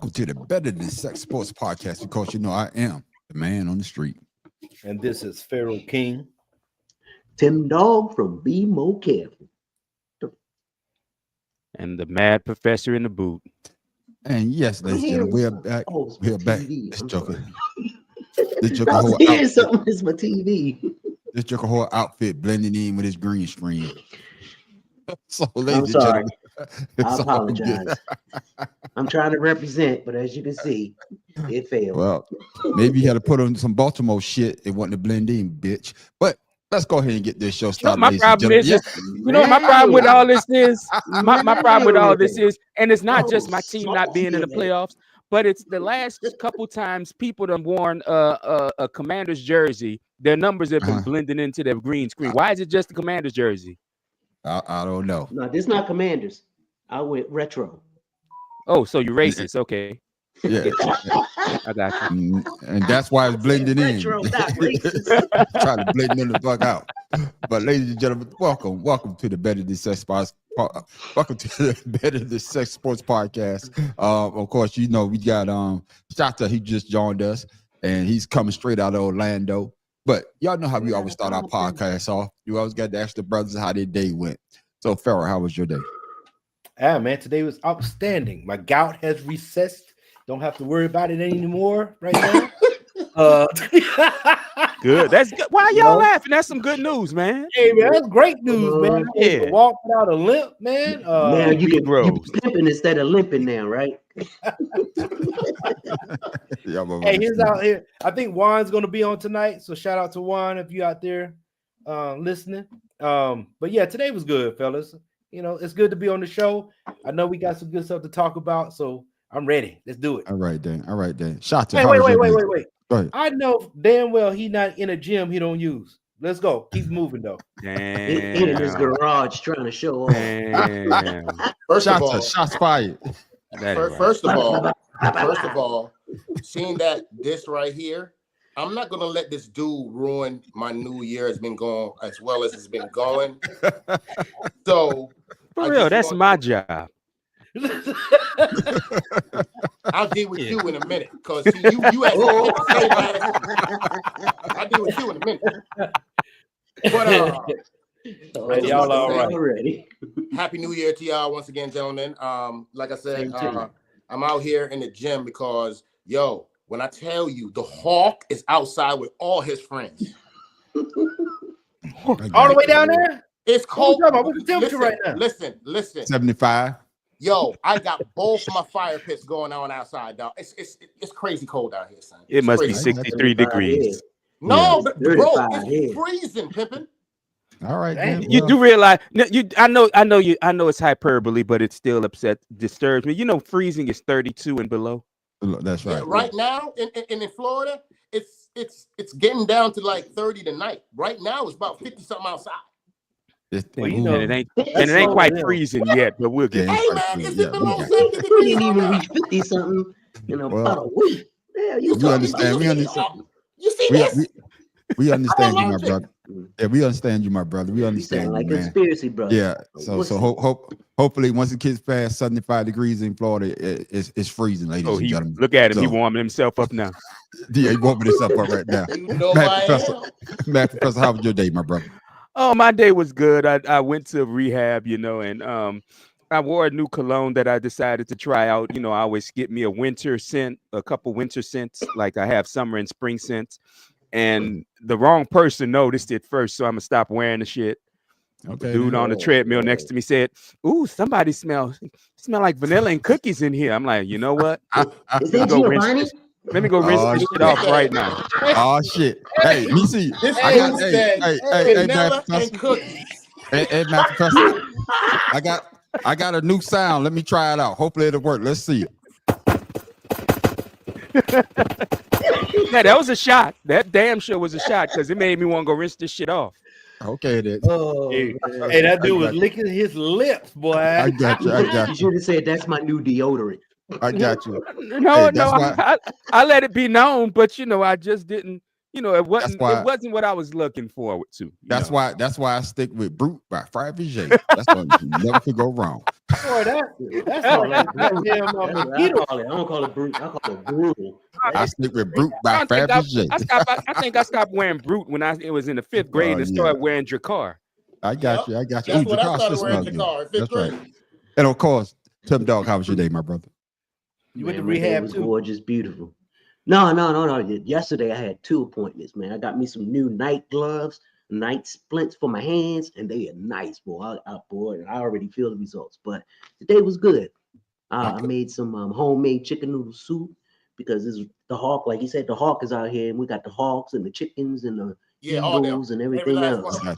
welcome to the Better Than Sex Sports Podcast, because you know I am the man on the street. And this is Pharaoh King. Tim Dog from Be More Careful. And the mad professor in the boot. And yes, ladies and gentlemen, we are back. Oh, We are back. TV. This I'm joker, sorry. this joker I was whole hearing outfit, something. It's my TV. this joker whole outfit blending in with his green screen. So, I'm ladies and sorry. gentlemen, I it's all apologize. good. I'm trying to represent, but as you can see, it failed. Well, maybe you had to put on some Baltimore shit. It wasn't to blend in, bitch. But let's go ahead and get this show You know, started. my ladies and problem is, gentlemen. you know, what my problem with all this is, my problem with all this Man. is, and it's not Oh, just my team not being in the saucy. playoffs, but it's the last couple times people done worn a Commander's jersey. Their numbers have been Uh-huh. blending into their green screen. Why is it just the Commander's jersey? I don't know. No, this is not Commanders. I went retro. Oh, so you're racist? Okay, Yeah, I got you. and that's why it's blending in. Retro, not racist. Trying to blend them the fuck out. But ladies and gentlemen, welcome to the Better Than Sex Sports. Welcome to the Better Than Sex Sports Podcast. Of course, you know we got Shata. He just joined us, and he's coming straight out of Orlando. But y'all know how we always start our podcast off. You always got to ask the brothers how their day went. So, Farrah, how was your day? Man, today was outstanding. My gout has recessed. Don't have to worry about it anymore right now. Good. That's good. Why y'all laughing? That's some good news, man. Hey, man, that's great news, man. I Yeah. can walk without a limp, man. Now you can Negroes. pimping instead of limping now, right? Hey, here's out here. I think Juan's gonna be on tonight, so shout out to Juan if you out there listening. But yeah, today was good, fellas. You know, it's good to be on the show. I know we got some good stuff to talk about, so I'm ready. Let's do it. All right, then. Shata, Hey, how wait, was wait, your wait, day? wait, wait. Go ahead. I know damn well he not in a gym he don't use. Let's go. Keep moving though. In his Damn. garage trying to show off. Damn. First of Shata, all, shots fired. That ain't right. first of all, seeing that this right here, I'm not gonna let this dude ruin my new year. It's been going as well as it's been going. So For I real, just that's want- my job. I'll deal with you in a minute because you had something to say last. I'll deal with you in a minute. But Right, y'all all right. Already. Happy New Year to y'all once again, gentlemen. Like I said, Same to you. I'm out here in the gym because when I tell you the Hawk is outside with all his friends. All the way down there? It's What cold. we talking about? What's the temperature right now? Listen. 75. Yo, I got both my fire pits going on outside, dog. It's crazy cold out here, son. It It's must be crazy. 63 degrees. No, Yeah. but bro, 35 it's here. freezing, Pippin. All right, Dang. then. You Well, do realize I know it's hyperbole, but it still disturbs me. You know, freezing is 32 and below. that's Yeah, right. right now in Florida, it's getting down to like 30 tonight. Right now, it's about 50 something outside. Well, you And know, it ain't That's quite slow down. freezing yet, but we'll get Yeah. Hey man, it's been below okay. 70 We degrees. didn't even right reach 50 something in Well, about a week. Yeah, you You talking understand, about we 50 understand. something. You see We, this? we understand you, my allergic. brother. Yeah, we understand you, my brother. We You understand sound you, like man. conspiracy brother. Yeah. So What's hopefully once it gets past 75 degrees in Florida, it's freezing, ladies Oh, and gentlemen. look at him. He So- warming himself up now. Yeah, he warming this up right now. You know Matt I Professor. am. Matt Professor, how was your day, my brother? Oh, my day was good. I went to rehab, and I wore a new cologne that I decided to try out. You know, I always get me a winter scent, a couple winter scents, like I have summer and spring scents. And the wrong person noticed it first, so I'm gonna stop wearing the shit. Okay. Dude then. on the treadmill next to me said, "Ooh, somebody smell like vanilla and cookies in here." I'm like, you know what? Is Let me that go rinse Giovanni? this. Let me go rinse Oh, this shit. shit off right now. Oh shit. Hey, me see. This I got dude said hey, Matt vanilla Professor. and cookies. Hey, Matt Professor. I got a new sound. Let me try it out. Hopefully it'll work. Let's see. Yeah, that was a shot. That damn sure was a shot because it made me want to go rinse this shit off. Okay, then. Oh, Hey, man. hey, that dude I was got you. licking his lips, boy. I got you. You should have said that's my new deodorant. I got you. No, Hey, that's why- I let it be known, but I just didn't. It wasn't. why- It wasn't what I was looking forward to. That's why I stick with Brute by Friday J. That's what you never could go wrong. Boy, that's Oh, all that that's goddamn what I mosquito. call it. I don't call it brute. I call it brutal. I stick with Brute by I think Fabergé. I think I stopped wearing Brute when it was in the 5th grade and started wearing Dracar. I got you. I got you. That's Ooh, what I Dracar started still wearing smells Dracar in good. fifth That's grade. right. And of course, Tim Dog, how was your day, my brother? You went to Man, my day rehab was too? gorgeous, beautiful. No. Yesterday I had 2 appointments, man. I got me some new night gloves, night splints for my hands, and they are nice, boy. Boy, I already feel the results. But the day was good. I made some homemade chicken noodle soup because this is the hawk, like he said, the hawk is out here, and we got the hawks and the chickens and the All them. eagles and everything last else. one.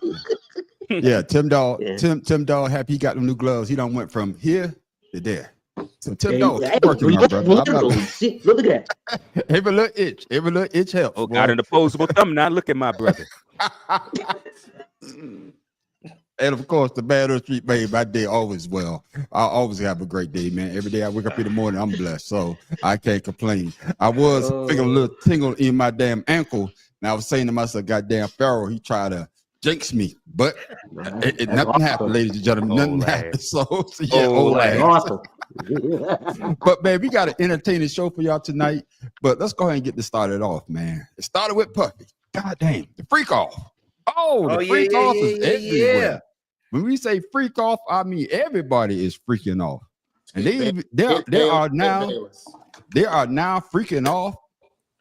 Yeah, Tim Dog. Yeah. Tim Dog happy he got them new gloves. He done went from here to there. So Tim Hey, Dog, hey, keep working, my brother. look at those. See, look at that. Every little itch helps. Oh, boy. got an opposable thumb now. Look at my brother. And of course, the Bad Earth Street made my day always well. I always have a great day, man. Every day I wake up in the morning, I'm blessed, so I can't complain. I was feeling a little tingle in my damn ankle, and I was saying to myself, "Goddamn Pharaoh, he tried to jinx me," but nothing happened, ladies and gentlemen. Nothing happened. So yeah, old ass. Awesome. But man, we got an entertaining show for y'all tonight. But let's go ahead and get this started off, man. It started with Puffy. God damn, the freak off. The freak off is everywhere. When we say freak off, I mean everybody is freaking off. And there are now freaking off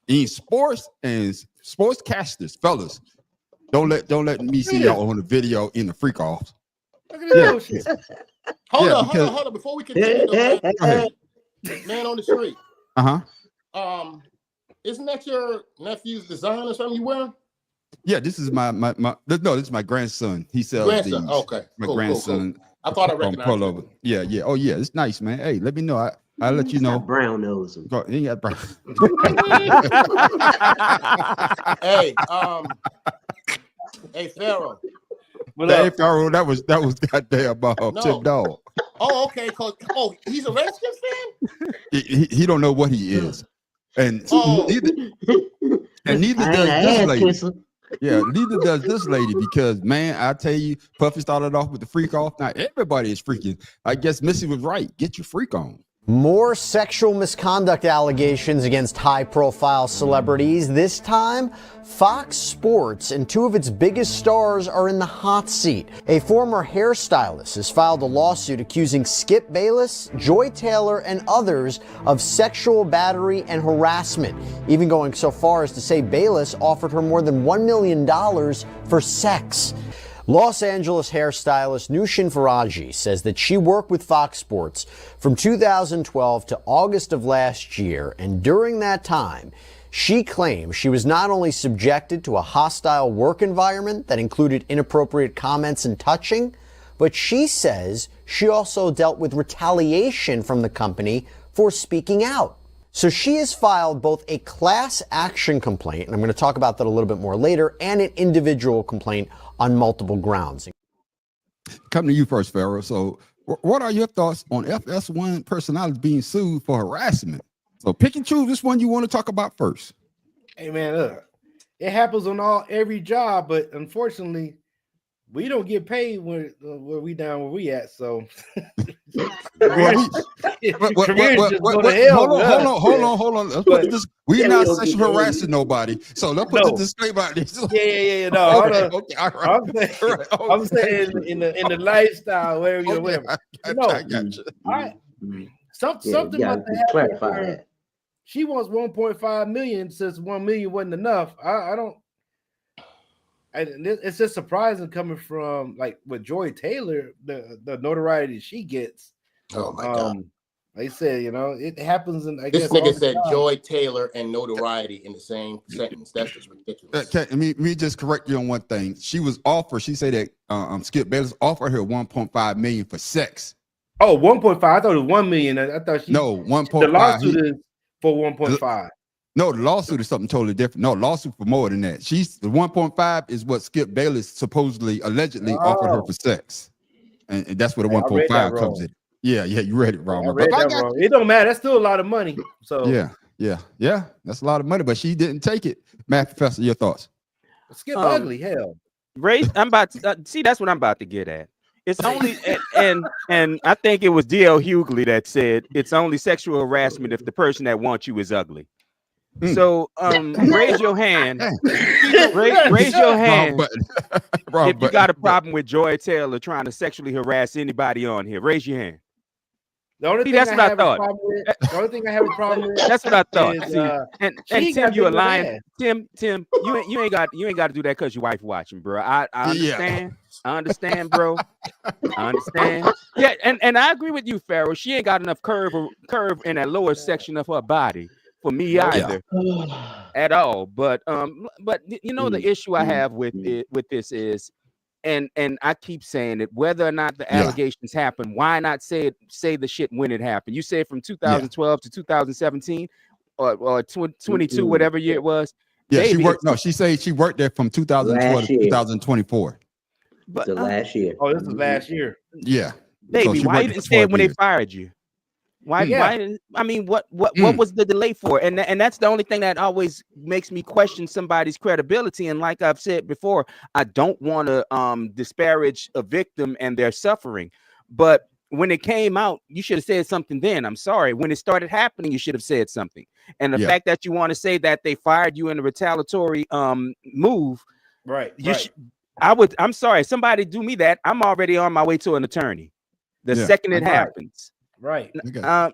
in sports and sports casters, fellas. Don't let me see y'all on the video in the freak off. Look at this shit. Hold on. Before we continue, man on the street. Isn't that your nephew's design or something you wearing? Yeah, this is this is my grandson. He sells Grandson. these. Okay. My Cool. grandson. I thought I recognized Pullover. Yeah. Oh yeah, it's nice, man. Hey, let me know. I'll let you know. Brown nose. He got brown. Hey, Pharaoh. Hey, Pharaoh, that was goddamn Tim Dog. Oh, okay. He's a Redskins fan? He don't know what he is. And neither does this lady. Yeah, neither does this lady because, man, I tell you, Puffy started off with the freak off. Now everybody is freaking. I guess Missy was right. Get your freak on. More sexual misconduct allegations against high-profile celebrities. This time, Fox Sports and 2 of its biggest stars are in the hot seat. A former hairstylist has filed a lawsuit accusing Skip Bayless, Joy Taylor, and others of sexual battery and harassment, even going so far as to say Bayless offered her more than $1 million for sex. Los Angeles hairstylist Nushin Faraji says that she worked with Fox Sports from 2012 to August of last year, and during that time, she claims she was not only subjected to a hostile work environment that included inappropriate comments and touching, but she says she also dealt with retaliation from the company for speaking out. So she has filed both a class action complaint, and I'm going to talk about that a little bit more later, and an individual complaint on multiple grounds. Come to you first, Pharaoh. So what are your thoughts on FS1 personalities being sued for harassment? So pick and choose which one you want to talk about first. Hey man, look, it happens on every job, but unfortunately, we don't get paid when we down where we at. So Hold on. Let's put this. We're not sexual harassing nobody. So let's put the disclaimer out there. No. Okay, all right. I'm saying in the lifestyle, whatever. I got you. All right. Something about to clarify that. She wants 1.5 million since 1 million wasn't enough. It's just surprising coming from like with Joy Taylor, the notoriety she gets. Oh my God. Like I said, it happens in this nigga said Joy Taylor and notoriety in the same sentence. That's just ridiculous. Let me just correct you on one thing. She was offered, she said that Skip Bayless offered her 1.5 million for sex. Oh, 1.5. I thought it was 1 million. I thought 1.5. The lawsuit is for 1.5. No, the lawsuit is something totally different. No, lawsuit for more than that. The 1.5 is what Skip Bayless supposedly, allegedly offered her for sex, and that's where the 1.5 comes in. Yeah, you read it wrong. I read that wrong. It don't matter. That's still a lot of money. So yeah. That's a lot of money, but she didn't take it. Math Professor, your thoughts? Skip ugly hell. Ray, I'm about to see. That's what I'm about to get at. It's only and I think it was D.L. Hughley that said it's only sexual harassment if the person that wants you is ugly. So raise your hand. Raise your hand if you got a problem with Joy Taylor trying to sexually harass anybody on here. Raise your hand. The only thing I have a problem with. The only thing I have a problem with. That's what I thought. Is, and Tim, you a lion. Tim, you ain't got to do that because your wife watching, bro. I understand. Yeah. I understand, bro. I understand. Yeah, and I agree with you, Pharaoh. She ain't got enough curve in that lower section of her body for me either, at all. But you know the issue I have with this is. And I keep saying it, whether or not the allegations happen, why not say the shit when it happened? You say from 2012 to 2017 or 22, whatever year it was. Yeah, baby, she worked. No, she said she worked there from 2012 to 2024. But last year. Oh, this was last year. Yeah, baby. So why you didn't say it when they fired you? Why? I mean, what was the delay for? And that's the only thing that always makes me question somebody's credibility. And like I've said before, I don't want to disparage a victim and their suffering. But when it came out, you should have said something then. I'm sorry. When it started happening, you should have said something. And the fact that you want to say that they fired you in a retaliatory move, right? I'm sorry. Somebody do me that. I'm already on my way to an attorney. The second it happens. Right.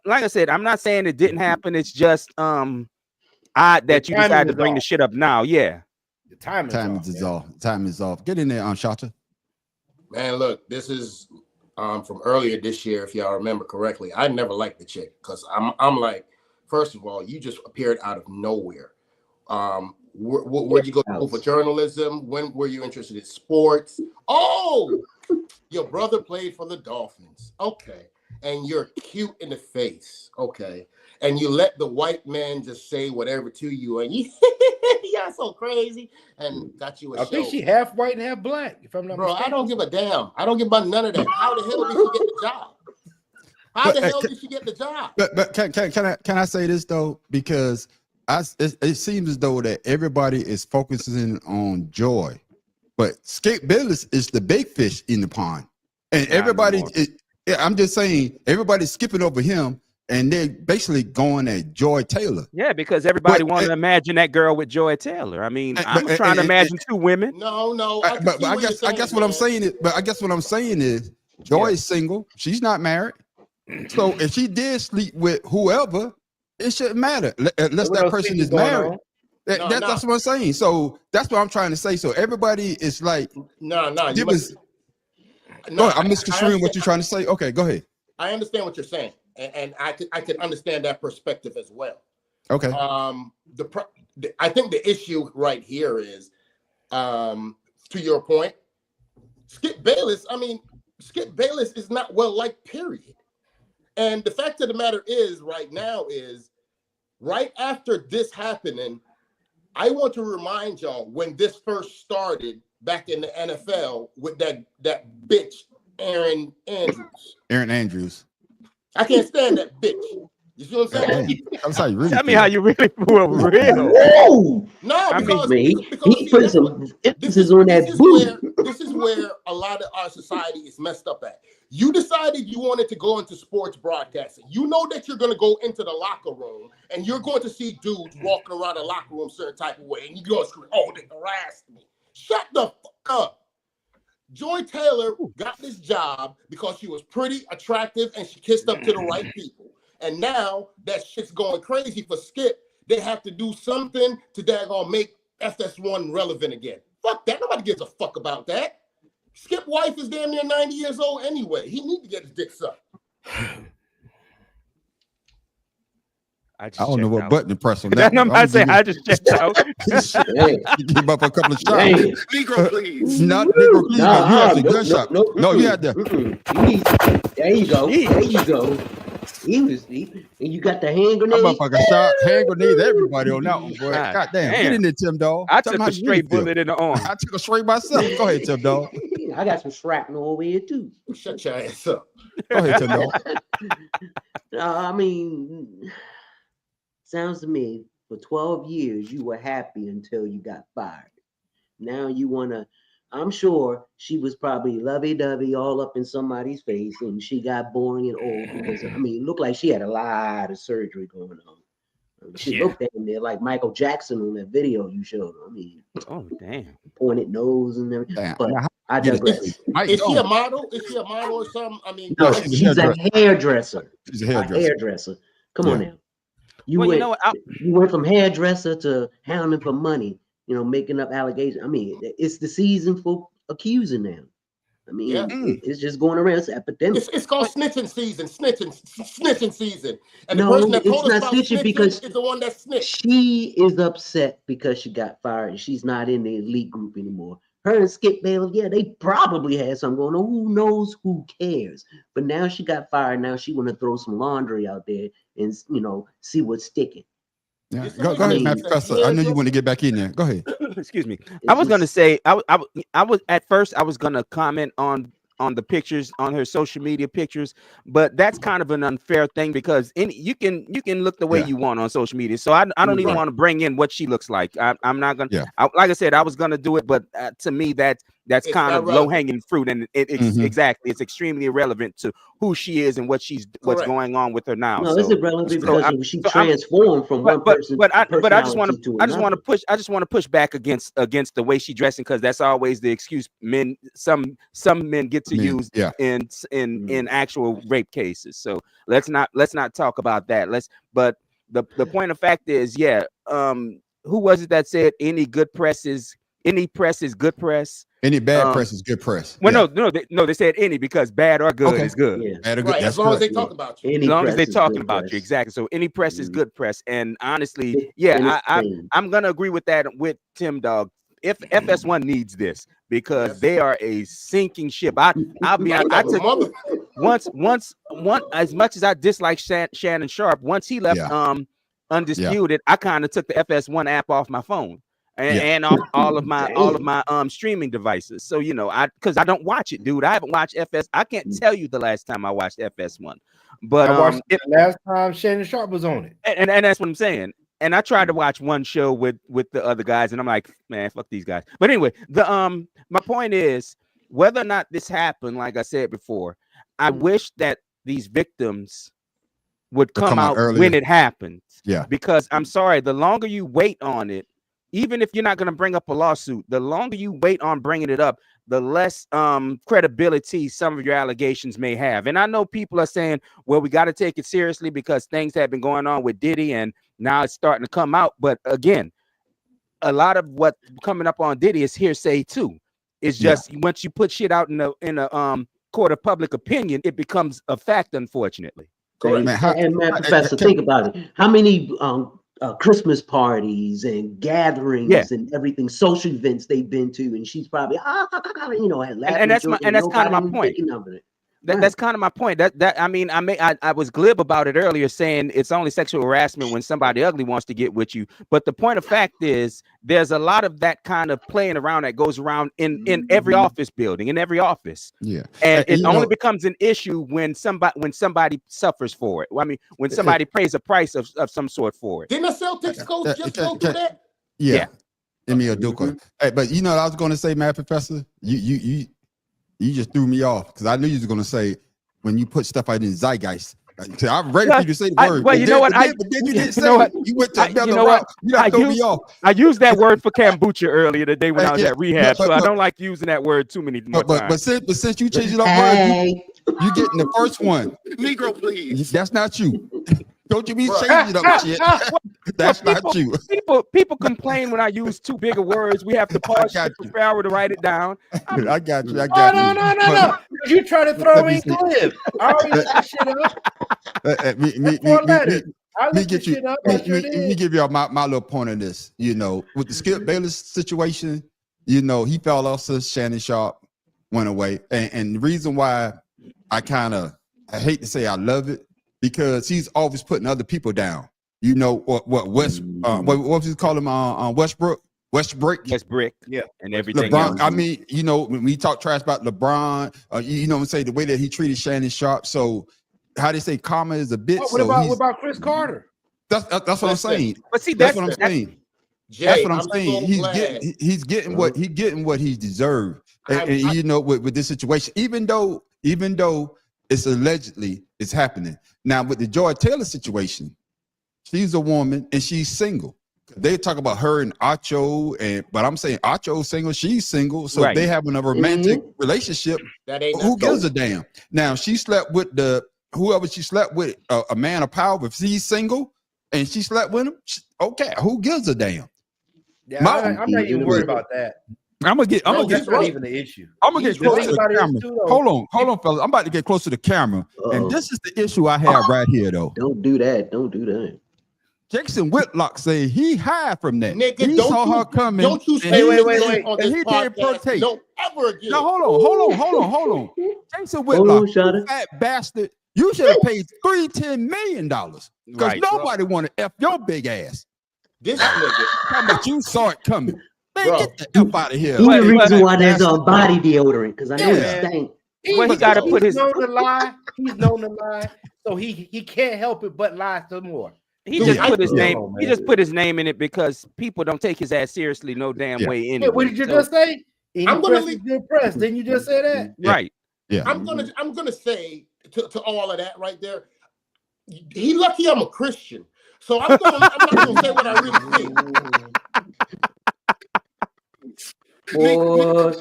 Like I said, I'm not saying it didn't happen. It's just odd that you decided to bring the shit up now. Yeah. The time is off. Time is off. Get in there, Shata. Man, look, this is from earlier this year, if y'all remember correctly. I never liked the chick because I'm like, first of all, you just appeared out of nowhere. Where'd you go to school for journalism? When were you interested in sports? Oh, your brother played for the Dolphins. Okay. And you're cute in the face, okay? And you let the white man just say whatever to you, and you're so crazy, and got you a show. I think she half white and half black, if I'm not mistaken. I don't give a damn. I don't give about none of that. How the hell did she get the job? How the hell did she get the job? But can I say this though? Because it seems as though that everybody is focusing on Joy, but Skip Bayless is the big fish in the pond, and everybody. I'm just saying everybody's skipping over him and they're basically going at Joy Taylor. Yeah, because everybody wanted to imagine that girl with Joy Taylor. I mean, I'm trying to imagine two women. No. But I guess what I'm saying is Joy is single. She's not married. So if she did sleep with whoever, it shouldn't matter unless that person is married. That's what I'm saying. So that's what I'm trying to say. So everybody is like, I'm misconstruing what you're trying to say. Okay, go ahead. I understand what you're saying, and I could understand that perspective as well. Okay. I think the issue right here is, to your point, Skip Bayless. I mean, Skip Bayless is not well liked. Period. And the fact of the matter is, right now, is right after this happening, I want to remind y'all when this first started. Back in the NFL with that bitch Erin Andrews. Erin Andrews. I can't stand that bitch. You see what I'm saying? I'm sorry, really. Tell me how you really feel real. Whoa! No, because he put some emphasis on that boot. This is where a lot of our society is messed up at. You decided you wanted to go into sports broadcasting. You know that you're going to go into the locker room and you're going to see dudes walking around the locker room a certain type of way, and you're going to scream, "Oh, they harassed me." Shut the fuck up. Joy Taylor got this job because she was pretty attractive and she kissed up to the right people. And now that shit's going crazy for Skip, they have to do something to daggone make FS1 relevant again. Fuck that. Nobody gives a fuck about that. Skip's wife is damn near 90 years old anyway. He needs to get his dick sucked. I don't know what button to press on that. I just checked out. You give up a couple of shots. Negro, please. Not Negro, please. You had the gunshot. No, you had the. There you go. There you go. And you got the hand grenade. That motherfucker shot hand grenade everybody on that one, boy. God damn. Get in there, Tim Dog. I took a straight bullet in the arm. I took a straight myself. Go ahead, Tim Dog. I got some shrapnel over here too. Shut your ass up. Go ahead, Tim Dog. I mean, sounds to me for 12 years you were happy until you got fired. Now you want to I'm sure she was probably lovey-dovey all up in somebody's face, and she got boring and old because I mean, it looked like she had a lot of surgery going on. She looked at him there like Michael Jackson on that video you showed. I mean, oh damn, pointed nose and everything. Damn. But Now, I digress. Is she a model? Is she a model or something? I mean, No, she's a she's a hairdresser. She's a A hairdresser. hairdresser. Come on now. You well, went, you know what? you went from hairdresser to hounding for money, you know, making up allegations. I mean, it's the season for accusing now. I mean, Yeah. it's just going around. It's an epidemic. it's called snitching season. Snitching season. And the No, person that it's told us not about snitching because is the one that snitched. she is upset because she got fired and she's not in the elite group anymore. Her and Skip Bayless, yeah, they probably had something going on. Who knows? Who cares? But now she got fired. Now she want to throw some laundry out there and, you know, see what's sticking. Yeah. It's Go ahead, amazing. Matt Professor. I know you want to get back in there. Go ahead. Excuse me. It's I was gonna just- say I was at first I was gonna comment on the pictures on her social media pictures, but that's kind of an unfair thing because you can look the way Yeah. you want on social media. So I don't even Right. want to bring in what she looks like. I'm not gonna. Yeah. Like I said, I was gonna do it, but to me that's It's kind of not low relevant. hanging fruit, and Mhm. exactly it's extremely irrelevant to who she is and what's Correct. going on with her now. No, so, it's irrelevant so because I'm- she so I'm- transformed from one person. but I just want personality to I just want to push back against the way she dressing because that's always the excuse some men get to Men, use yeah. in actual rape cases. So let's not talk about that. But the point of fact is, who was it that said any press is good press? Any bad Um, press is good press. Well, Yeah. no, they said any because bad or good Okay. is good. Yeah. Bad or good, Right, that's as long as they correct. talk about you. Any As long as press they're is talking good about you, press. exactly. So any press is Mhm. good press, and honestly, And yeah, it's pain. I'm gonna agree with that with Tim Dog. If FS1 needs this because Yes. they are a sinking ship. I'll be honest. I took Mother- one as much as I dislike Shannon Sharp. Once he left Yeah. Undisputed, I kind of took the FS1 app off my phone. And, Yeah. and off all of Damn. my streaming devices. So you know, because I don't watch it, dude. I haven't watched FS. I can't tell you the last time I watched FS1. But I watched it last time Shannon Sharp was on it. and that's what I'm saying. And I tried to watch one show with the other guys, and I'm like, man, fuck these guys. But anyway, my point is whether or not this happened, like I said before, I wish that these victims would come out earlier. when it happens. Yeah. Because I'm sorry, the longer you wait on it, even if you're not going to bring up a lawsuit, the longer you wait on bringing it up, the less credibility some of your allegations may have. And I know people are saying, well, we got to take it seriously because things have been going on with Diddy and now it's starting to come out. But again, a lot of what coming up on Diddy is hearsay too. It's just once you put shit out in a court of public opinion, it becomes a fact, unfortunately. Correct. Man, how- And man, I- Professor, think about it. How many Christmas parties and gatherings Yeah. and everything, social events they've been to, and she's probably you know, had laughing, that's my- joking, and that's kinda my nobody even point. thinking of it. That's kind of my point. I was glib about it earlier, saying it's only sexual harassment when somebody ugly wants to get with you. But the point of fact is, there's a lot of that kind of playing around that goes around in every office building, in every office, Yeah. and it you only know- becomes an issue when somebody suffers for it. I mean, when somebody pays a price of some sort for it. Didn't the Celtics coach just go through that? Yeah. Yeah. Emil Udoka. Hey, but you know what I was going to say, Matt Professor? You just threw me off because I knew you was going to say when you put stuff out in zeitgeist. I'm ready for you to say the word. well, you know what? But then you didn't you say know what? it. You went to You another know what? route. You got to throw me off. I used that word for kombucha earlier today when I was Yeah, at rehab, but- so I don't like using that word too many more But times. since you changed it up, Hey, you getting the first one. Negro, please. That's not you. Don't you be Right. changing it up, shit. That's not people- you. People complain when I use too big of words. We have to pause got for you. an hour to write it down. I got you. I Oh, got no, you. no, no, no. You try to throw Let me me see. glib. I always set shit up Me before letters. I me looked get this you. shit up. I sure Me did. give y'all my little point on this. You know, with the Skip Bayless situation, you know, he fell off since Shannon Sharp went away, and the reason why I hate to say I love it because he's always putting other people down. You know what was he call him Westbrook? That's brick, Yeah. and everything LeBron. else. I mean, you know, when we talk trash about LeBron, you know, say the way that he treated Shannon Sharp. So, how they say karma is a bitch. What so about he's- what about Chris Carter? that's what I'm saying. But see, That's what I'm saying. Jay, That's what I'm so saying. glad. He's getting what he deserved. And you know, with this situation, even though it's allegedly it's happening now with the Joy Taylor situation, she's a woman and she's single. They talk about her and Acho, but I'm saying Acho's single, she's single, so Right. they having a romantic relationship. That ain't Who gives a damn? Now she slept with whoever she slept with, a man of power. If she's single and she slept with him, okay, who gives a damn? Yeah, I'm not even worried about that. I'm gonna get That's not even the issue. I'm gonna get The close thing to the about it is, camera. too, though, Hold on, fellas. I'm about to get close to the camera, and this is the issue I have right here, though. Don't do that. Don't do that. Jason Whitlock say he hid from that. Nigga, He saw her coming. Don't you and say he- wait. on and this he did podcast. partake. Don't ever again. Now hold on. Jason Whitlock, you fat bastard. You should have paid $310 million because Right. nobody want to F your big ass. This nigga. How much you saw it coming? Man, Bro. get the F out of here. He's the But- reason why there's a body deodorant, because I know Yeah. it stank. Well, he got to put his. known to lie. He's known to lie, so he can't help it but lie some more. He Dude, just I- put his Yeah. name. Oh, He man. just put his name in it because people don't take his ass seriously no damn Yeah. way Hey, anyway. what did you So- just say? Any I'm gonna press is good press. Didn't you just say that? Right. Yeah. I'm gonna say to all of that right there. He lucky I'm a Christian, so I'm not gonna say what I really think. Boy,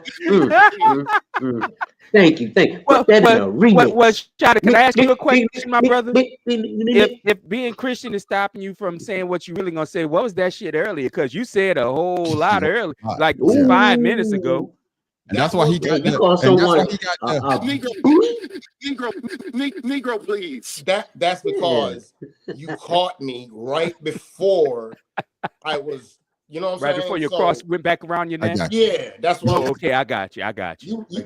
Thank you. Well, Put that in a remix. Well, Shada, can I ask you a question, my brother? If If being Christian is stopping you from saying what you really gonna say, what was that shit earlier? Because you said a whole lot earlier, like Ooh. 5 minutes ago. And that's why he got You the, call and that's why someone he got the, Negro, please. That's because you caught me right before I was, you know what I'm Right saying? before your So, cross went back around your I neck. got you. Yeah, that's what Oh, I'm okay, I got you.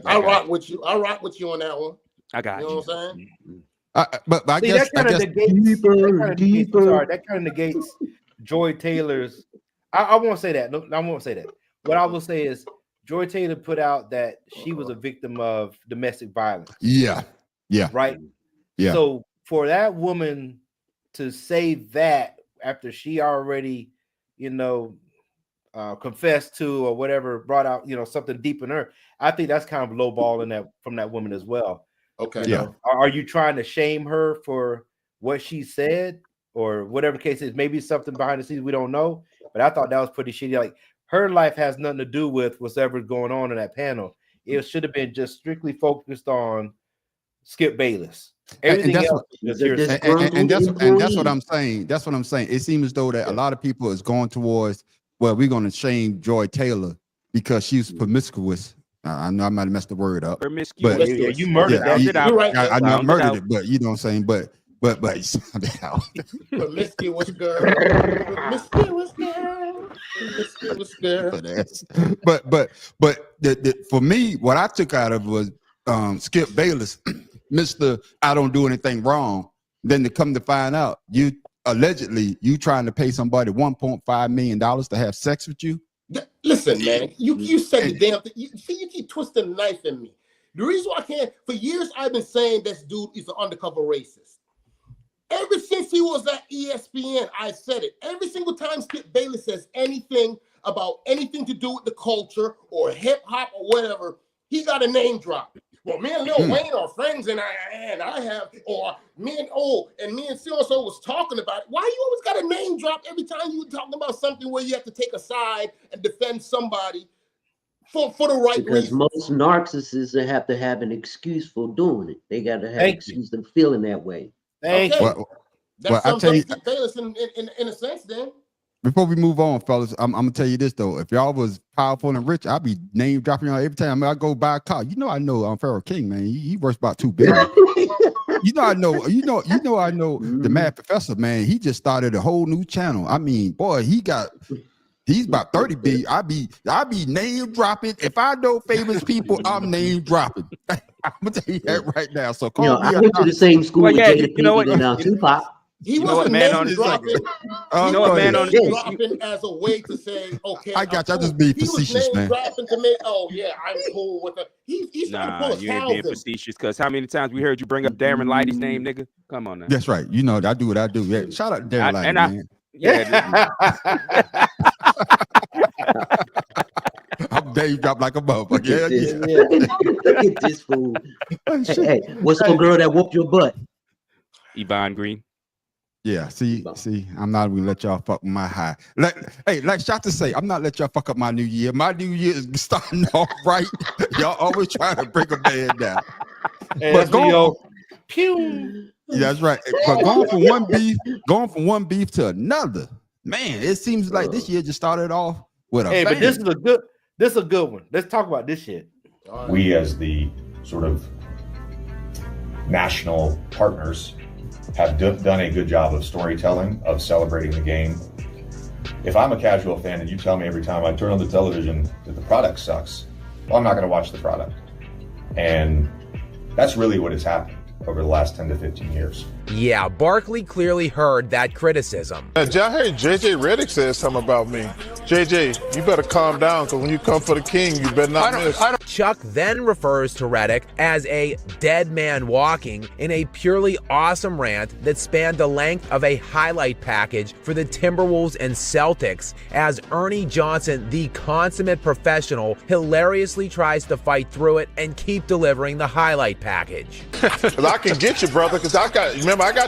I rock with you. I rock with you on that one. I got You know you. what I'm saying? But I See, guess that kind of negates. deeper. That kind of negates Joy Taylor's. I won't say that. No, I won't say that. What I will say is Joy Taylor put out that she was a victim of domestic violence. Yeah. Right. Yeah. So for that woman to say that after she already, confessed to or whatever, brought out, something deep in her, I think that's kind of lowballing that from that woman as well. Okay. You know? Are you trying to shame her for what she said or whatever the case is? Maybe something behind the scenes we don't know. But I thought that was pretty shitty. Like her life has nothing to do with whatever's going on in that panel. It should have been just strictly focused on Skip Bayless. Everything that's else is hearsay. And that's what I'm saying. That's what I'm saying. It seems as though that a lot of people is going towards, well, we're going to shame Joy Taylor because she's promiscuous. I know I might have messed the word up. Promiscuous. But- Yeah, you murdered Yeah, that. You're right. I know I Found murdered out. it, but you know what I'm saying. But Promiscuous girl. Promiscuous girl. Promiscuous girl. but for me, what I took out of was Skip Bayless, Mr. I don't do anything wrong. Then to come to find out, you allegedly you trying to pay somebody $1.5 million to have sex with you. Listen, man, you said the damn thing. You keep twisting the knife in me. The reason why I can't, for years I've been saying this dude is an undercover racist. Ever since he was at ESPN, I said it. Every single time Skip Bayless says anything about anything to do with the culture or hip hop or whatever, he got a name drop. Well, me and Lil Wayne are friends, and I have, or me and so-and-so was talking about it. Why you always got a name drop every time you talking about something where you have to take a side and defend somebody for the right Because reason? most narcissists have to have an excuse for doing it. They got to have an Thank excuse for feeling that way. Thank Okay. you. Well, That I sums tell up you- Skip Bayless in a sense, then. before we move on, fellas, I'm gonna tell you this though. If y'all was powerful and rich, I'd be name dropping y'all every time I go buy a car. I know Pharaoh King, man. He worth about $2 billion. I know the Mad Professor, man. He just started a whole new channel. I mean, boy, he's about 30 billion. I be name dropping. If I know famous people, I'm name dropping. I'm gonna tell you that right now. So call me. I went to the same school Well, with yeah, Jada you know Pinkett what? and Tupac. He You know wasn't what, man, name on this dropping. Oh, He go was ahead. name Yes. dropping as a way to say, okay, I got you. I I'm just cool. be He was facetious, name man. dropping to make, oh yeah, I'm cool with it. He's trying to Nah, pull his you ain't being Calvin. facetious. Because how many times we heard you bring up Darren Lighty's name, nigga? Come on now. That's right. I do what I do. Yeah. Shout out to Darren Lighty, and I- man. Yeah. I'm Dave drop like a motherfucker. Look at Yeah, this. yeah. Look at this fool. Oh, Hey, shit. hey, what's the girl that whooped your butt? Yvonne Green. Yeah, see, I'm not gonna let y'all fuck with my high. Like Shot say, I'm not let y'all fuck up my new year. My new year is starting off right. Y'all always trying to break a man down. Hey, But that's go me, on. yo. Pew. Yeah, that's right. But going from one beef to another, man, it seems like this year just started off with a Hey, bang. but this is a good one. Let's talk about this shit. We, as the sort of national partners, have done a good job of storytelling, of celebrating the game. If I'm a casual fan and you tell me every time I turn on the television that the product sucks, well, I'm not going to watch the product. And that's really what has happened over the last 10 to 15 years. Yeah, Barkley clearly heard that criticism. I heard JJ Redick said something about me. JJ, you better calm down, because when you come for the king, you better not miss. Chuck then refers to Redick as a dead man walking in a purely awesome rant that spanned the length of a highlight package for the Timberwolves and Celtics, as Ernie Johnson, the consummate professional, hilariously tries to fight through it and keep delivering the highlight package. Because I can get you, brother, because I got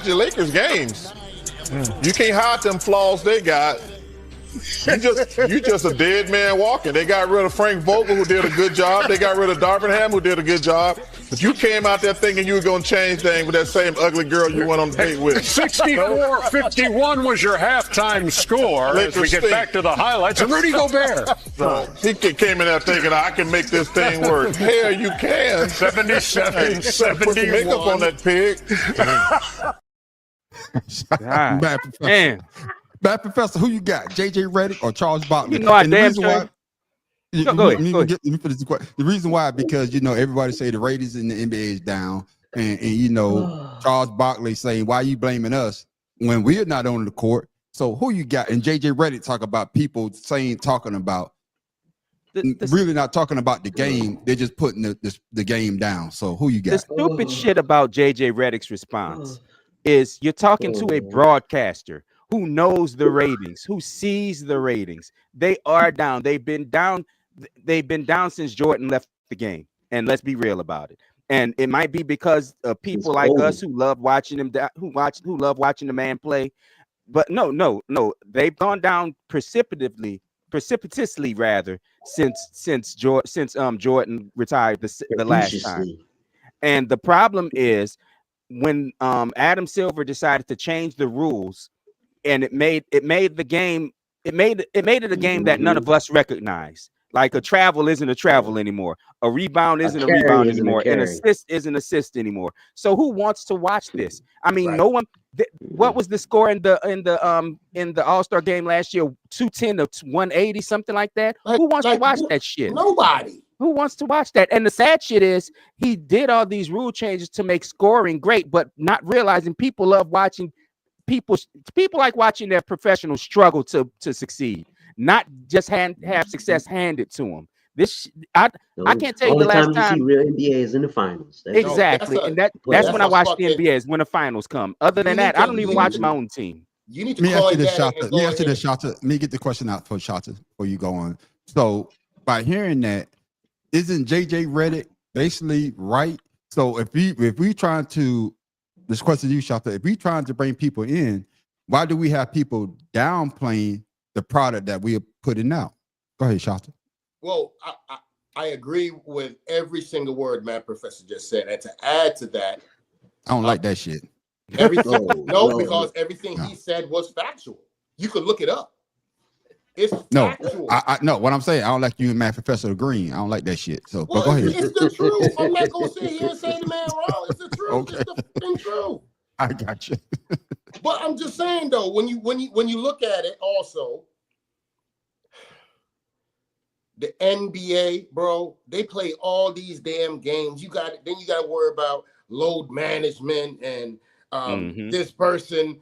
your Lakers games. You can't hide them flaws they got. You just a dead man walking. They got rid of Frank Vogel, who did a good job. They got rid of Darvin Ham, who did a good job. But you came out there thinking you were going to change things with that same ugly girl you went on the date with. 64-51 was your halftime score. As we get back to the highlights, and Rudy Gobert. He came in there thinking, I can make this thing work. Hell, you can. 77, 71. Put some makeup on that pig. Bad professor. Man, Bad professor, who you got? JJ Redick or Charles Barkley? you know I And the damn reason sure. why- Go ahead, let me go ahead. let me finish the question. The reason why, because everybody say the ratings in the NBA is down, and Charles Barkley saying, why you blaming us when we're not on the court? So who you got? And JJ Redick talk about people talking about really not talking about the game. They're just putting the game down. So who you The got? stupid shit about JJ Redick's response is you're talking to a broadcaster who knows the ratings, who sees the ratings. They are down. They've been down since Jordan left the game. And let's be real about it. And it might be because of people like us who love watching him, who love watching the man play. But no, they've gone down precipitously rather since Jordan retired the last time. And the problem is when Adam Silver decided to change the rules, and it made it a game that none of us recognize. Like a travel isn't a travel anymore. A rebound isn't a rebound anymore. An assist isn't assist anymore. So who wants to watch this? I mean, no one. What was the score in the All-Star game last year? 210 to 180, something like that. Who wants to watch that shit? Nobody. Who wants to watch that? And the sad shit is he did all these rule changes to make scoring great, but not realizing people love watching people like watching their professionals struggle to succeed, not just have success handed to them. I can't tell you the last time you see real NBA is in the finals. Exactly, and that's when I watch the NBA is when the finals come. Other than that, I don't even watch my own team. You need to Let me call ask you this, that Shota. and Let me go ask you ahead. this, Shota. Let me get the question out for Shota before you go on. So by hearing that, isn't JJ Redick basically right? So if we trying to, this question to you, Shota, if we trying to bring people in, why do we have people downplaying the product that we are putting out? Go ahead, Shota. Well, I agree with every single word Matt Professor just said, and to add to that, I don't like that shit. everything because everything he said was factual. You could look it up. It's factual. I no. What I'm saying, I don't like you and Matt Professor agreeing. I don't like that shit. So, but go ahead. It's the truth. I'm not gonna sit here and say the man wrong. It's the truth. Okay. It's the fucking truth. I got you. But I'm just saying though, when you look at it, also, the NBA, bro, they play all these damn games. You got to worry about load management and this person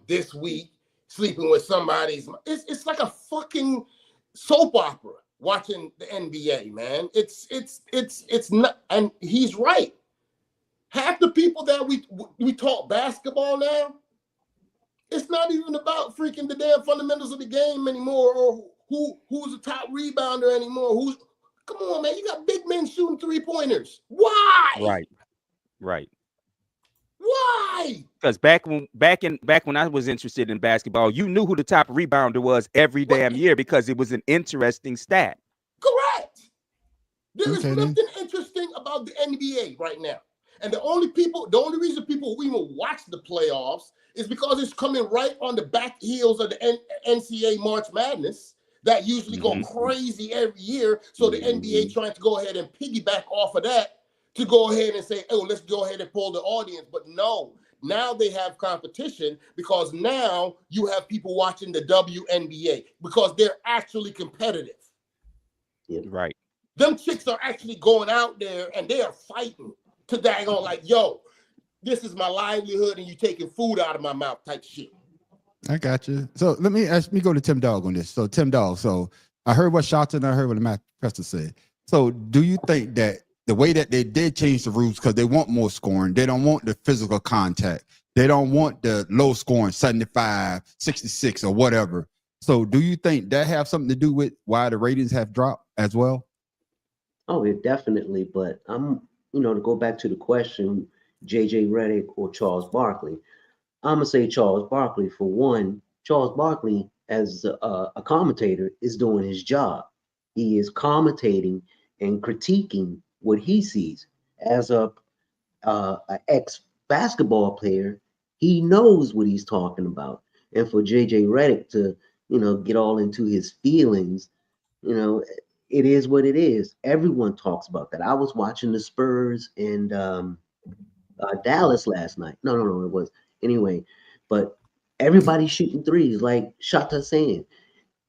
this week sleeping with somebody's. It's like a fucking soap opera watching the NBA, man. It's not, and he's right. Half the people that we talk basketball now, it's not even about freaking the damn fundamentals of the game anymore, or who's the top rebounder anymore. Come on, man. You got big men shooting 3-pointers. Why? Right. Why? Because back when I was interested in basketball, you knew who the top rebounder was every damn year because it was an interesting stat. Correct. There is Okay, nothing interesting about the NBA right now. And the only reason people even watch the playoffs is because it's coming right on the back heels of the NCAA March Madness that usually go crazy every year. So the NBA trying to go ahead and piggyback off of that to go ahead and say, oh, let's go ahead and pull the audience. But no, now they have competition because now you have people watching the WNBA because they're actually competitive. Right. Them chicks are actually going out there and they are fighting to dang on like, yo, this is my livelihood and you taking food out of my mouth type shit. I got you. So let me go to Tim Dog on this. So Tim Dog, so I heard what Shotton and I heard what the Matt Professor said. So do you think that the way that they did change the rules because they want more scoring, they don't want the physical contact, they don't want the low scoring 75, 66 or whatever. So do you think that have something to do with why the ratings have dropped as well? Oh, it definitely. But to go back to the question, JJ Redick or Charles Barkley, I'm gonna say Charles Barkley. For one, Charles Barkley as a commentator is doing his job. He is commentating and critiquing what he sees. As a ex-basketball player, he knows what he's talking about. And for JJ Redick to get all into his feelings, it is what it is. Everyone talks about that. I was watching the Spurs and Dallas last night. No, it was anyway. But everybody's shooting threes, like Shata saying.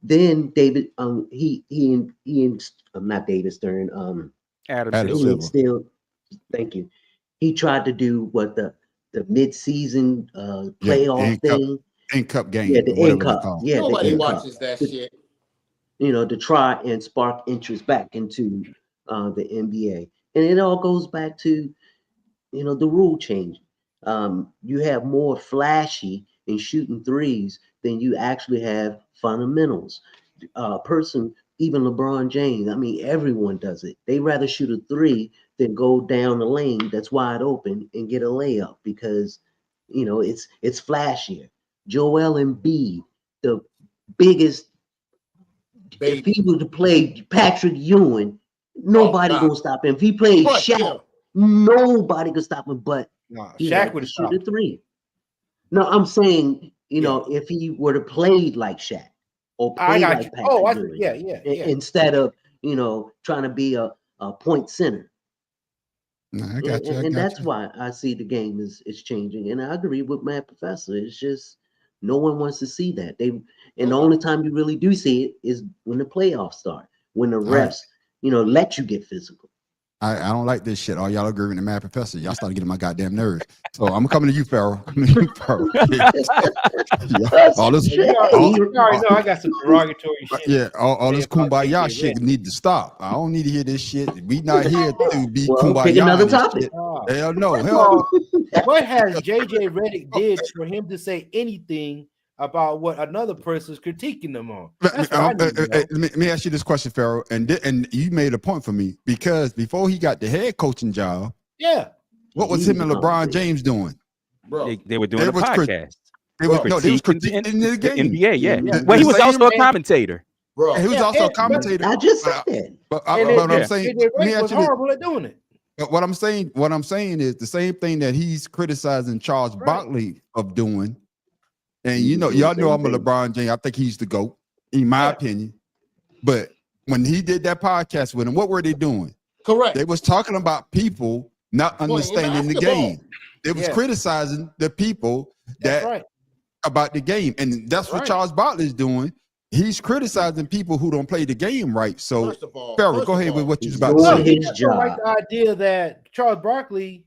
Then David, he and not David Stern, Adam Silver. Still, thank you. He tried to do what the mid-season playoff thing. End cup game. Yeah, the end cup. Yeah, nobody watches that shit. To try and spark interest back into the NBA. And it all goes back to, the rule change. You have more flashy and shooting threes than you actually have fundamentals. Even LeBron James, everyone does it. They rather shoot a three than go down the lane that's wide open and get a layup because, it's flashier. Joel Embiid, the biggest. If he were to play Patrick Ewing, nobody gonna stop him. If he played Shaq, nobody could stop him. But Shaq would shoot a three. No, I'm saying, if he were to play like Shaq or play like Patrick Ewing, instead of trying to be a point center. No, I got you. And that's why I see the game is changing. And I agree with Matt Professor. It's just no one wants to see that. And the only time you really do see it is when the playoffs start, when the refs, let you get physical. I don't like this shit. All y'all agree with the Mad Professor. Y'all started getting my goddamn nerves. So I'm coming to you, Farrell. All this, you already know I got some derogatory shit. Yeah, all this kumbaya shit need to stop. I don't need to hear this shit. We not here to be kumbaya. Pick another topic. Hell no. Hell. What has JJ Redick did for him to say anything about what another person's critiquing them on? Let me ask you this question, Farrell, and you made a point for me because before he got the head coaching job, what was him and LeBron James doing? Bro, they were doing a podcast. They was critiquing the game. NBA, yeah. Well, he was also a commentator. Bro, he was also a commentator. I just said that. But I'm saying, JJ was horrible at doing it. But what I'm saying is the same thing that he's criticizing Charles Barkley of doing. And y'all know I'm a LeBron James. I think he's the GOAT, in my opinion. But when he did that podcast with him, what were they doing? Correct. They was talking about people not understanding the game. They was criticizing the people about the game. And that's what Charles Barkley is doing. He's criticizing people who don't play the game right. So, Farrell, go ahead with what you was about to say. I like the idea that Charles Barkley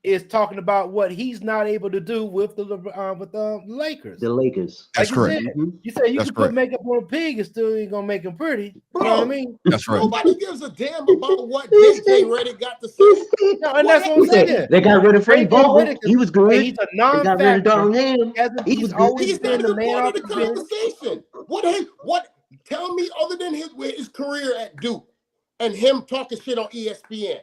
is talking about what he's not able to do with the Lakers. The Lakers. That's correct. You say you can put makeup on a pig and still ain't gonna make him pretty. Bro, you know what I mean? That's right. Nobody gives a damn about what JJ Redick got to say. No, and that's what I'm saying. They got rid of Frank Vogel. He was good. He's a non-factor. They got rid of Darnell Ham. He's always been the man of the conversation. What Tell me, other than his career at Duke and him talking shit on ESPN,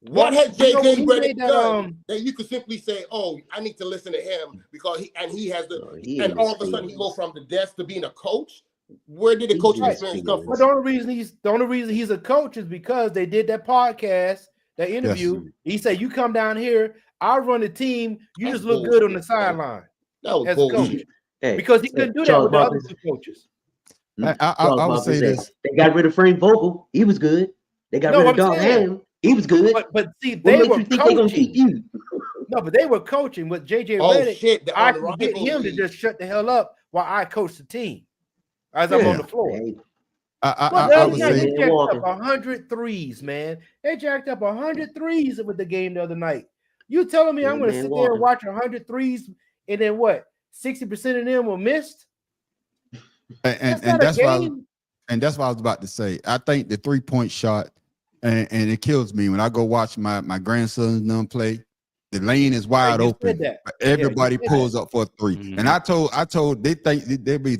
what has JJ Redick done that you could simply say, "Oh, I need to listen to him because he has the," and all of a sudden he go from the desk to being a coach? Where did the coaching experience come from? But the only reason he's a coach is because they did that podcast, that interview. Yes. He said, "You come down here, I'll run the team. You just look good on the sideline." That was bullshit. Because he couldn't do that with the other two coaches. I would say this: they got rid of Frank Vogel. He was good. They got rid of Don Ham. He was good. But see, they were coaching. No, but they were coaching with JJ Redick. I can get him to just shut the hell up while I coach the team as I'm on the floor. I would say they jacked up 100 threes, man. They jacked up 100 threes with the game the other night. You telling me I'm going to sit there and watch 100 threes and then what? 60% of them were missed? And that's what I was about to say. I think the 3-point shot, and it kills me when I go watch my grandson them play. The lane is wide open. Everybody pulls up for a 3. Mm-hmm. And I told they think they be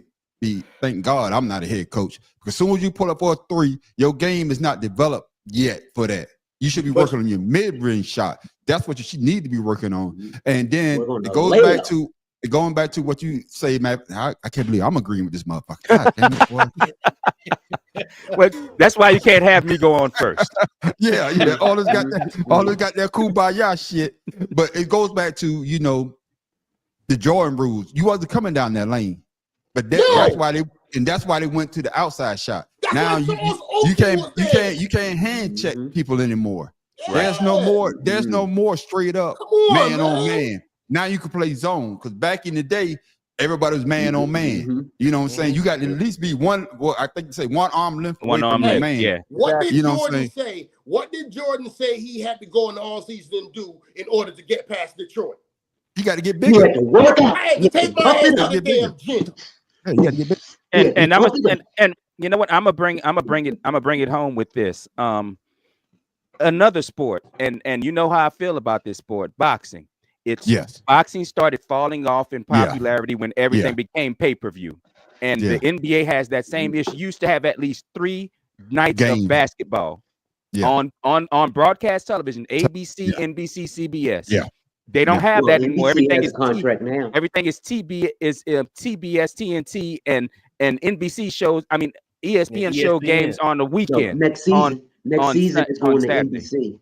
thank God I'm not a head coach, because as soon as you pull up for a 3, your game is not developed yet for that. You should be working on your mid-range shot. That's what you should need to be working on. And then it goes back to going back to what you say, man. I can't believe I'm agreeing with this motherfucker. God damn it, boy. Well, that's why you can't have me go on first. Yeah. All this got that kumbaya shit. But it goes back to, the Jordan rules. You wasn't coming down that lane. But that's why they went to the outside shot. Now you can't hand check people anymore. There's no more straight up man on man. Now you can play zone, because back in the day, everybody was man on man. Mm-hmm. You know what I'm saying? You got to at least be one. Well, I think you say one arm length away from the man. Yeah. What did Jordan say? What did Jordan say he had to go in the all season and do in order to get past Detroit? You got to get bigger. I had to take my ass to the damn gym. You got to get bigger. And you know what? I'm gonna bring it home with this. Another sport, and you know how I feel about this sport, boxing. Boxing started falling off in popularity when everything became pay-per-view. And the NBA has that same issue. Used to have at least 3 nights of basketball on broadcast television, ABC, NBC, CBS. Yeah. They don't have that anymore. NBC everything is contract now. Everything is TBS, TNT, and NBC shows. I mean, ESPN show games on the weekend. So next season is going to NBC.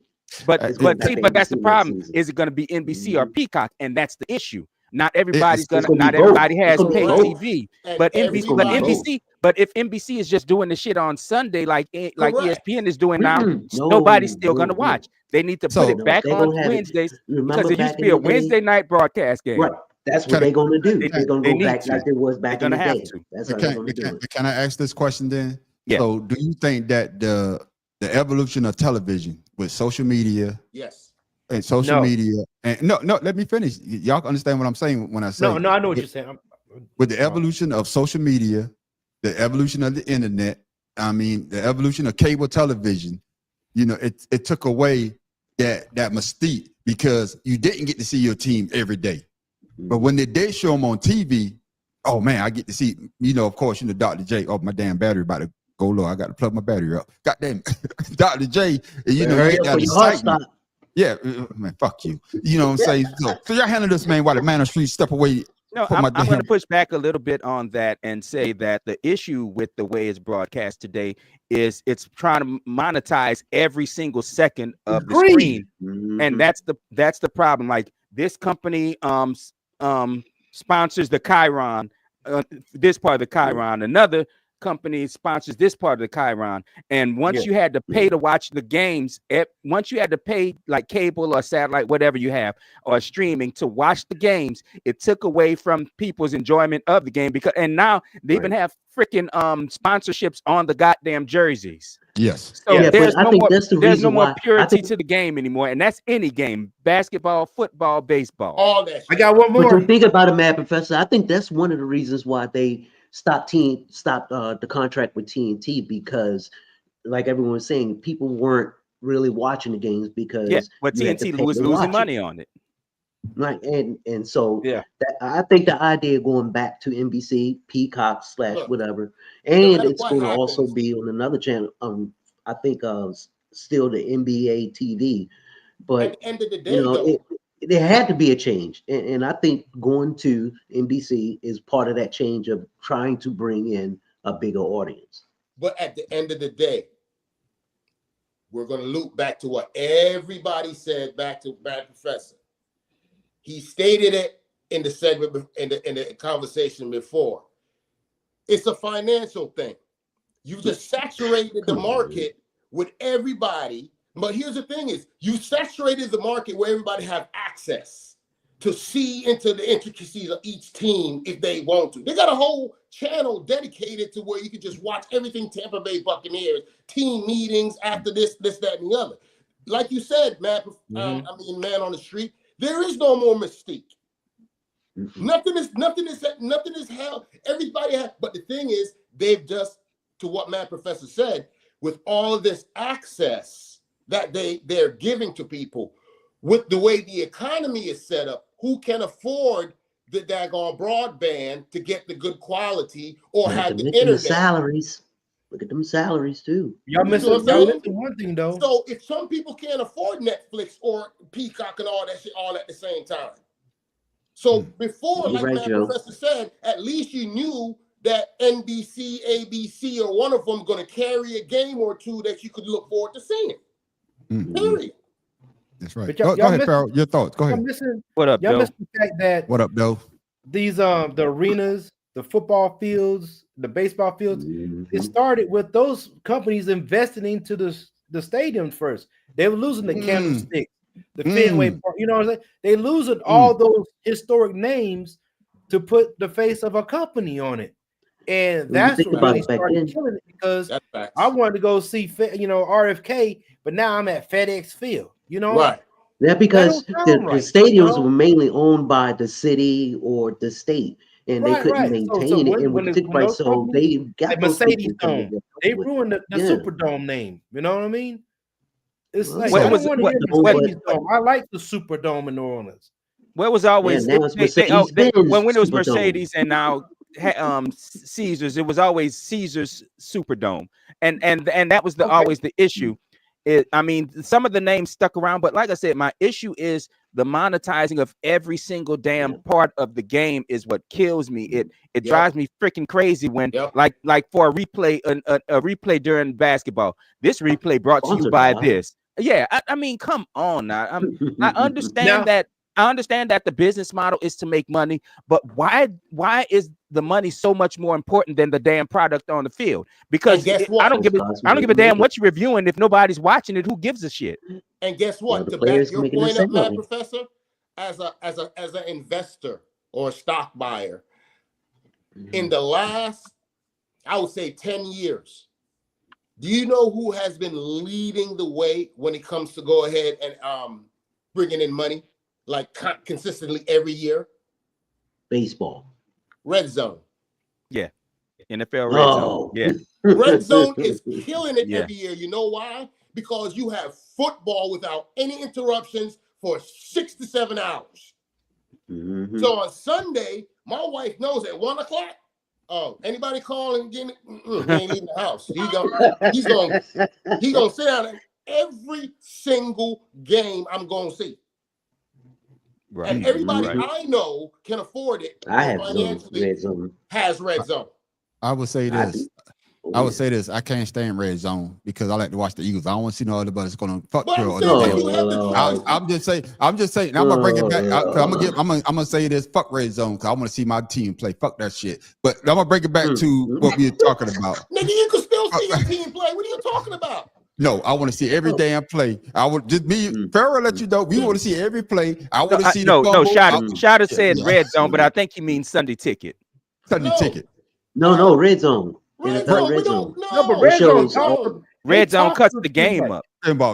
But that's the problem. Is it going to be NBC or Peacock? And that's the issue. Not everybody has pay TV. But if NBC is just doing the shit on Sunday like ESPN is doing now, nobody's still going to watch. They need to put it back on Wednesdays, because it used to be a Wednesday night broadcast game. Right. That's what they're going to do. They're going to go back like it was back in the day. That's how they're going to do it. Can I ask this question then? Yeah. So do you think that the evolution of television with social media, and social media, and no, let me finish. Y'all understand what I'm saying when I say no, I know what you're saying. With the evolution of social media, the evolution of the internet, the evolution of cable television, it took away that mystique, because you didn't get to see your team every day. But when they did show them on TV, oh man, I get to see, of course, Dr. J. Oh, my damn battery about to go low. I got to plug my battery up. Goddamn, Dr. J. Yeah, man, fuck you. You know what I'm saying? So y'all handle this, man, while the man on the street step away. No, I'm going to push back a little bit on that and say that the issue with the way it's broadcast today is it's trying to monetize every single second of the screen, and that's the problem. Like, this company sponsors the Chiron, this part of the Chiron. Another company sponsors this part of the Chiron, and once you had to pay to watch the games, once you had to pay like cable or satellite, whatever you have, or streaming to watch the games, it took away from people's enjoyment of the game, and now they even have freaking sponsorships on the goddamn jerseys. Yes. So there's no more purity to the game anymore, and that's any game: basketball, football, baseball. All that. I got one more. But to think about it, Mad Professor, I think that's one of the reasons why they stopped the contract with TNT, because, like everyone was saying, people weren't really watching the games because but TNT was losing money on it. Right, and so Yeah. that, I think the idea going back to NBC, Peacock / Look, whatever, no and matter it's what going to also happens, be on another channel. I think still the NBA TV, at but the end of the you day, know though, there had to be a change, and I think going to NBC is part of that change of trying to bring in a bigger audience. but at the end of the day, we're going to loop back to what everybody said, back to Bad Professor. He stated it in the segment, in the conversation before. It's a financial thing. You just saturated the market with everybody. But here's the thing is, you saturated the market where everybody have access to see into the intricacies of each team if they want to. They got a whole channel dedicated to where you can just watch everything Tampa Bay Buccaneers, team meetings after this, that, and the other. Like you said, man, man on the street, there is no more mystique. Nothing is held. Everybody has, but the thing is, they've just, to what Mad Professor said, with all of this access that they're giving to people, with the way the economy is set up, who can afford the daggone broadband to get the good quality or have the internet? Salaries. Look at them salaries too. Y'all missing one thing though. So if some people can't afford Netflix or Peacock and all that shit all at the same time. So before, like Mad Professor said, at least you knew that NBC, ABC, or one of them going to carry a game or two that you could look forward to seeing. Period. That's right. Go ahead, Farrell. Your thoughts. Go ahead. What up, y'all Joe? missing the fact that What up, Joe? these the arenas, the football fields, the baseball fields, it started with those companies investing into the stadiums first. They were losing the Candlestick, the Fenway Park, you know what I'm saying? They losing all those historic names to put the face of a company on it. And that's what really started killing it, because I wanted to go see, RFK, but now I'm at FedEx Field, Right. Yeah, because the stadiums were mainly owned by the city or the state, and they couldn't maintain it. And with the ticket price, so they got the Mercedes Dome. They ruined the Superdome name. You know what I mean? It's like I don't want to hear the Mercedes Dome. I like the Superdome in New Orleans. Where was always when it was Mercedes and now Caesars, it was always Caesars Superdome, and that was always the issue. I mean, some of the names stuck around, but like I said, my issue is the monetizing of every single damn part of the game is what kills me. It drives me freaking crazy when like for a replay, a replay during basketball. This replay brought to you by this. Yeah, I mean, come on now. I understand that. I understand that the business model is to make money, but why is the money so much more important than the damn product on the field? Because I don't give a damn what you're reviewing if nobody's watching it. Who gives a shit? And guess what? To back your point up, Mad Professor, as an investor or a stock buyer, in the last, I would say 10 years, do you know who has been leading the way when it comes to go ahead and bringing in money? Like consistently every year? Baseball. Red Zone. Yeah. NFL Red Zone. Yeah. Red Zone is killing it every year. You know why? Because you have football without any interruptions for 6 to 7 hours. So on Sunday, my wife knows at 1 o'clock, oh, anybody calling, he ain't leaving the house. He's gonna sit down and every single game I'm gonna see. Right. And everybody I know can afford it. I have Red Zone. Has Red Zone. I would say this. I would say this. I can't stand Red Zone because I like to watch the Eagles. I don't want to see no other buddies going to fuck girl. I'm just saying. I'm gonna bring it back. I'm gonna say this. Fuck Red Zone because I want to see my team play. Fuck that shit. But I'm gonna bring it back to what we were talking about. Nigga, you can still see your team play. What are you talking about? No, I want to see every damn play. I would just be Farrell. Let you know we want to see every play. I want to see. Shada said Red Zone, but I think he means Sunday Ticket. Sunday Ticket. No, Red Zone. Red Zone. No, but Red Zone cuts the game up.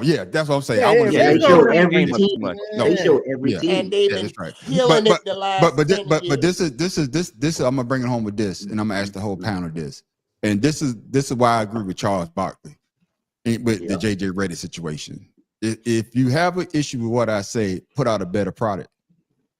Yeah, that's what I'm saying. I want to see show every team. They show every team. And they've been killing it the last. But this is. I'm gonna bring it home with this, and I'm gonna ask the whole panel this. And this is why I agree with Charles Barkley with the JJ Redick situation. If you have an issue with what I say, put out a better product.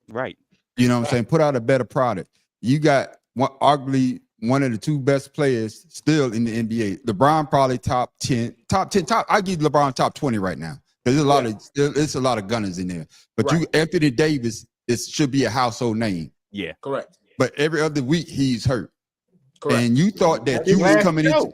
Right. You know what I'm saying? Put out a better product. You got arguably one of the two best players still in the NBA. LeBron probably top 10. I give LeBron top 20 right now. There's a lot of gunners in there. But Anthony Davis, it should be a household name. Yeah. Correct. But every other week he's hurt. Correct. And you thought that you was coming into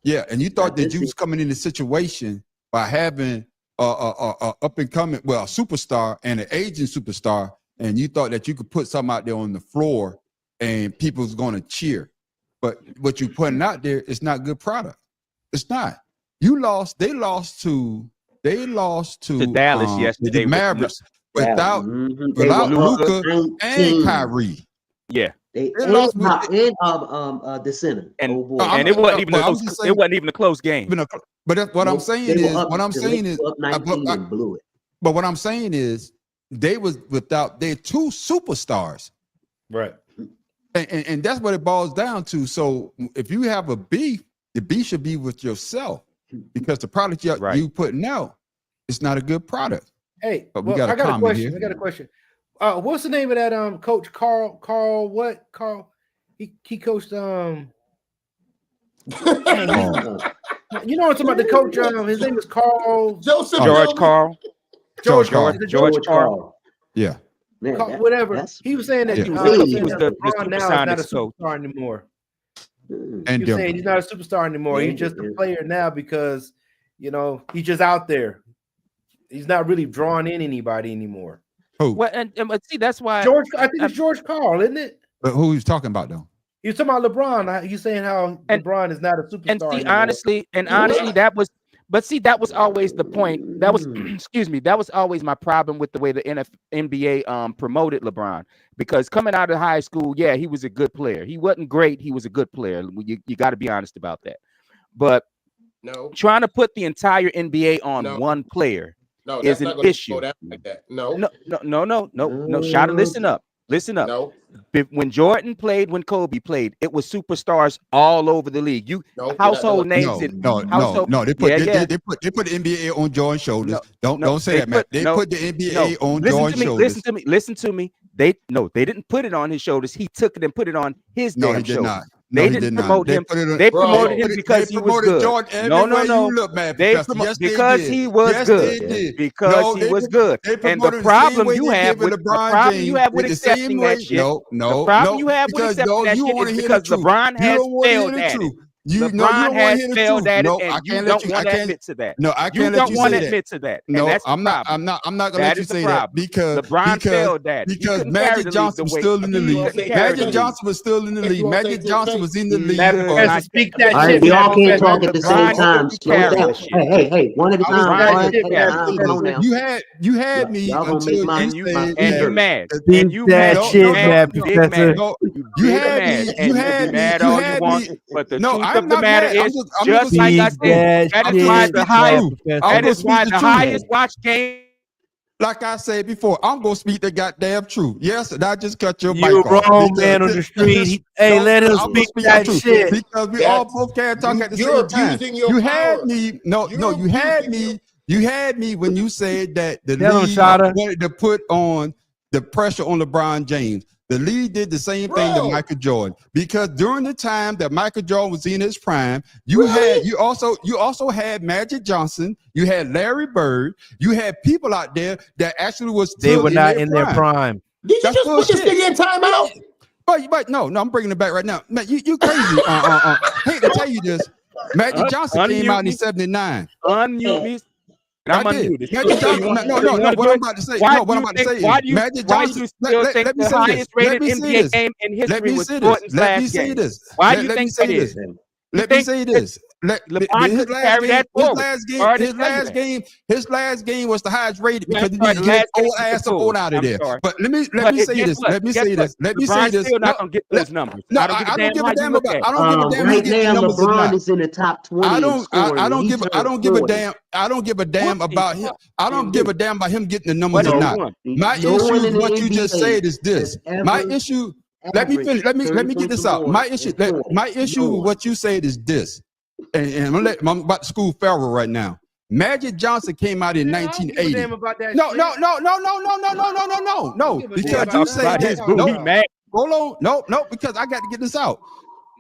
you thought that you was coming in a situation by having a up and coming, a superstar and an aging superstar, and you thought that you could put something out there on the floor and people's going to cheer. But what you putting out there is not good product. It's not. They lost to Dallas yesterday. The Mavericks without Luka and Kyrie. Yeah. They lost the center. And it wasn't even it wasn't even a close game. But what I'm saying is blew it. But what I'm saying is they was without their two superstars. Right. And that's what it boils down to. So if you have a beef, the beef should be with yourself, because the product you putting out, it's not a good product. Hey, but I got a question. Here. I got a question. What's the name of that coach? Carl what? Carl he coached Oh. you know what I'm talking about, the coach, his name is Carl Joseph George Carl. George Carl. Yeah. Man, whatever. He was saying that he was the LeBron now is not a superstar anymore. And he was saying he's not a superstar anymore. He's just a player now because, he's just out there. He's not really drawing in anybody anymore. Who? Well, and see, that's why I think it's George Carl, isn't it? But who he's talking about though? He was talking about LeBron. He's saying how LeBron is not a superstar. And see, anymore. honestly, that was always the point. That was, that was always my problem with the way the NBA promoted LeBron. Because coming out of high school, he was a good player. He wasn't great. He was a good player. You got to be honest about that. But trying to put the entire NBA on one player is an issue. Like that. No. Shot, listen up. No. When Jordan played, when Kobe played, it was superstars all over the league. Household names. No. They put the NBA on Jordan's shoulders. Don't say that, man. They put the NBA on Jordan's shoulders. Listen to me. They didn't put it on his shoulders. He took it and put it on his damn shoulders. They didn't promote him. They promoted him because he was good. No. Because he was good. Because he was good. And the problem you have with accepting that shit. The problem you have with accepting that shit is because LeBron has failed at it. LeBron has failed at it, and you don't want to admit to that. No, I can't let you say that. You don't want to admit to that. No, I'm not gonna let you say that because LeBron failed at it. Because Magic Johnson was still in the league. Magic Johnson was still in the league. Magic Johnson was in the league. Speak that shit. We all can't talk at the same time. Hey, one at a time. You had me until you said, and you mad. And you that shit, man, Professor. You had me. But the truth of the matter is, just like I said, that is why the highest watch game. Like I said before, I'm gonna speak the goddamn truth. Yes, and I just cut your mic off. You're wrong, man, on the street. Hey, let him speak that shit. Because we all both can't talk at the same time. You had me. You had me. You had me when you said that the league wanted to put on the pressure on LeBron James. The league did the same thing to Michael Jordan, because during the time that Michael Jordan was in his prime, you also had Magic Johnson, you had Larry Bird, you had people out there that actually was they were not in their prime. Did you just put this nigga in timeout? But no, I'm bringing it back right now. Man, you crazy. Hate to tell you this. Magic Johnson came out in '79. Unmute me. I'm unmuted. Magic Johnson. No. What I'm about to say. Magic Johnson. Let me say this. Let me say this. Why do you think that is? Let me say this. His last game was the highest rated because he got his old ass up out of there. But let me say this. Let me say this. Still not gonna get those numbers. No, I don't give a damn about. I don't give a damn. Right now, LeBron is in the top 20. I don't give a damn. I don't give a damn about him. I don't give a damn about him getting the numbers or not. My issue, what you just said, is this. My issue. Let me finish. Let me get this out. My issue with what you said is this. And I'm about to school Farrell right now. Magic Johnson came out in Yeah, I don't give a 1980. damn about that No, shit. no. give a Because damn you about say that. that. Boo, No, he mad. hold on. No, because I got to get this out.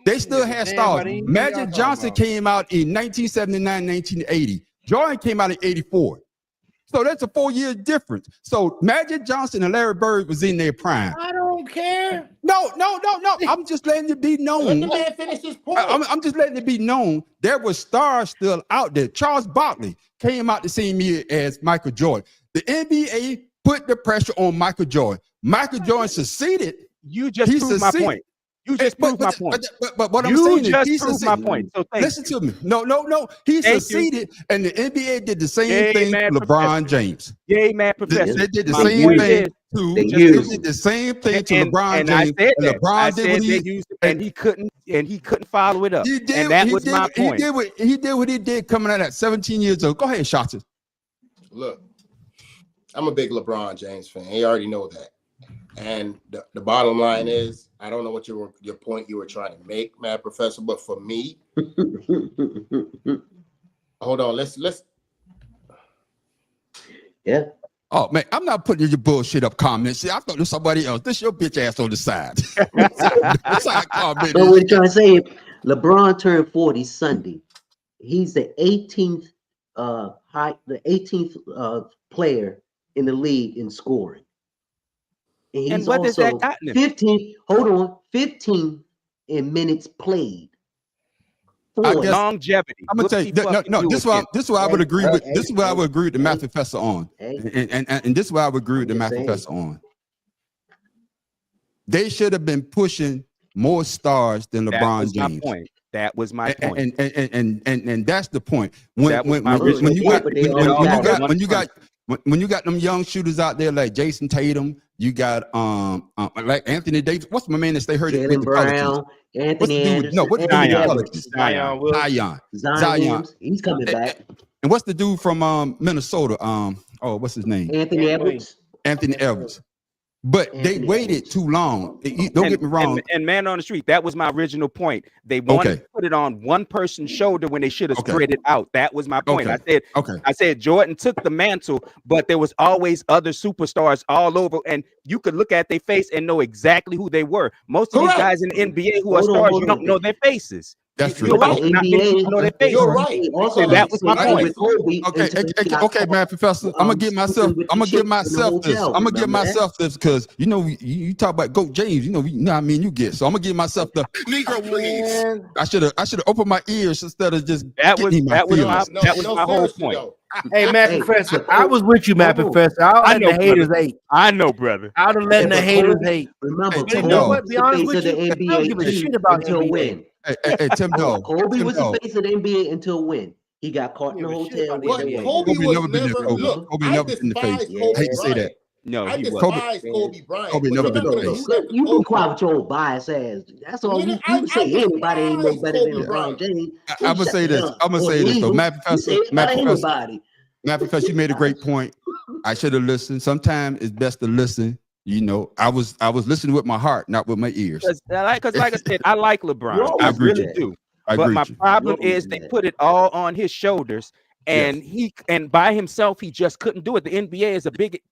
They still had Damn, stars. buddy. What y'all Magic talking Johnson about? came out in 1979, 1980. Jordan came out in 84. So that's a 4-year difference. So Magic Johnson and Larry Bird was in their prime. I don't care. No. I'm just letting it be Let known. the man finish his point. I'm just letting it be known there were stars still out there. Charles Barkley came out the same year as Michael Jordan. The NBA put the pressure on Michael Jordan. Michael Jordan succeeded. You just He proved my succeeded. point. You just proved my point. But what I'm You saying just is he proved my succeeded. point. So thank Listen you. to me. No. He Thank you. succeeded, and the NBA did the same Yay, thing man, to LeBron James. Yay, man, professor. They did the My same point thing is, to. They They used did the same thing to and LeBron I James. said And that. LeBron I did said what they he. used it, and he couldn't follow it up. He did. And that he was did. my point. He did what he did coming out at 17 years old. Go ahead, Shotzi. Look, I'm a big LeBron James fan. You already know that. And the bottom line is, I don't know what your point you were trying to make, Mad Professor, but for me, hold on, let's Yeah. Oh man, I'm not putting your bullshit up comments. See, I thought it was somebody else. This your bitch ass on the side. Side comment. So what you trying to say? LeBron turned 40 Sunday. He's the 18th player in the league in scoring. And he's what does that also got him? 15. Hold on, 15 in minutes played. I 40. guess- Longevity. I'm gonna tell you. No. This is what I would agree with. This is what I would agree with the math professor on. And this is what I would agree with the math professor on. They should have been pushing more stars than That LeBron was my James. point. That was my point. And that's the point. When That was when my when original you got point, but they only got when you got them young shooters out there like Jason Tatum, you got like Anthony Davis. What's my man that stay hurt with Jalen the Pelicans? Brown, What's the Anthony dude? Anderson, No, what the dude with Anthony the Edwards, Pelicans? Zion Williams, he's coming back. And what's the dude from Minnesota? What's his name? Anthony Edwards. Anthony Edwards. But they Anthony waited Edwards. too long. Don't get me wrong. And man on the street, that was my original point. They wanted to put it on one person's shoulder when they should have spread it out. That was my point. I said Jordan took the mantle, but there was always other superstars all over, and you could look at their face and know exactly who they were. Most of these guys in the NBA who are stars, you don't know their faces. That's true. You're right. Not many people know their faces. You're right. Also, And that was my point. Okay, man, Professor. I'm gonna give myself this. I'm gonna give myself this because you know you talk about GOAT James. You know what I mean. You get so I'm gonna give myself the Negro, please. I should have opened my ears instead of just That was getting my feelings. my whole point. Hey, Matt Professor, I was with you, Matt Professor. I'll let the haters hate. I know, brother. I'd have let the haters hate. Remember, Hey, You Tim know Dog. what? Be honest with the you, I NBA don't give a shit about until NBA. when? Hey, Tim Dog. Kobe Tim was Dog. the face of the NBA until when? He got caught in a Give a shit hotel. about with But the the NBA. Kobe Kobe was never been in never Kobe. look. Kobe I never been in the despise face. Kobe I hate to say that. Bryant. No, I he wasn't. despise Kobe Bryant. Kobe but never you're been not in the gonna face. respect You Kobe. be quiet with your old bias ass. That's all. Nigga, You say I anybody ain't no despise better than Kobe LeBron Bryant. James. I'm gonna say this. I'm gonna say this though. Matt Professor. You say Matt anybody, Professor. anybody. Matt Professor. You made a great point. I should have listened. Sometimes it's best to listen. You know, I was listening with my heart, not with my ears. Because like I said, I like LeBron. I I agree really with do. I But agree my with you. problem You're is they right. put it all on his shoulders, and and by himself he just couldn't do it. The NBA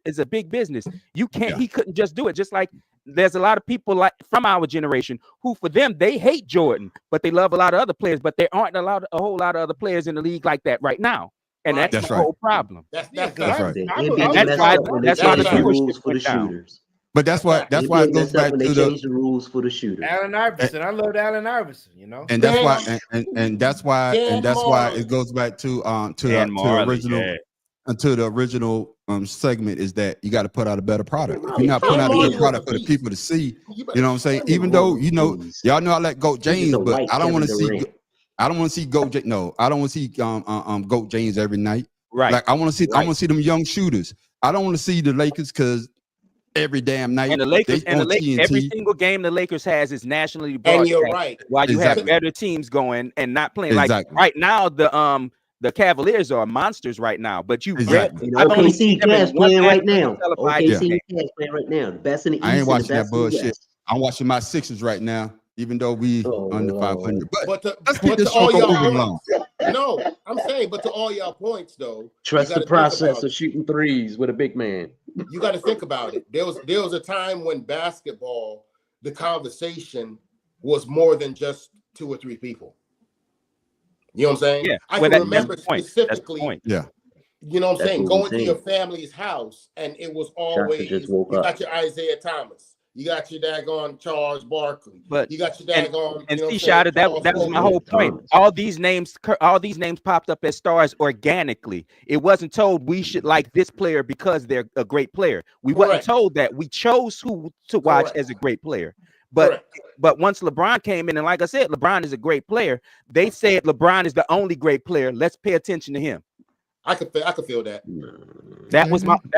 is a big business. You can't. Yeah. He couldn't just do it. Just like there's a lot of people like from our generation who, for them, they hate Jordan, but they love a lot of other players. But there aren't a whole lot of other players in the league like that right now, and Right. that's That's the right. whole problem. That's right. The I'm- NBA I'm- messed That's why- up when they that's why changed the the rules viewership for the went down. shooters. But that's why The it NBA goes messed up back when they to the changed the rules for the shooters. Allen Iverson. I loved Allen Iverson, you know. and that's Dan- why and that's why Dan and that's why Marley. it goes back to the Dan Marley, original yeah. to the original segment is that you got to put out a better product. If Marley, you're not putting out a Marley good product was for a the people to see, You you know what I'm saying? Even though you know y'all know I like GOAT He's James, a but white I don't want to Kevin see Durant. I don't want to see GOAT James. No, I don't want to see GOAT James every night. Right. Like I want to see I Right. want to see them young shooters. I don't want to see the Lakers because every damn night And the Lakers, they on TNT. every single game the Lakers has is nationally And broadcast. you're right. While you Exactly. have better teams going and not playing. Exactly. Like right now, the Cavaliers are monsters right now. But you Exactly. You know, I've only OKC seen them in Cavs one playing right national now. televised OKC game. Cavs playing right now. The best in the East. I ain't and the watching that best in the bullshit. West. I'm watching my Sixers right now, even though we Oh, under Lord. 500. But But to, let's keep but this to all show y'all moving points, along. No, I'm saying, but to all y'all points though, Trust the process of shooting threes with a big man. You got to think about it. There was a time when basketball, the conversation was more than just 2 or 3 people. You know what I'm saying? Yeah. I can remember specifically. Yeah. You know what I'm That's saying? what I'm Going to saying. your family's house, and it was always just you woke up. got your Isaiah Thomas, you got your daggone Charles Barkley, But you got your daggone. and you know what I'm see, saying, Shada, that Charles was my Barkley. whole point. All these names popped up as stars organically. It wasn't told we should like this player because they're a great player. We wasn't Correct. told that. We chose who to watch Correct. as a great player. But once LeBron came in, and like I said, LeBron is a great player. They said LeBron is the only great player. Let's pay attention to him. I could feel that. That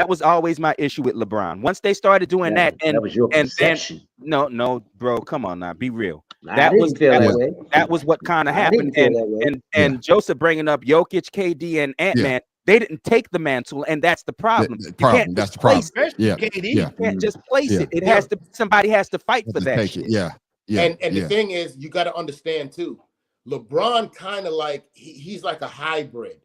was always my issue with LeBron. Once they started doing that was your perception. No, bro, come on now, be real. I That didn't feel that way. That was what kind of I happened. didn't feel that way. And Joseph bringing up Jokic, KD, and Ant-Man, they didn't take the mantle, and that's the problem. That's the problem. Especially KD. Yeah. You can't just place it. It has to. Somebody has to fight for that. Take it. Shit. Yeah. And the thing is, you got to understand too, LeBron kind of like he's like a hybrid,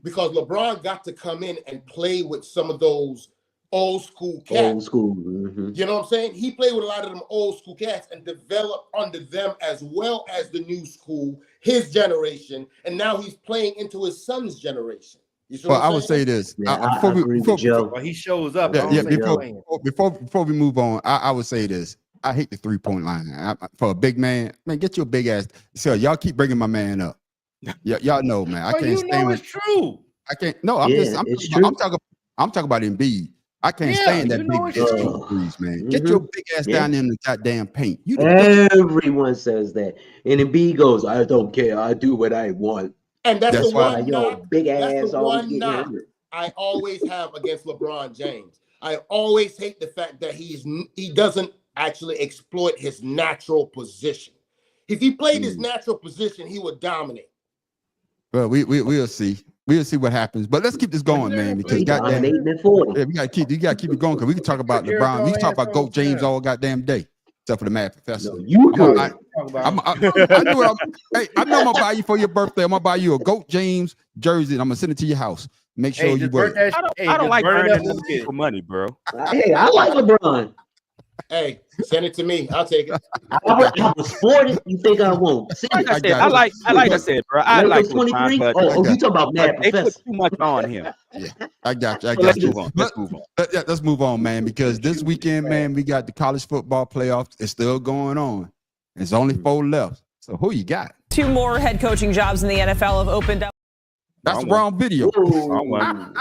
because LeBron got to come in and play with some of those old school cats. Old school. Mm-hmm. You know what I'm saying? He played with a lot of them old school cats and developed under them as well as the new school, his generation, and now he's playing into his son's generation. You see Well, I would say this. Well, he shows up. Before we move on, I would say this. I hate the 3-point line. For a big man, man, get your big ass. So y'all keep bringing my man up. Y'all know, man. I can't stand it's true. I can't. No, I'm talking about Embiid. I can't stand that big ass threes, man. Get your big ass down in the goddamn paint. Everyone says that, and Embiid goes, "I don't care. I do what I want." And that's the one knock. Big ass. That's the one knock I always have against LeBron James. I always hate the fact that he doesn't actually exploit his natural position. If he played his natural position, he would dominate. Well, we'll see. We'll see what happens. But let's keep this going, man. Because goddamn, you gotta keep it going, because we can talk about LeBron. We can talk about GOAT James all goddamn day, except for the Mad Professor. I know I'm gonna buy you for your birthday. I'm gonna buy you a GOAT James jersey, and I'm gonna send it to your house. Make sure you wear it. I don't like burning for money, bro. Hey, I like LeBron. Hey, send it to me. I'll take it. I was 40. You think I won't? Like I said, bro. I like 23. But Oh, you talking about Mad they Professor? Put too much on him. Yeah, I got you. Let's move on. Let's move on, man. Because this weekend, man, we got the college football playoffs. It's still going on. There's only 4 left. So who you got? 2 more head coaching jobs in the NFL have opened up. That's the wrong video. Wrong one.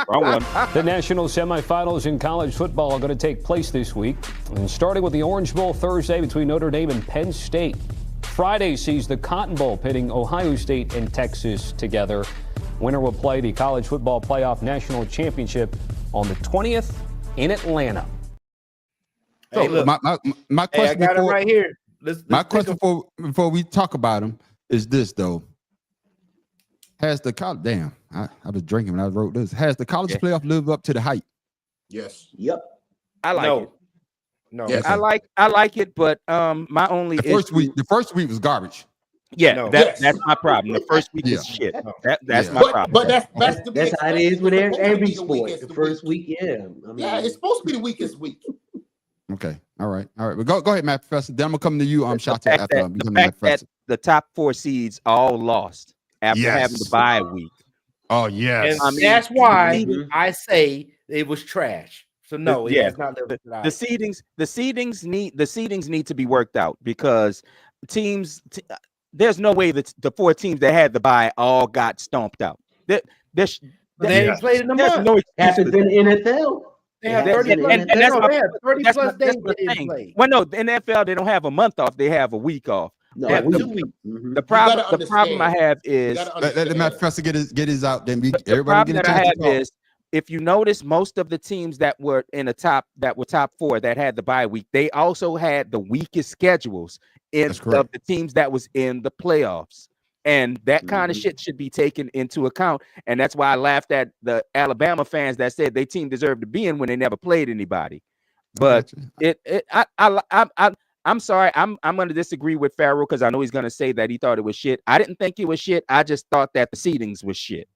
The national semifinals in college football are going to take place this week. And starting with the Orange Bowl Thursday between Notre Dame and Penn State. Friday sees the Cotton Bowl pitting Ohio State and Texas together. Winner will play the College Football Playoff National Championship on the 20th in Atlanta. So my question I got it right here. My question before we talk about them is this, though. Has the college I was drinking when I wrote this. Has the college playoff lived up to the hype? Yes. Yep. I like it. No. Yes. I like it, but my only the first week was garbage. Yeah, that's my problem. The first week is shit. That's my problem. But that's how it is with every sport. The first week, it's supposed to be the weakest week. Okay. All right. Well, go ahead, Matt Professor. Then I'm gonna come to you. Shot the fact that the top 4 seeds all lost after having the bye week. Oh yes. And that's why I say it was trash. So no, it has not lived up to that. The seedings need to be worked out, because teams. There's no way that the 4 teams that had the bye all got stomped out. They didn't play in the month. No happens in the NFL. They have 30 plus days they didn't play. Well, no, the NFL, they don't have a month off. They have a week off. No, the problem I have is let the Matt Professor get his out. Then problem everybody get a chance to talk. is, if you notice, most of the teams that were top 4 that had the bye week, they also had the weakest schedules of the teams that was in the playoffs. And that kind of shit should be taken into account. And that's why I laughed at the Alabama fans that said their team deserved to be in when they never played anybody. But I'm sorry. I'm going to disagree with Farrell because I know he's going to say that he thought it was shit. I didn't think it was shit. I just thought that the seedings was shit.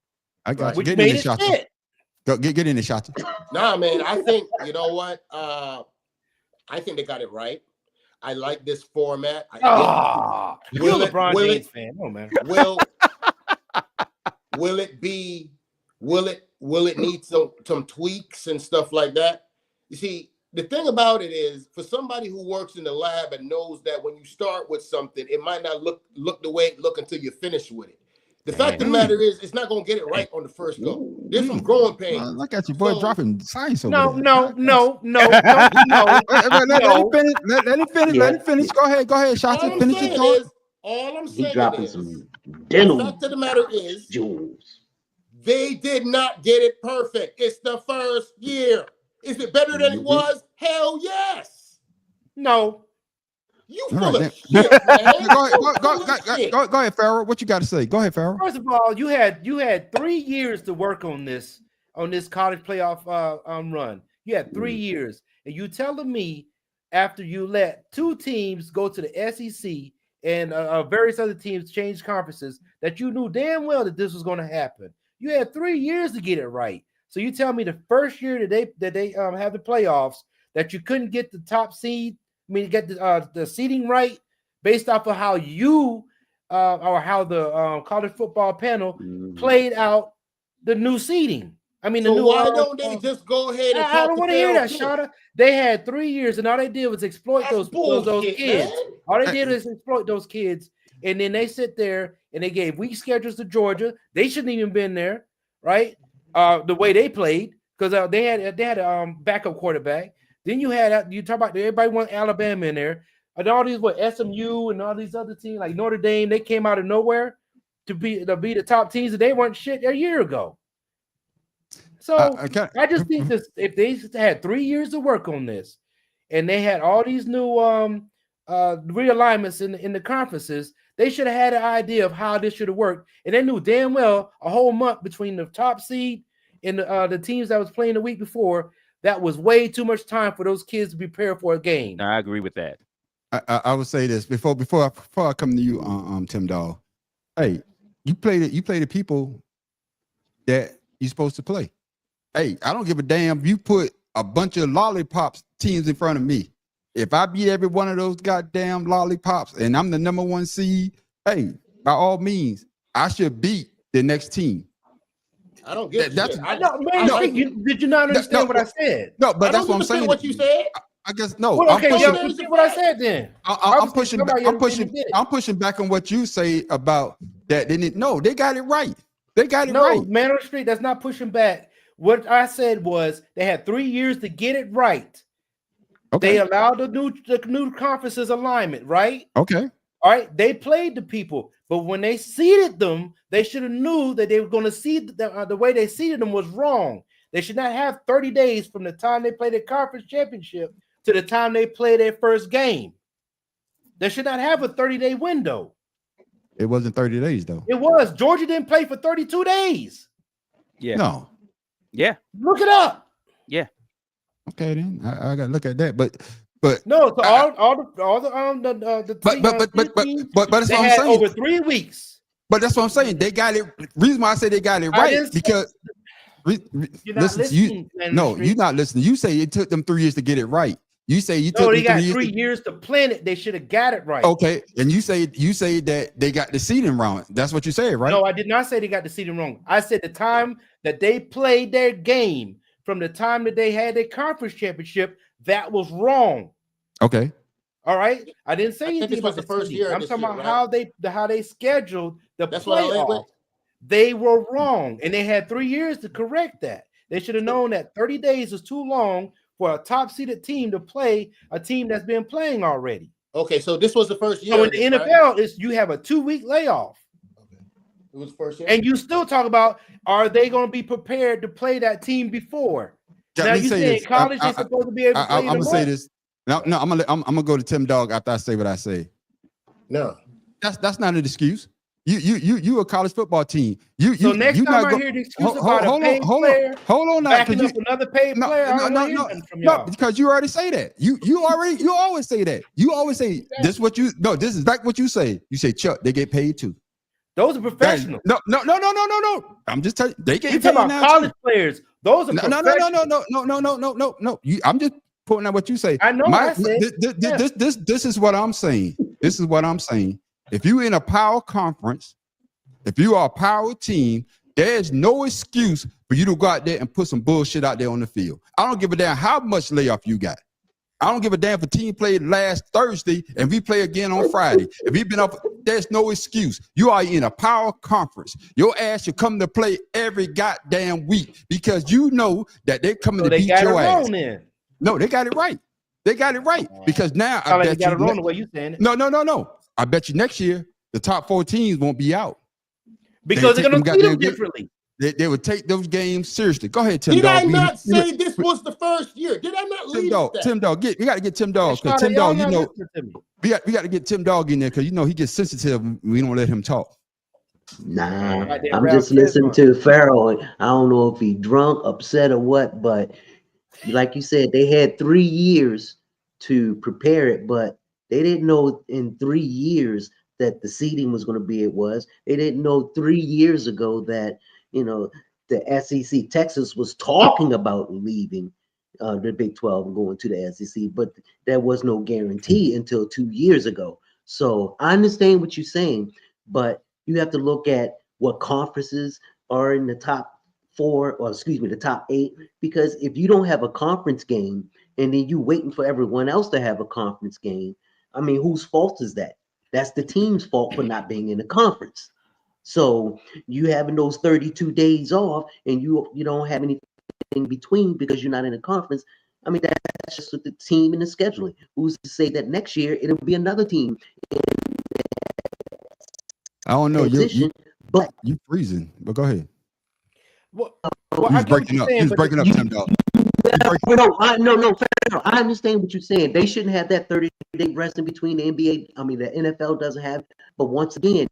I got you. Which Get made in it the shot. shit. Go get in the shot. Nah, man. I think you know what. I think they got it right. I like this format. You're a LeBron James fan. Oh man. Will it be? Will it need some tweaks and stuff like that? You see, the thing about it is, for somebody who works in the lab and knows that when you start with something, it might not look the way it look until you finish with it. The fact of the matter is, it's not gonna get it right on the first go. There's some growing pains. Look at your boy dropping science over No. there. No. Let him finish. Let him finish. Go ahead, Shotzi. Finish your thought. All I'm He saying dropping is, some the dental fact of the matter is, jewels. they did not get it perfect. It's the first year. Is it better than it was? Hell yes. No. You All full right, of shit, man. Go ahead, Farrell. What you got to say? Go ahead, Farrell. First of all, you had 3 years to work on this college playoff run. You had 3 years, and you telling me after you let 2 teams go to the SEC and various other teams change conferences that you knew damn well that this was going to happen. You had 3 years to get it right. So you tell me the first year that they have the playoffs that you couldn't get the top seed. I mean, get the seeding right based off of how you or how the college football panel played out the new seeding. I mean, why don't they just go ahead and I don't want to hear that, Shada. They had 3 years, and all they did was exploit those kids. Man. All they did was exploit those kids, and then they sit there and they gave weak schedules to Georgia. They shouldn't even been there, right? The way they played, because they had a backup quarterback. Then you talk about everybody want Alabama in there, and all these SMU and all these other teams like Notre Dame. They came out of nowhere to be the top teams, and they weren't shit a year ago. So I just think this, if they had 3 years to work on this, and they had all these new realignments in the conferences, they should have had an idea of how this should have worked, and they knew damn well a whole month between the top seed and the teams that was playing the week before. That was way too much time for those kids to prepare for a game. I agree with that. I would say this before I come to you, Tim Dog. Hey, you play the people that you're supposed to play. Hey, I don't give a damn. You put a bunch of lollipops teams in front of me. If I beat every one of those goddamn lollipops and I'm the number 1 seed, hey, by all means, I should beat the next team. I don't get that. Did you not understand what I said? No, but that's what I'm saying. What you said? I guess no. Well, okay, what I said then. I'm pushing back on what you say about that. They got it right. They got it right. No, man on the street, that's not pushing back. What I said was they had 3 years to get it right. Okay. They allowed the new conferences alignment, right? Okay. All right. They played the people, but when they seeded them, they should have knew that they were going to seed the way they seeded them was wrong. They should not have 30 days from the time they play their conference championship to the time they play their first game. They should not have a 30-day window. It wasn't 30 days though. It was. Georgia didn't play for 32 days. Yeah. No. Yeah. Look it up. Yeah. Okay, then I gotta look at that. But no, so all the but that's what I'm saying. Over 3 weeks. But that's what I'm saying. They got it. Reason why I say they got it right because you're not listening. You say it took them 3 years to get it right. You say you took they got 3 years to plan it. They should have got it right. Okay, and you say that they got the seeding wrong. That's what you said, right? No, I did not say they got the seeding wrong. I said the time that they played their game from the time that they had their conference championship, that was wrong. Okay. All right. I didn't say anything about the first year. I'm talking about how they scheduled the That's playoff. They were wrong, and they had 3 years to correct that. They should have known that 30 days is too long for a top-seeded team to play a team that's been playing already. Okay, so this was the first year. So in the NFL, you have a 2-week layoff. Okay. It was first year. And you still talk about, are they going to be prepared to play that team before? Now you say in college they're supposed to be able to play. I'm gonna say this. No, I'm gonna go to Tim Dog after I say what I say. No, that's not an excuse. You a college football team. So next time I hear the excuse about a paid player, hold on now, backing up another paid player, I don't want to hear nothing from y'all. No, because you already say that. You always say that. You always say this. This is back what you say. You say, Chuck, they get paid too. Those are professionals. No. I'm just telling you, they get You paid talking now about college too. players? Those are professionals. No. I'm just putting out what you say. I know. This is what I'm saying. This is what I'm saying. If you in a power conference, if you are a power team, there's no excuse for you to go out there and put some bullshit out there on the field. I don't give a damn how much layoff you got. I don't give a damn if a team played last Thursday and we play again on Friday. If we've been up, there's no excuse. You are in a power conference. Your ass should come to play every goddamn week because you know that they're coming to beat your ass. No, they got it right. They got it right because now I bet you got it wrong the way you saying it. No. I bet you next year the top 4 teams won't be out because they're going to treat them differently. They would take those games seriously. Go ahead, Tim. Did I not say this was the first year? Did I not lead that? Tim Dog, we got to get Tim Dog because Tim Dog, you know, we got to get Tim Dog in there because you know he gets sensitive. We don't let him talk. Nah, I'm just listening to Pharaoh. I don't know if he drunk, upset, or what, but like you said, they had 3 years to prepare it, but they didn't know in 3 years that the seeding was going to be. They didn't know 3 years ago that, you know, the SEC, Texas was talking about leaving the Big 12 and going to the SEC, but there was no guarantee until 2 years ago. So I understand what you're saying, but you have to look at what conferences are in the top 4, or excuse me, the top 8, because if you don't have a conference game and then you waiting for everyone else to have a conference game, I mean, whose fault is that? That's the team's fault for not being in the conference. So you having those 32 days off and you don't have anything in between because you're not in a conference. I mean, that's just with the team and the scheduling. Who's to say that next year it'll be another team? I don't know. But you freezing. But go ahead. Well, he's breaking up. He's breaking up, Tim Dog. No, I understand what you're saying. They shouldn't have that 30-day rest in between. The NBA, I mean, the NFL doesn't have. But once again,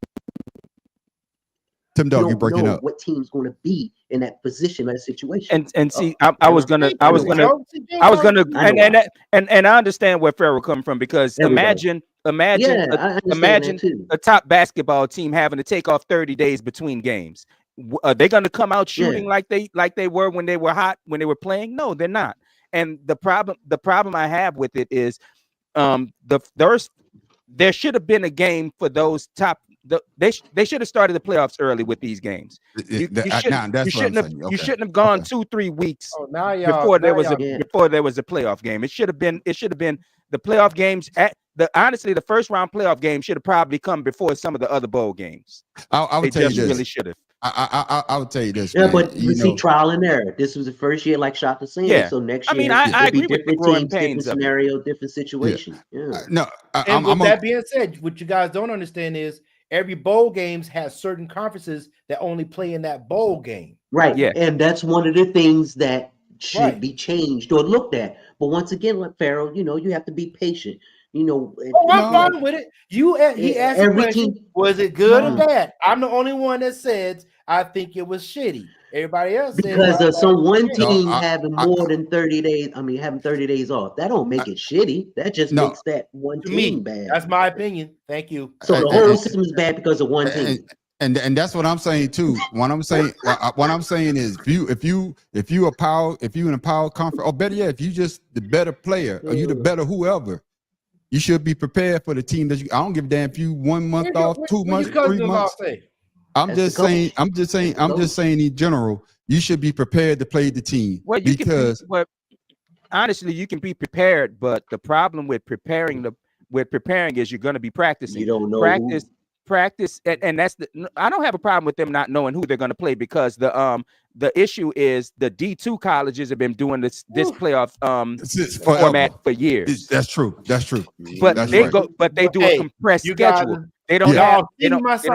Tim Dog, you're breaking up. What team's going to be in that position, that situation? And see, I was gonna, and I understand where Pharaoh coming from because imagine a top basketball team having to take off 30 days between games. Are they going to come out shooting like they were when they were hot, when they were playing? No, they're not. And the problem I have with it is there should have been a game for those top. They should have started the playoffs early with these games. You shouldn't have gone 2-3 weeks before there was a playoff game. It should have been the playoff games honestly, the first round playoff game should have probably come before some of the other bowl games. I would tell you this. Really should have. I would tell you this. Yeah, man. but you see, trial and error. This was the first year, like Shaka saying. Yeah. So next year, I mean, I agree with the growing different pains scenario, different situation. Yeah. No, and with that being said, what you guys don't understand is every bowl games has certain conferences that only play in that bowl game. Right. Yeah. And that's one of the things that should be changed or looked at. But once again, like Pharaoh, you have to be patient. I'm fine with it. He asked a question, was it good or bad? I'm the only one that said I think it was shitty. Everybody else said because of some one team having more than 30 days. I mean, having 30 days off. That don't make it shitty. That just makes that one team bad. That's my opinion. Thank you. So the whole system is bad because of one team. And that's what I'm saying too. What I'm saying is, if you in a power conference, or better yet, if you just the better player or you the better whoever, you should be prepared for the team that you. I don't give a damn if you 1 month off, 2 months, 3 months. I'm just saying in general, you should be prepared to play the team. Well, honestly, you can be prepared, but the problem with preparing is you're going to be practicing. You don't know practice, and that's I don't have a problem with them not knowing who they're going to play because the issue is the D2 colleges have been doing this playoff format for years. That's true. But they do a compressed schedule. They don't have months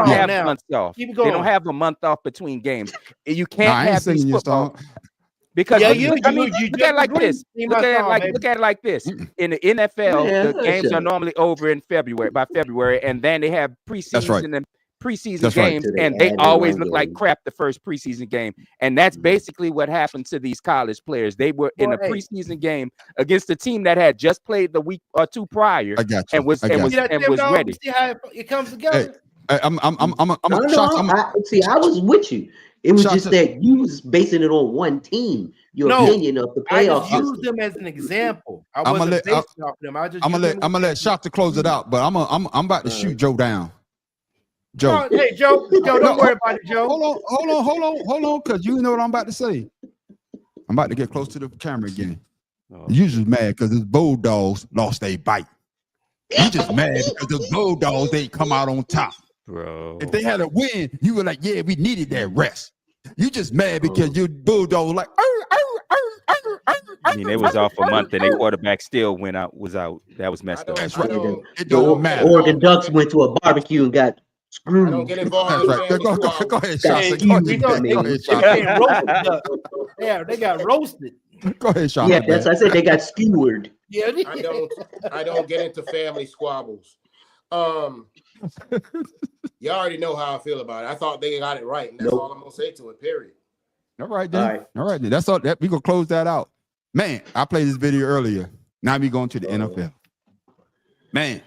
off. They don't have a month off between games. You can't have these football. Because look at it like this. Look at it like this. In the NFL, the games are normally over in by February, and then they have preseason preseason That's right. games, So they and they add always one look like game. crap the first preseason game. And that's basically what happened to these college players. They were in a Well, hey. preseason game against a team that had just played the week or two prior I got you. and was I got See that, Tim, dog? ready. You see how it comes together? I'm No, shots. I was with you. It was Shots just to- that you was basing it on one team. Your No, opinion of the I playoff just used system. them as an example. I I'ma wasn't let- basing off them. I just I'm used gonna them let I'm gonna let Shot to close it out, but I'm about to shoot Joe down. Joe, Hey, Joe, don't worry about it, Joe. hold on, because you know what I'm about to say. I'm about to get close to the camera again. Oh. You just mad because the Bulldogs lost their bite. You just mad because the Bulldogs ain't come out on top. Bro. If they had a win, you were like, yeah, we needed that rest. You just mad because your Bulldogs like, I mean, they was off a month and their quarterback still was out. That was messed up. That's right. It The don't matter. Oregon Ducks went to a barbecue and got screwed. I don't get involved That's in right. family Go squabbles. ahead, Got Shot. skewed, They got roasted up. Yeah, they got roasted. Go ahead, Shot. Yeah, that's I said they got skewered. Yeah, I don't get into family squabbles. You already know how I feel about it. I thought they got it right, and that's all I'm gonna say to it. Period. All right, then. All right, then. That's all. That we gonna close that out. Man, I played this video earlier. Now we going to the NFL. Man,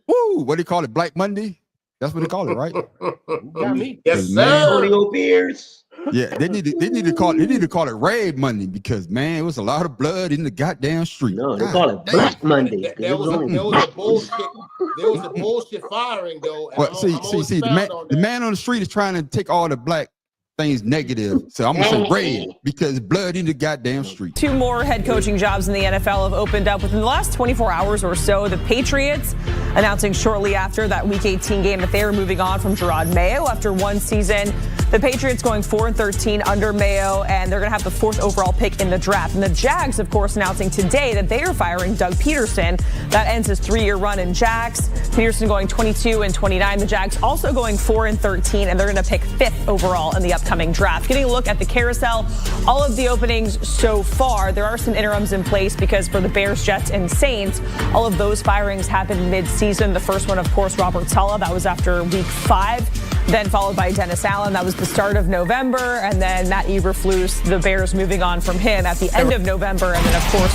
woo! What do you call it? Black Monday? That's what they call it, right? Got me. Yes, Man. sir. Antonio Pierce. Yeah, they need to call it Red Monday because man, it was a lot of blood in the goddamn street. No, they God call it damn. Black Monday. 'cause There it was was a on- bullshit. There was a bullshit firing though. And Well, I'm see, gonna the expound man, on the that. man on the street is trying to take all the black things negative. So I'm gonna say red because blood in the goddamn street. 2 more head coaching jobs in the NFL have opened up within the last 24 hours or so. The Patriots announcing shortly after that Week 18 game that they are moving on from Gerard Mayo after one season. The Patriots going 4-13 under Mayo, and they're going to have the 4th overall pick in the draft. And the Jags, of course, announcing today that they are firing Doug Peterson. That ends his 3-year run in Jags. Peterson going 22-29. The Jags also going 4-13, and they're going to pick 5th overall in the upcoming draft. Getting a look at the carousel, all of the openings so far. There are some interims in place because for the Bears, Jets, and Saints, all of those firings happened mid-season. The first one, of course, Robert Saleh. That was after Week 5. Then followed by Dennis Allen. That was the start of November. And then Matt Eberflus, the Bears moving on from him at the end of November. And then, of course,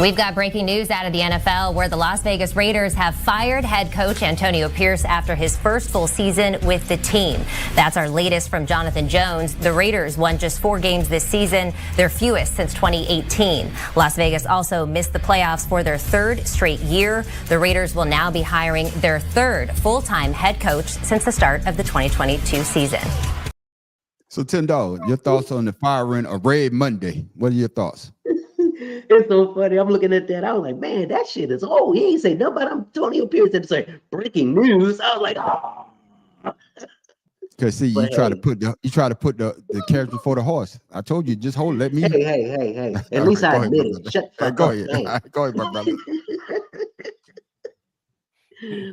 We've got breaking news out of the NFL where the Las Vegas Raiders have fired head coach Antonio Pierce after his first full season with the team. That's our latest from Jonathan Jones. The Raiders won just 4 games this season, their fewest since 2018. Las Vegas also missed the playoffs for their 3rd straight year. The Raiders will now be hiring their 3rd full-time head coach since the start of the 2022 season. So $10. Your thoughts on the firing of Red Monday? What are your thoughts? It's so funny. I'm looking at that. I was like, man, that shit is old. He ain't say nothing about Antonio Pierce. Didn't say breaking news. I was like, oh. Because see, you try to put the carriage before the horse. I told you, just hold it. Let me. Hey. At least I admit it. Shut the fuck Go up. ahead. Go ahead, my brother.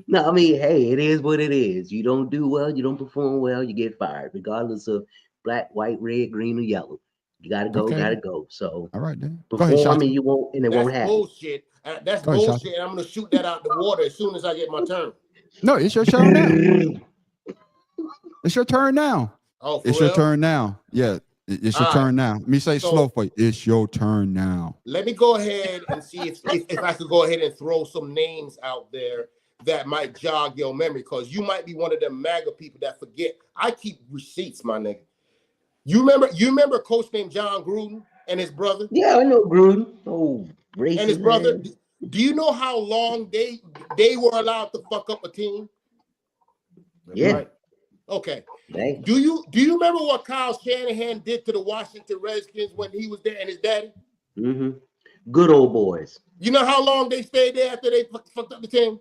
No, I mean, hey, it is what it is. You don't do well, you don't perform well, you get fired, regardless of black, white, red, green, or yellow. You gotta go, Okay. gotta go. So All right, then. Go perform, ahead, Shotzi. and you won't, and it won't That's happen. bullshit. That's Go ahead, bullshit. And I'm gonna shoot that out the water as soon as I get my turn. No, it's your turn now. It's your turn now. Oh, for It's your real? turn now. Yeah, it's your All turn now. Let me say So- slow for you. It's your turn now. Let me go ahead and see if I could go ahead and throw some names out there that might jog your memory, because you might be one of them MAGA people that forget. I keep receipts, my nigga. You remember a coach named John Gruden and his brother? Yeah, I know Gruden. Oh, racist. And his brother. man. Do you know how long they were allowed to fuck up a team? Yeah. Right. Okay. Dang. Do you remember what Kyle Shanahan did to the Washington Redskins when he was there and his daddy? Mm-hmm. Good old boys. You know how long they stayed there after they fucked up the team?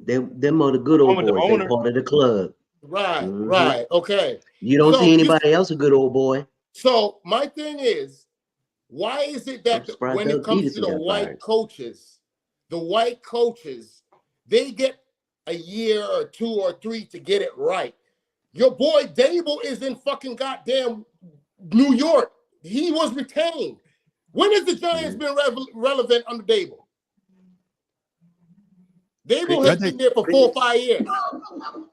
Them are the good old With the boys. They owner. part of the club. Right, Mhm. right, okay. You don't So see anybody else a good old boy. So my thing is, why is it that surprised when Doug it comes to Peterson the got white coaches, they get a year or 2 or 3 to get it right. Your boy Dable is in fucking goddamn New York. He was retained. When has the Giants been relevant under Dable? Vrabel has been there for 4 or 5 years.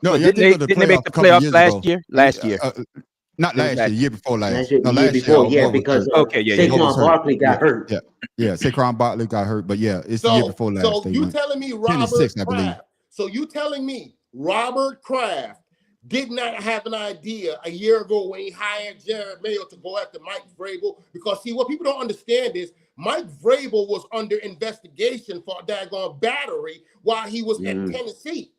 No, But didn't they make the playoffs last year? Last year. Not last year, year before last. Year, No, year last before, year. yeah, because Saquon Barkley got hurt. Yeah, Saquon Barkley got hurt, but yeah, it's the year before last. So you telling me Robert 6, I believe. Kraft? So you telling me Robert Kraft did not have an idea a year ago when he hired Jared Mayo to go after Mike Vrabel? Because see, what people don't understand is Mike Vrabel was under investigation for a daggone battery while he was at Tennessee.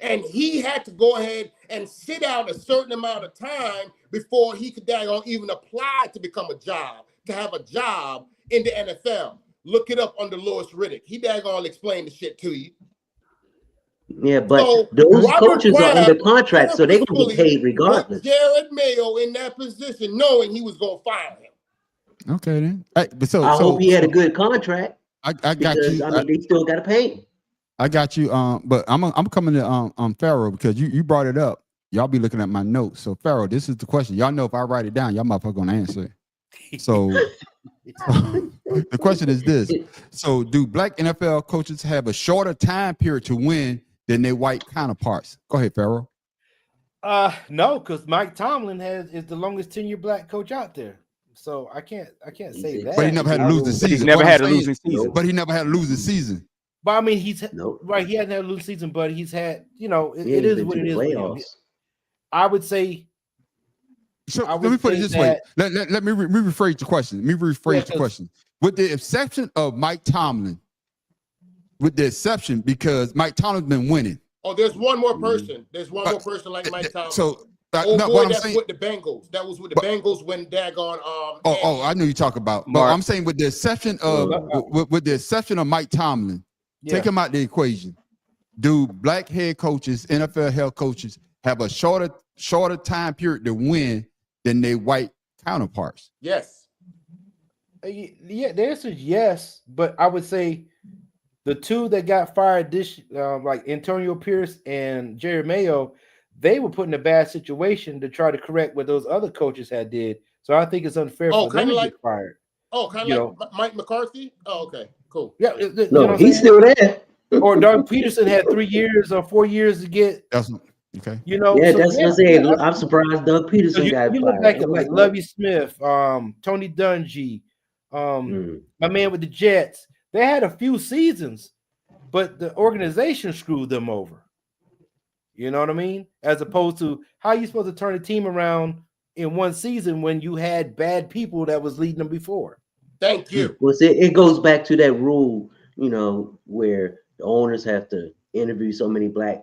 And he had to go ahead and sit out a certain amount of time before he could daggone even apply to become a job, to have a job in the NFL. Look it up under Louis Riddick. He daggone explain the shit to you. Yeah, but So, those Robert coaches are Kraft under contract, so they're going to get paid put regardless. Jared Mayo in that position, knowing he was going to fire him. Okay, then. Hey, but so I hope he had a good contract. I got because, you. I mean, they still got to pay him. I got you. But I'm coming to Pharaoh because you brought it up. Y'all be looking at my notes. So Pharaoh, this is the question. Y'all know if I write it down, y'all motherfucker gonna answer it. So the question is this: so do black NFL coaches have a shorter time period to win than their white counterparts? Go ahead, Pharaoh. No, because Mike Tomlin is the longest tenured black coach out there. So I can't say that. But he never had a losing season. He's never had a losing season. But he never had a losing season. But I mean, right. He hasn't had a losing season, but he's had. It is what it is. Playoffs. I would say. So let me put it this way. Let me rephrase the question. Let me rephrase the question. With the exception of Mike Tomlin, because Mike Tomlin's been winning. Oh, there's one more person. There's one more person like Mike Tomlin. So what I'm saying with the Bengals. That was with the Bengals when daggone I know you talk about. But I'm saying with the exception of Mike Tomlin, take him out the equation. Do black head coaches, NFL head coaches, have a shorter time period to win than their white counterparts? Yes. Yeah, the answer is yes, but I would say the two that got fired this, like Antonio Pierce and Jerry Mayo, they were put in a bad situation to try to correct what those other coaches had did. So I think it's unfair for them to get fired. Oh, kind of like Mike McCarthy? Oh, okay, cool. Yeah, no, he's still there. Or Doug Peterson had 3 years or 4 years to get. Okay. Yeah, that's what I'm saying. I'm surprised Doug Peterson got you fired. look back at like Lovie Smith, Tony Dungy, my man with the Jets. They had a few seasons, but the organization screwed them over. You know what I mean? As opposed to how you supposed to turn a team around in one season when you had bad people that was leading them before. Thank you. Well, see, it goes back to that rule, where the owners have to interview so many black.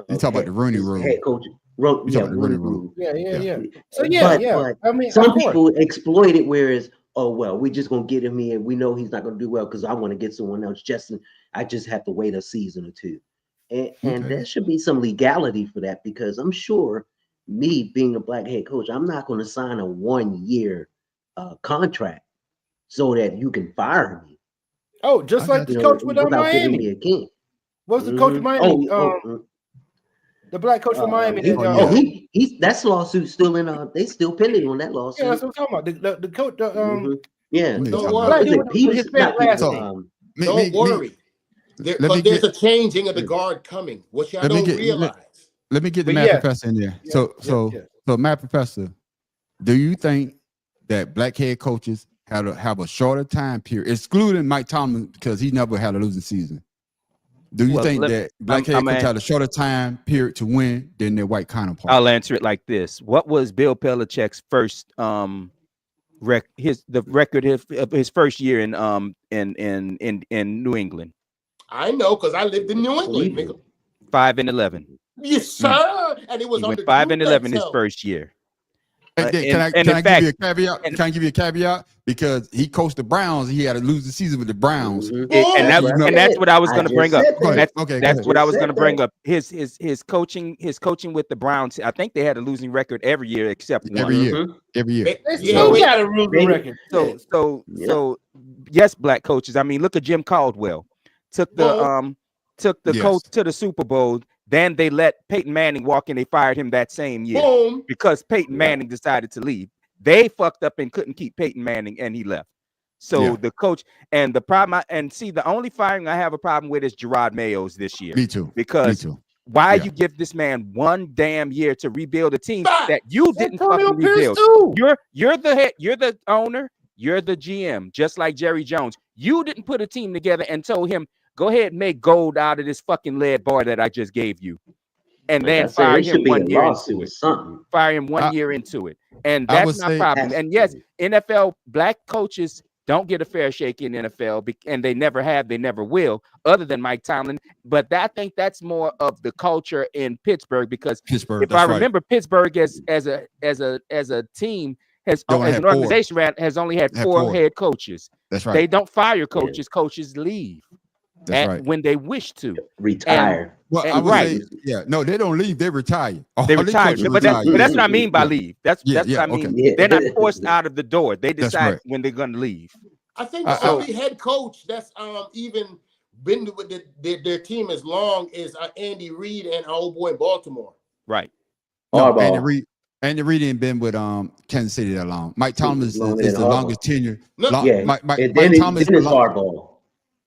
You talk about the Rooney Rule. Head coach. Rooney Rule. Yeah. So but I mean, some people exploit it, whereas, oh well, we're just gonna get him here. We know he's not gonna do well because I want to get someone else. I just have to wait a season or two, and there should be some legality for that, because I'm sure, me being a black head coach, I'm not going to sign a 1-year contract so that you can fire me. Oh, just like the coach with Miami. What was the coach of Miami? The black coach from Miami. That's lawsuit still in. They still pending on that lawsuit. Yeah, that's what I'm talking about. The coach. Yeah. Don't worry. There's a changing of the guard coming. What y'all don't realize. Let me get the math professor in there. So math professor, do you think that black head coaches have a shorter time period, excluding Mike Tomlin because he never had a losing season? Do you think that black head coaches had a shorter time period to win than their white counterparts? I'll answer it like this: what was Bill Belichick's first the record of his first year in New England? I know because I lived in New England. 5-11. Yes, sir. And it was he went 5-11 his first year. Can I give you a caveat? Can I give you a caveat? Because he coached the Browns, he had a losing season with the Browns, and that's what I was going to bring up. That's what I was going to bring up. His coaching with the Browns. I think they had a losing record every year except one. Every year. They still got a losing record. So yes, black coaches. I mean, look at Jim Caldwell. Took the coach to the Super Bowl. Then they let Peyton Manning walk and they fired him that same year because Peyton Manning decided to leave. They fucked up and couldn't keep Peyton Manning and he left. So the coach and the problem, the only firing I have a problem with is Gerard Mayo's this year. Me too. Because why you give this man one damn year to rebuild a team that you didn't fucking rebuild? You're the head, you're the owner, you're the GM, just like Jerry Jones. You didn't put a team together and told him, go ahead and make gold out of this fucking lead bar that I just gave you. And then fire him 1 year into it. Fire him 1 year into it. And that's my problem. And yes, NFL black coaches don't get a fair shake in NFL, and they never have, they never will, other than Mike Tomlin. But I think that's more of the culture in Pittsburgh, because if I remember, Pittsburgh as a team as an organization has only had four head coaches. That's right. They don't fire coaches. Coaches leave when they wish to retire. I would say, no, they don't leave. They retire. They retire. But that's what I mean by leave. That's what I mean. Okay. They're not forced out of the door. They decide when they're going to leave. I think the only head coach that's even been with their team as long as Andy Reid and our old boy in Baltimore. Right. No, Andy Reid ain't been with Kansas City that long. Mike Tomlin is the longest tenure.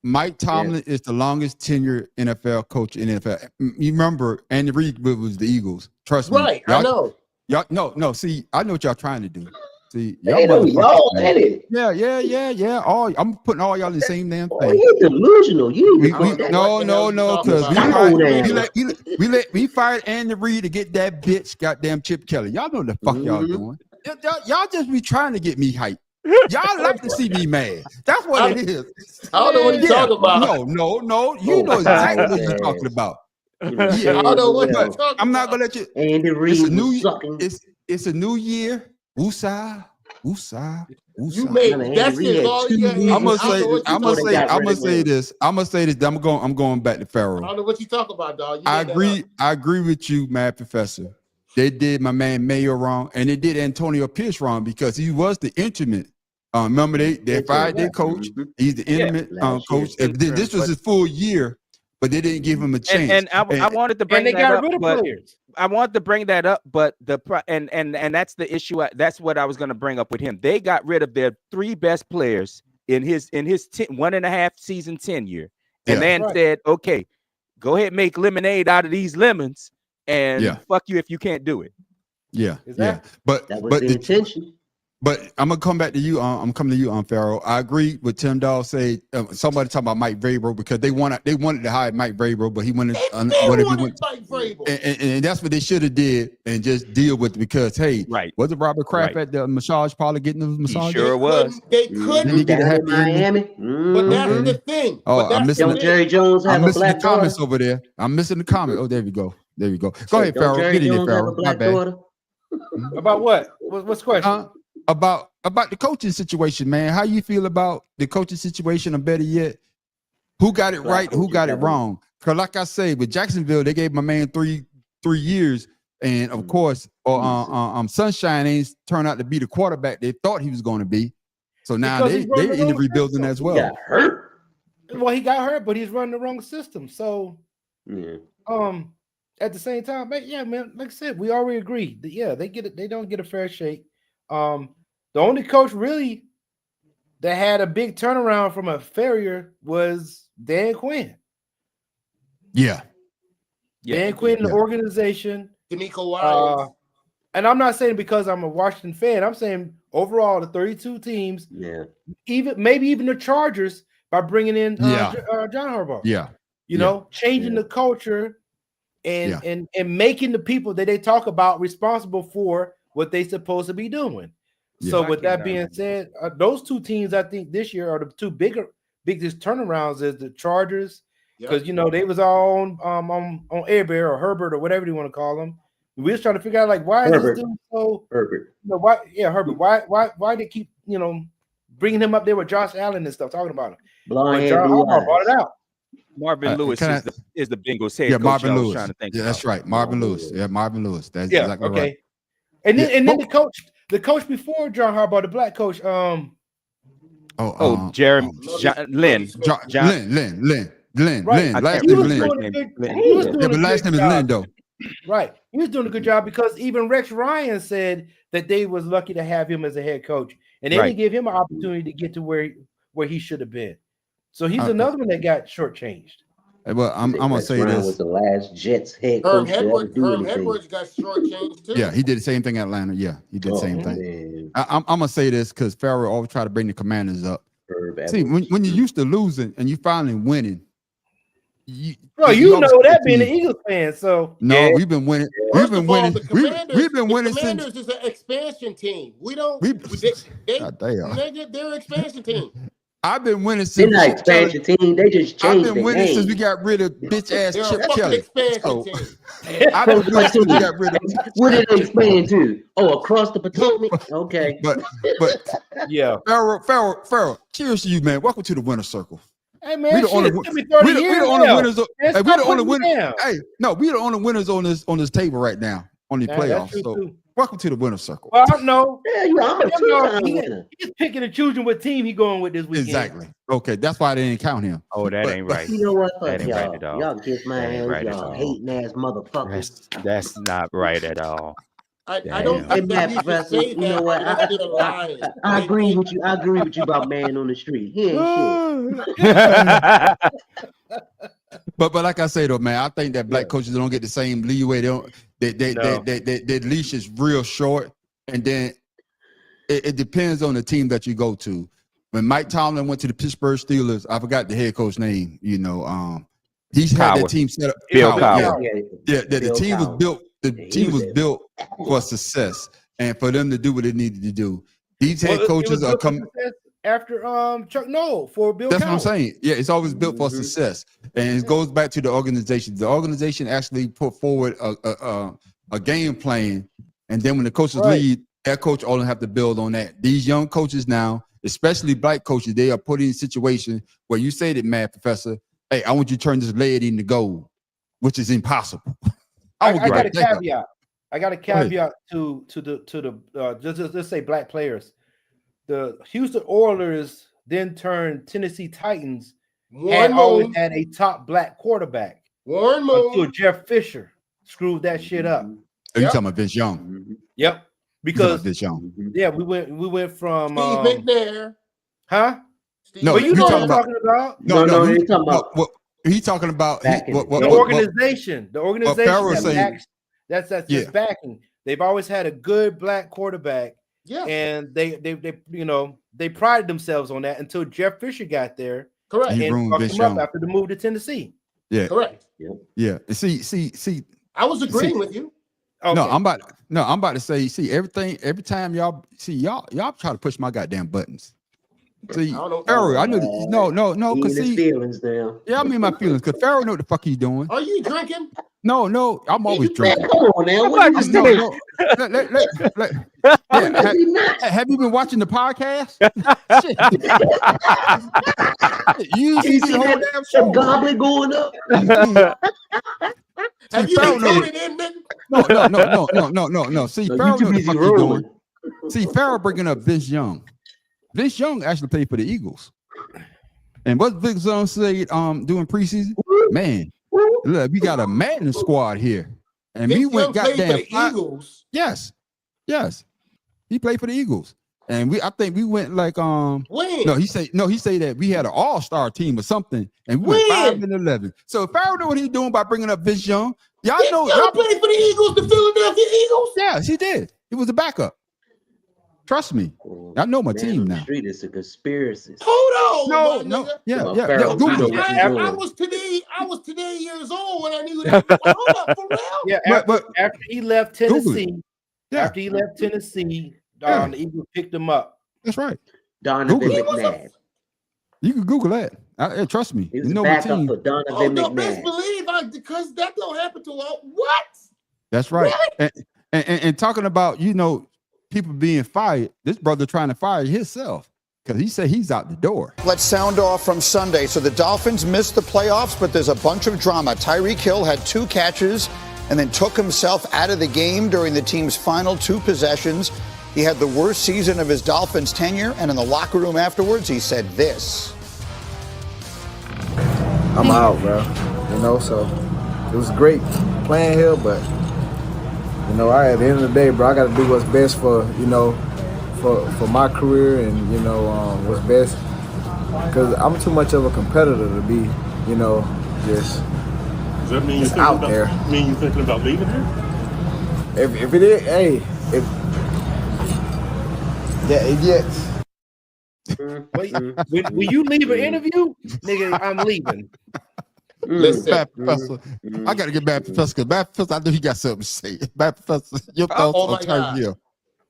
Mike Tomlin is the longest tenured NFL coach in NFL. You remember Andy Reid was the Eagles. Trust me. Right, I know. Y'all, no. See, I know what y'all trying to do. See, y'all at it. Yeah. I'm putting all y'all in the same damn thing. You're delusional. No. Because we fired Andy Reid to get that bitch, goddamn Chip Kelly. Y'all know what the fuck y'all doing. Y'all just be trying to get me hyped. Y'all like to see me mad. That's what it is. I don't know what you're talking about. No. You know exactly what you're talking about. I don't know what you're talking about. I'm not gonna let you. Andy Reid. It's a new year. Woosah. You made that's all you got. I'm gonna say this. I'm going back to Pharaoh. I don't know what you talk about, dog. I agree with you, Mad Professor. They did my man Mayo wrong, and they did Antonio Pierce wrong because he was the intimate. Remember they fired their coach. He's the intimate coach. This was his full year, but they didn't give him a chance. And I wanted to bring that up, but I wanted to bring that up, but and that's the issue. That's what I was going to bring up with him. They got rid of their three best players in his 1.5 season tenure, and then said, "Okay, go ahead and make lemonade out of these lemons, and fuck you if you can't do it." Yeah, but that was the intention. But I'm gonna come back to you. I'm coming to you, Pharaoh. I agree with Tim Dahl. Say somebody talking about Mike Vrabel because they wanted to hire Mike Vrabel, but he wanted Mike Vrabel, and that's what they should have did and just deal with it because wasn't Robert Kraft at the massage parlor getting the massage? He sure was. They couldn't get a Miami, but that's the thing. I'm missing Jerry Jones. I'm missing the comments over there. I'm missing the comment. Oh, there we go. Go ahead, Pharaoh. Get in there, Pharaoh. My bad. About what? What's the question? About the coaching situation, man. How you feel about the coaching situation, or better yet, who got it right, who got it wrong? Because like I say, with Jacksonville, they gave my man three years, and of course, Sunshine ain't turned out to be the quarterback they thought he was going to be. So now they're in the rebuilding as well. He got hurt. Well, he got hurt, but he's running the wrong system. So, at the same time, man, like I said, we already agreed that they get it. They don't get a fair shake. The only coach really that had a big turnaround from a failure was Dan Quinn. Dan Quinn, the organization. D'Amico Wise. And I'm not saying because I'm a Washington fan. I'm saying overall the 32 teams. Maybe even the Chargers by bringing in John Harbaugh. Changing the culture and making the people that they talk about responsible for what they supposed to be doing. So with that being said, those two teams I think this year are the two biggest turnarounds is the Chargers because they was all on Air Bear or Herbert or whatever you want to call them. We was trying to figure out why is this dude so Herbert? Herbert. Why they keep bringing him up there with Josh Allen and stuff talking about him? Brought it out. Marvin Lewis is the Bengals head coach. Marvin Lewis. Trying to think that's right. Marvin Lewis. Yeah, Marvin Lewis. That's exactly right. And then the coach before John Harbaugh, the black coach, Jeremy Lynn. Lynn. Right. Last name is Lynn. Last name is Lynn, though. Right. He was doing a good job because even Rex Ryan said that they was lucky to have him as a head coach. And they didn't give him an opportunity to get to where where he should have been. So he's another one that got shortchanged. Well, I'm gonna say Brown this. was the last Jets head Herm coach to ever do anything. Edwards got shortchanged too. Yeah, he did the same thing in Atlanta. Yeah, he did the same thing. Man. I'm gonna say this because Farrell always try to bring the Commanders up. Herb See, Edwards. when you're used to losing and you finally winning, Bro, you you always know get that the being an team. Eagles fan. So No, we've been winning. First We've been of all, winning. the Commanders, We've been winning the since. Commanders is an expansion team. We don't. We- They, God damn. they're an expansion team. I've been winning They're since. not Chip Kelly- expansion team. They just I've changed been their winning since we name. got rid of bitch ass They're a Chip fucking Kelly. expansion So, team. I've been winning since we got rid of. What did they expand to? Oh, across the Potomac? Okay. But yeah, Farrell. Cheers to you, man. Welcome to the winner's circle. hey man, We the shit, only it took me we 30 the years only now. winners. Man, Hey, we stop the only putting me winners. down. Hey, no, we the only winners on this table right now on the Yeah, that's playoffs. true, So too. welcome to the winner's circle. Well, I know. Yeah, I'm a two-time He- winner. He's picking and choosing what team he going with this weekend. Exactly. Okay, that's why they didn't count him. Oh, that ain't right. You know what? That Fuck ain't right y'all. at all. Y'all kiss my That ain't ass, right at y'all all. hating ass motherfuckers. That's not right at all. I don't Hey, think Matt that you should Professor, say you know that what? unless they're lying. I agree with you. I agree with you about man on the street. He ain't shit. But like I say though, man, I think that black coaches don't get the same leeway. They don't. Their leash is real short, and then it depends on the team that you go to. When Mike Tomlin went to the Pittsburgh Steelers, I forgot the head coach name. He's had Cowher. that team set up. Bill Cowher, Cowher. Yeah, the Bill team was Cowher. built. The He team was was built for success, and for them to do what they needed to do. These head Well, it coaches was are built for coming. success after Chuck Noll for Bill. That's what I'm Cowher. saying. Yeah, it's always built for success, and it goes back to the organization. The organization actually put forward a game plan, and then when the coaches leave, that coach only have to build on that. These young coaches now, especially black coaches, they are put in situations where you say that, Mad Professor, hey, I want you to turn this lead into gold, which is impossible. I would got a give a caveat. I got a caveat to the just say black players. The Houston Oilers then turned Tennessee Titans and always had a top black quarterback. Warren Moon. Until Jeff Fisher screwed that shit up. Are you talking about Vince Young? Yep. Because Vince Young. yeah, we went from Steve McNair. Huh? No, but you you're know what talking I'm about- talking about. No, he's talking about he's talking about The organization. The organization Farrell that saying- backs, that's just Yeah. backing. They've always had a good black quarterback. Yeah. And they prided themselves on that until Jeff Fisher got there. Correct. He And ruined fucked Vince him up Young. after the move to Tennessee. Yeah. Correct. Yeah. See. I was agreeing with you. No, I'm about to say, see, every time y'all try to push my goddamn buttons. See, Pharaoh, I know no, He because in his see, feelings now. yeah, I mean my feelings, because Pharaoh know what the fuck he's doing. Are you drinking? No, I'm always drinking. Come on now. What you No, saying? no. Yeah, have you been watching the podcast? Shit. You see the whole damn show. Goblet going up. Have you Pharaoh been know- tuning in, nigga? No. See, No, Pharaoh you too know what the busy fuck he's rolling. doing. See, Pharaoh bringing up Vince Young. Vince Young actually played for the Eagles. And what Vince Young said during preseason? Man, look, we got a Madden squad here. And Vince we went Young played goddamn for the Eagles. Yes. He played for the Eagles. And I think we went like When? he say that we had an all-star team or something, and we went 5-11. So if Pharaoh know what he's doing by bringing up Vince Young, y'all Vince know Young y'all played for the Eagles, the Philadelphia Eagles. Yes, he did. He was a backup. Trust me. I know my team on the now. street is a conspiracy. Hold on, No. my nigga. Yeah. Pharaoh, Google you it. know what I you're was today years old when I knew that. Hold up, for real? Yeah, after he left Google it. Tennessee, Yeah. after he left Tennessee, Yeah. the Eagles picked him up. That's right. Donovan Google it. McNabb. You can Google that. Trust me. He was You a know my backup team. for Donovan Oh, no, best McNabb. believe because that don't happen to all. What? That's right. And talking about, people being fired, this brother trying to fire himself because he said he's out the door. Let's sound off from Sunday. So the Dolphins missed the playoffs, but there's a bunch of drama. Tyreek Hill had 2 catches and then took himself out of the game during the team's final 2 possessions. He had the worst season of his Dolphins tenure, and in the locker room afterwards, he said this. I'm out, bro. So it was great playing here, but at the end of the day, bro, I got to do what's best for for my career and what's best because I'm too much of a competitor to be, just. Does that mean you're out there? Mean you thinking about leaving here? If it is, hey, if it gets. When you leave an interview, nigga, I'm leaving. Listen, Bad Professor. I got to get Bad Professor because Bad Professor, I know he got something to say. Bad Professor, your thoughts on Tyreek Hill?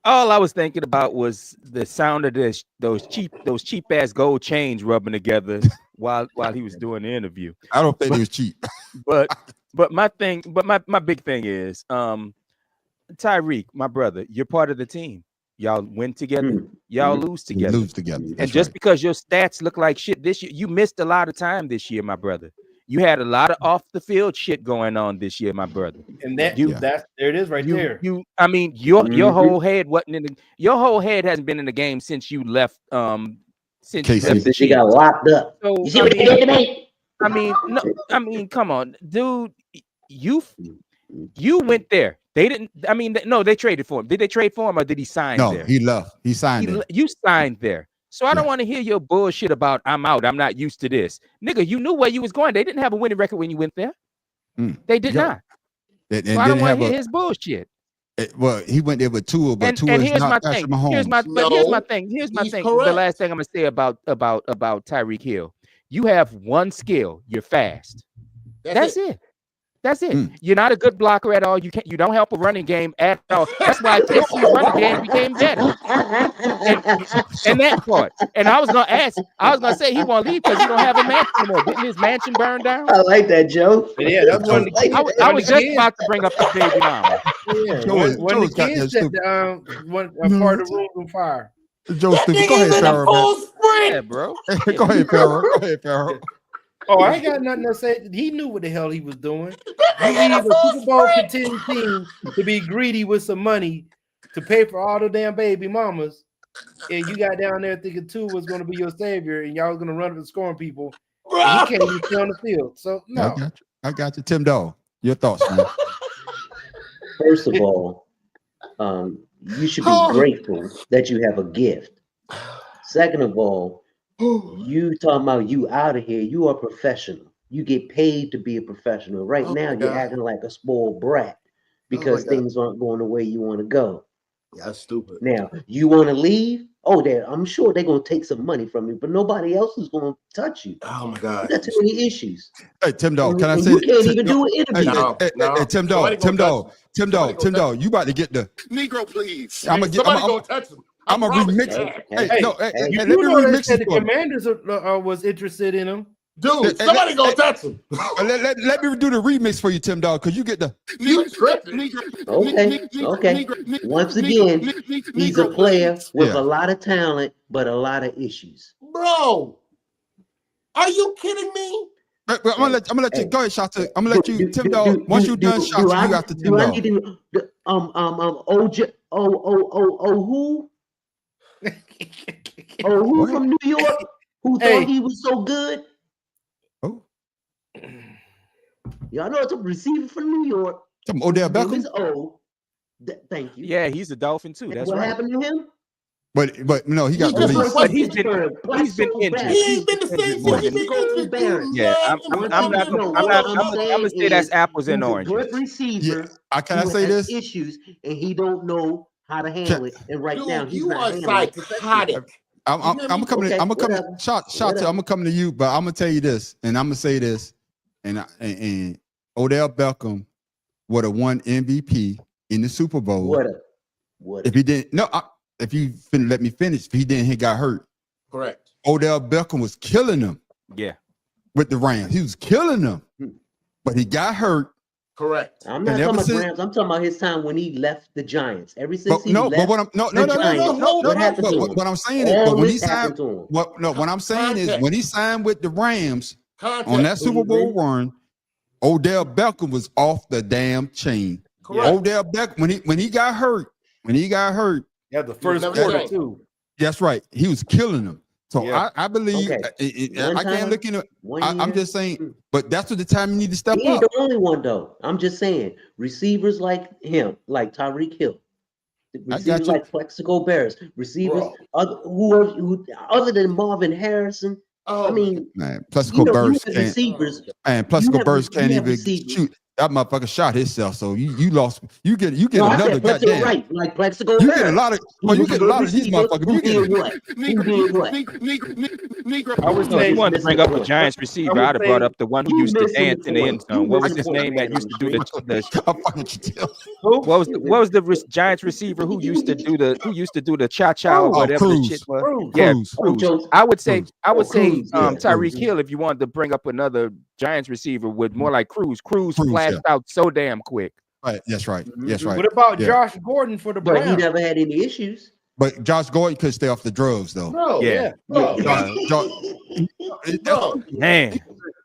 All I was thinking about was the sound of those cheap ass gold chains rubbing together while he was doing the interview. I don't think it was cheap. But my big thing is Tyreek, my brother, you're part of the team. Y'all win together, y'all lose together. And just because your stats look like shit this year, you missed a lot of time this year, my brother. You had a lot of off the field shit going on this year, my brother. And there it is right there. I mean, your whole head wasn't your whole head hasn't been in the game since you left. Since you left she got locked up. So, You see what they did to me? I mean, come on, dude. You went there. They didn't. I mean, no, they traded for him. Did they trade for him or did he sign there? No, he left. He signed there. You signed there. So I don't want to hear your bullshit about I'm out. I'm not used to this. Nigga, you knew where you was going. They didn't have a winning record when you went there. They did not. And so I don't want to hear his bullshit. Well, he went there with Tua, but Tua is not Patrick Mahomes. Here's my thing. The last thing I'm gonna say about Tyreek Hill. You have one skill. You're fast. That's it. That's it. You're not a good blocker at all. You don't help a running game at all. That's why KC's running game became better. And that part. And I was gonna say he won't leave because he don't have a mansion anymore. Didn't his mansion burn down? I like that joke. Yeah, that's one. I was just about to bring up the baby mama. Yeah, when the kids set one part of the room on fire. Joe stupid. Go ahead, Farrell. Yeah, bro. Go ahead, Farrell. Go ahead, Farrell. Oh, I ain't got nothing to say. He knew what the hell he was doing. You need a Super Bowl contending team to be greedy with some money to pay for all the damn baby mamas, and you got down there thinking Tua was going to be your savior, and y'all was going to run up and scoring people. And he can't even stay on the field. So no, I got you, Tim Dog. Your thoughts, man? First of all, you should be grateful that you have a gift. Second of all, you talking about you out of here. You are professional. You get paid to be a professional. Right now, you're acting like a spoiled brat because things aren't going the way you want to go. That's stupid. Now, you want to leave? Oh, I'm sure they're going to take some money from you, but nobody else is going to touch you. Oh, my God. You got too many issues. Hey, Tim Dog, can I say you can't even do an interview. Hey, Tim Dog, you about to get the Negro, please. Somebody go touch him. I'm gonna remix it. You let me know remix they said it. The Commanders was interested in him. Dude, somebody go touch him. Let me do the remix for you, Tim Dog, because you get the. Okay. Once again, he's a player with a lot of talent, but a lot of issues. Bro, are you kidding me? I'm gonna let you go ahead, Shota. I'm gonna let you, Tim Dog. Once you're done, Shota, you got the Tim Dog. Who? Who from New York? Who thought he was so good? Oh, y'all know it's a receiver from New York. Some Odell Beckham. Thank you. Yeah, he's a Dolphin too. That's what right. happened to him? But no, he got released. But he's been injured. He's been defensive. Yeah, I'm gonna say that's apples and oranges. Good receiver. Can I say this? Issues, and he don't know how to handle it. And right now, he's not handling psychotic. I'm coming. Shot. I'm gonna come to you, but I'm gonna tell you this, and I'm gonna say this, and Odell Beckham would have won MVP in the Super Bowl. What? If he didn't, if you let me finish, if he didn't, he got hurt. Correct. Odell Beckham was killing them. Yeah. With the Rams, he was killing them, but he got hurt. Correct. I'm not talking about Rams. I'm talking about his time when he left the Giants. Ever since he left what I'm saying is, when he signed, what I'm saying is, when he signed with the Rams on that Super Bowl run, Odell Beckham was off the damn chain. Correct. Odell Beckham, when he got hurt, yeah, the first quarter too. That's right. He was killing them. So I believe I can't look into it. I'm just saying, but that's what the time you need to step up. He ain't the only one though. I'm just saying, receivers like him, like Tyreek Hill, receivers like Plexico Bears, receivers other than Marvin Harrison I mean, man, Plexico Burst can't. Receivers. And Plexico Burst can't even shoot. That motherfucker shot himself. So you lost. You get No, I another said Plexico goddamn. right, like Plexico. You get a lot of. Well, you get a lot of these motherfuckers. Who did what? I was you wanted to bring up a Giants receiver. I'd have brought up the one who used to dance in the end zone. What was his name that used to do the what was the Giants receiver who used to do the cha-cha or whatever the shit was? Yeah, Cruz. I would say Tyreek Hill if you wanted to bring up another Giants receiver with more like Cruz. Cruz flashed out so damn quick. Right, that's right. That's right. What about Josh Gordon for the Browns? But he never had any issues. But Josh Gordon could stay off the drugs though. Bro, yeah. Man.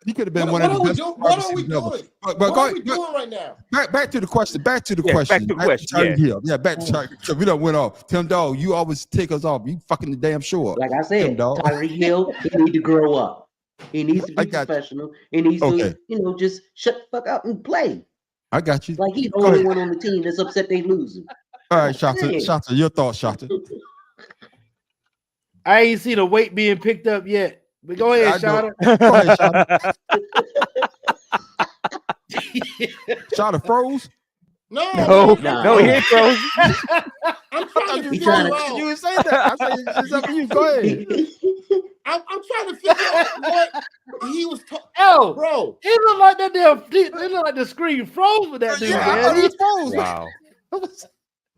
He could have been one of the best. What are we doing? What are we doing right now? Back to the question. Back to the question. Yeah, back to Tyreek. So we don't went off. Tim Dog, you always take us off. You fucking the damn show up. Like I said, Tyreek Hill, he need to grow up. He needs to be professional. He needs to, just shut the fuck up and play. I got you. Like he's the only one on the team that's upset they losing. All right, Shota, your thoughts, Shota. I ain't see the weight being picked up yet. But go ahead, Shota. Go ahead, Shota. Shota froze? No, he ain't froze. I'm trying to figure out. You didn't say that. I said it's up to you. Go ahead. I'm trying to figure out what he was talking. Oh, bro, he looked like that damn. It looked like the screen froze with that dude. Man. He froze. Wow.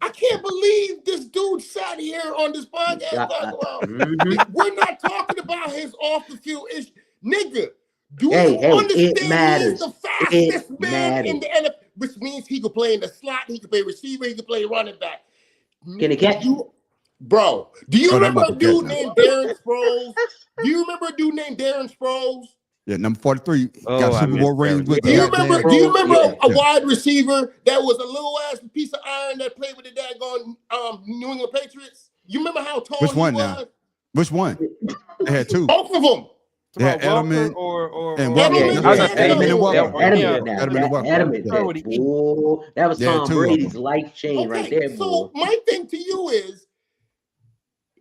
I can't believe this dude sat here on this podcast talking about. We're not talking about his off the field issue, nigga. Do you understand he's the fastest man in the NFL? Which means he could play in the slot, he could play receiver, he could play running back. Can he catch you? Bro, do you remember a dude named Darren Sproles? Do you remember a dude named Darren Sproles? Yeah, number 43. Got Super Bowl rings with. Do you remember a wide receiver that was a little ass piece of iron that played with the daggone New England Patriots? You remember how tall Which he one was? now? Which one? They had two. Both of them. They had Edelman and Edelman. Oh, that was Tom Brady's life chain right there. So my thing to you is,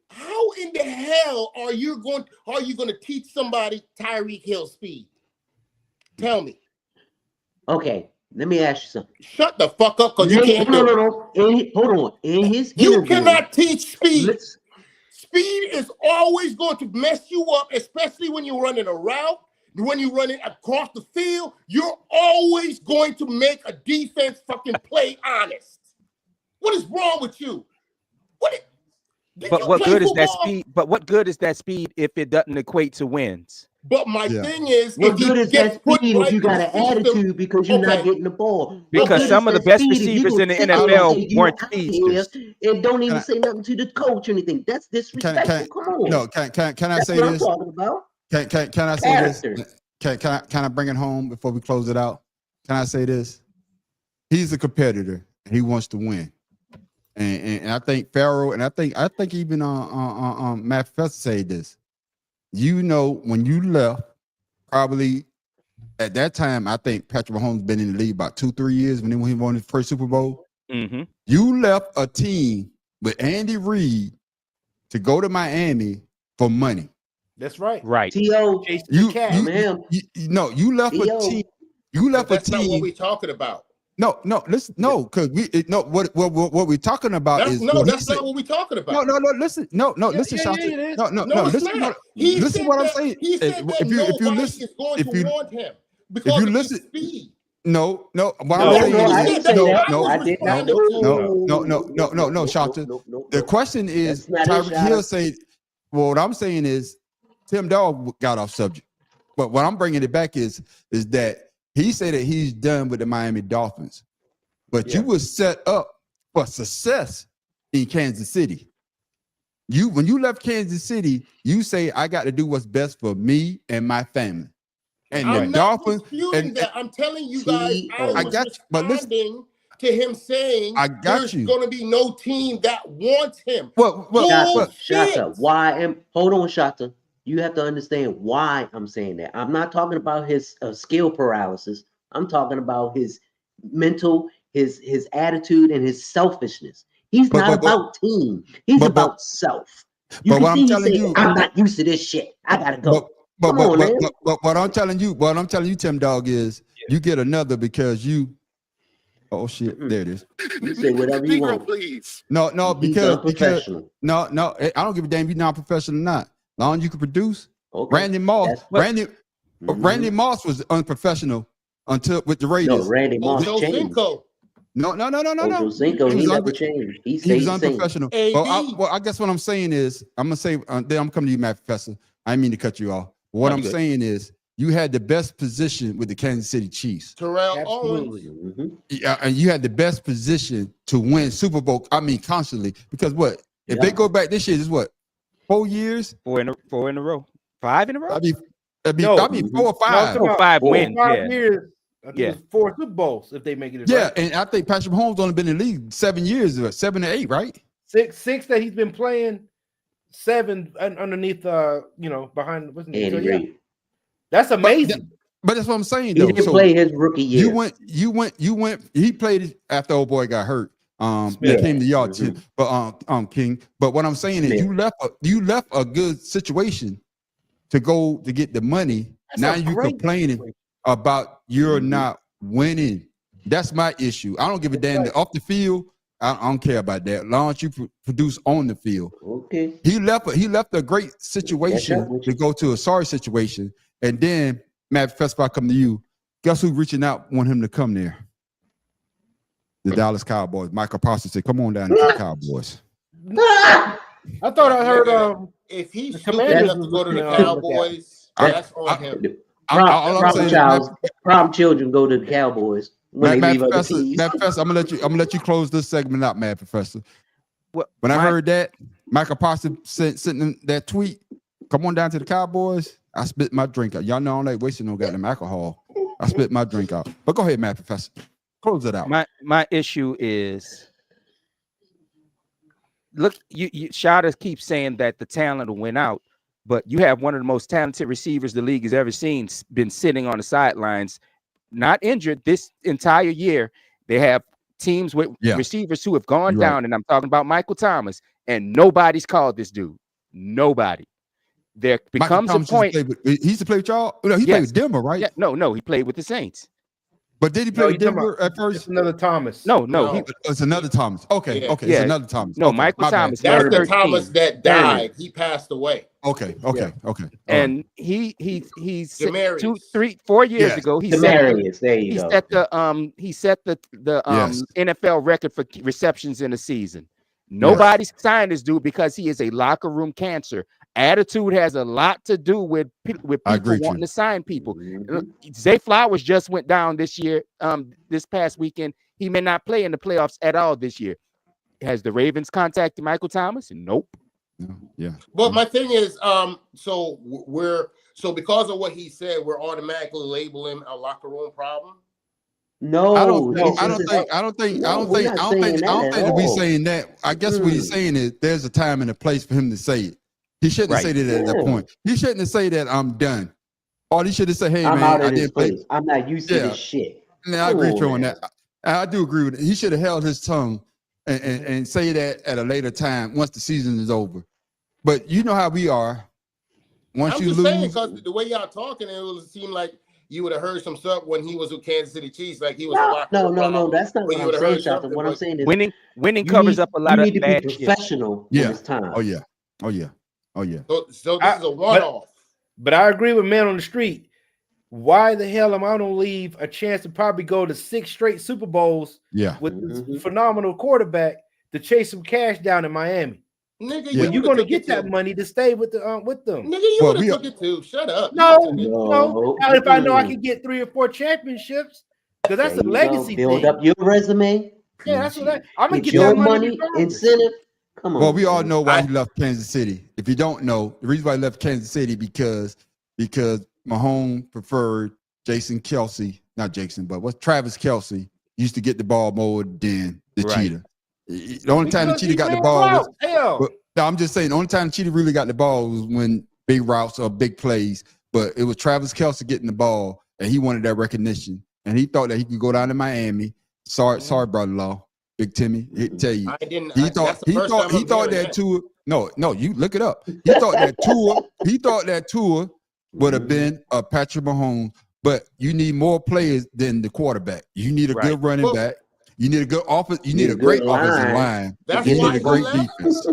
how in the hell are you going to teach somebody Tyreek Hill speed? Tell me. Okay, let me ask you something. Shut the fuck up, because you can't. No. Hold on. In his you interview, cannot teach speed. Speed is always going to mess you up, especially when you're running a route. When you're running across the field, you're always going to make a defense fucking play honest. What is wrong with you? But what good is that speed? But what good is that speed if it doesn't equate to wins? But my thing is, what good is that speed if you got an attitude because you're not getting the ball? Because some of the best receivers in the NFL weren't speedsters. And don't even say nothing to the coach or anything. That's disrespectful. Come on. No, can I say what this? I'm talking about. Can I say this? Can I bring it home before we close it out? Can I say this? He's a competitor and he wants to win. And I think Farrell and I think even Matt Professor said this. You know, when you left, probably at that time, I think Patrick Mahomes been in the league about 2-3 years when he won his first Super Bowl. Mm-hmm. You left a team with Andy Reid to go to Miami for money. That's right. Right. T.O. You left a team. You left a team. That's not what we're talking about. Listen, because what we're talking about that's not what we're talking about. Listen, listen, Shanta. Listen what I'm saying. He said that nobody is going to want him because of his speed. No, Shanta. The question is, Tyreek Hill said, well, what I'm saying is, Tim Dog got off subject. But what I'm bringing it back is that he said that he's done with the Miami Dolphins, but you were set up for success in Kansas City. When you left Kansas City, you say, I got to do what's best for me and my family. And I'm the Dolphins. I'm telling you guys, I got you. But listen to him saying, there's going to be no team that wants him. Shata, hold on, Shata. You have to understand why I'm saying that. I'm not talking about his skill paralysis. I'm talking about his mental, his attitude, and his selfishness. He's not about team. He's about self. You can see him say, I'm not used to this shit. I gotta go. Come on, man. but what I'm telling you, Tim Dog, is you get another because you. Oh shit! There it is. You say whatever you want. Please. No, because unprofessional. no, I don't give a damn if you're not professional or not. Long as you can produce. Okay. Randy Moss, Randy Moss was unprofessional until with the Raiders. No, Randy Moss Ojo changed. Cinco. No. Ojo Cinco, he never changed. He He was stayed the same. unprofessional. AD. Well, I guess what I'm saying is, I'm gonna say, then I'm coming to you, Matt Professor. I didn't mean to cut you off. What I'm saying is, you had the best position with the Kansas City Chiefs. Terrell Absolutely. Owens. Yeah, and you had the best position to win Super Bowl. I mean, constantly, because what if they go back this year? This is what 4 years? 4 in a row, 5 in a row. I mean 4 or 5. No, 5 wins. 5 years. I think Yeah. it's 4 Super Bowls if they make it. Yeah, Right? and I think Patrick Mahomes only been in the league 7 years, or 7 or 8, right? Six that he's been playing, 7 underneath. Behind. What's Andy Reid. That's amazing. But that's what I'm saying, He though. didn't So play his rookie year. you went. He played after old boy got hurt. He Smith. came to y'all too. But King. But what I'm saying is, Smith. you left a good situation to go to get the money. Now you complaining about you're not winning. That's my issue. I don't give a damn. Off the field, I don't care about that. As long as you produce on the field. Okay. He left a great situation to go to a sorry situation, and then Matt Professor, I come to you. Guess who's reaching out, want him to come there? The Dallas Cowboys. Michael Parsons said, "Come on down to the Cowboys." I thought I heard. If he's the stupid Commanders enough to go to the Cowboys, that's on him. Problem children go to the Cowboys when Matt they leave other Professor, teams. Matt Professor, I'm gonna let you close this segment out, Matt Professor. What, when I heard that Michael Parsons sent in that tweet, "Come on down to the Cowboys," I spit my drink out. Y'all know I don't like wasting no goddamn alcohol. I spit my drink out. But go ahead, Matt Professor. Close it out. My issue is, look, you Shada keeps saying that the talent will win out, but you have one of the most talented receivers the league has ever seen been sitting on the sidelines, not injured this entire year. They have teams with receivers who have gone down, and I'm talking about Michael Thomas, and nobody's called this dude. Nobody. There becomes a point. He used to play with y'all. No, he played with Denver, right? Yeah, no, he played with the Saints. But did he play with Denver at first? It's another Thomas. No, it's another Thomas. Okay, Yeah. it's another Thomas. No, Okay, Michael my bad. Thomas. That's number the 13. Thomas that died. He passed away. Okay. And he's Demarius. 2, 3, 4 years ago. He Demarius, there you he go. set the NFL record for receptions in a season. Nobody's signed this dude because he is a locker room cancer. Attitude has a lot to do with people wanting to sign people. Zay Flowers just went down this year, this past weekend. He may not play in the playoffs at all this year. Has the Ravens contacted Michael Thomas? Nope. Yeah. But my thing is, so because of what he said, we're automatically labeling a locker room problem. No, I don't think that we saying that. I guess what he's saying is there's a time and a place for him to say it. He shouldn't have said it at that point. He shouldn't have said that I'm done. Or he should have said, "Hey I'm man, out of I this didn't play." place. I'm not used to this shit. Now I agree with you on that. I do agree with it. He should have held his tongue and say that at a later time once the season is over. But you know how we are. Once I'm you just lose, saying, because the way y'all talking, it would seem like you would have heard some stuff when he was with Kansas City Chiefs, like he was a locker room problem. No. That's not When what you I'm would've saying, heard Jonathan. What I'm saying is winning covers up a lot of you need to bad be shit. professional when it's time. Oh yeah. So this is a one-off. But I agree with Man on the Street. Why the hell am I going to leave a chance to probably go to 6 straight Super Bowls with this phenomenal quarterback to chase some cash down in Miami? Nigga, when you're going to get that money to stay with them. Nigga, you would have took it too. Shut up. No. Now, if I know I can get 3 or 4 championships, because that's a legacy Build thing. up your resume. Yeah, that's what I'm going to Get get your that money. money incentive. Come on. Well, we all know why he left Kansas City. If you don't know, the reason why he left Kansas City because Mahomes preferred Travis Kelce used to get the ball more than the cheetah. The only time the cheetah got the ball I'm just saying the only time the cheetah really got the ball was when big routes or big plays. But it was Travis Kelce getting the ball, and he wanted that recognition, and he thought that he could go down to Miami. Sorry, brother-in-law. Big Timmy, he'd tell you. He thought that Tua. No, you look it up. He thought that Tua would have been Patrick Mahomes, but you need more players than the quarterback. You need a good running back. You need a good offense. You need a great offensive line. You need a great defense.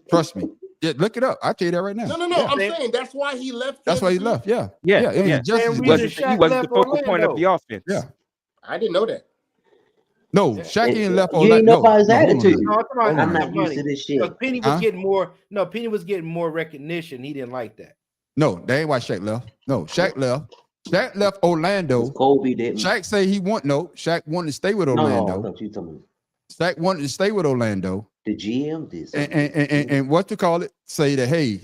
Trust me. Yeah, look it up. I'll tell you that right now. No. Yeah. I'm saying that's why he left. That's why he left. Yeah. Yeah. He wasn't the focal point of the offense. Yeah. I didn't know that. No, Shaq ain't left. You ain't know about his attitude. I'm not used to this shit. Penny was getting more. No, Penny was getting more recognition. He didn't like that. No, that ain't why Shaq left. No, Shaq left. Shaq left Orlando. Kobe didn't. Shaq say he Shaq wanted to stay with Orlando. No, you talking about. Shaq wanted to stay with Orlando. The GM did. And what to call it? Say that, hey,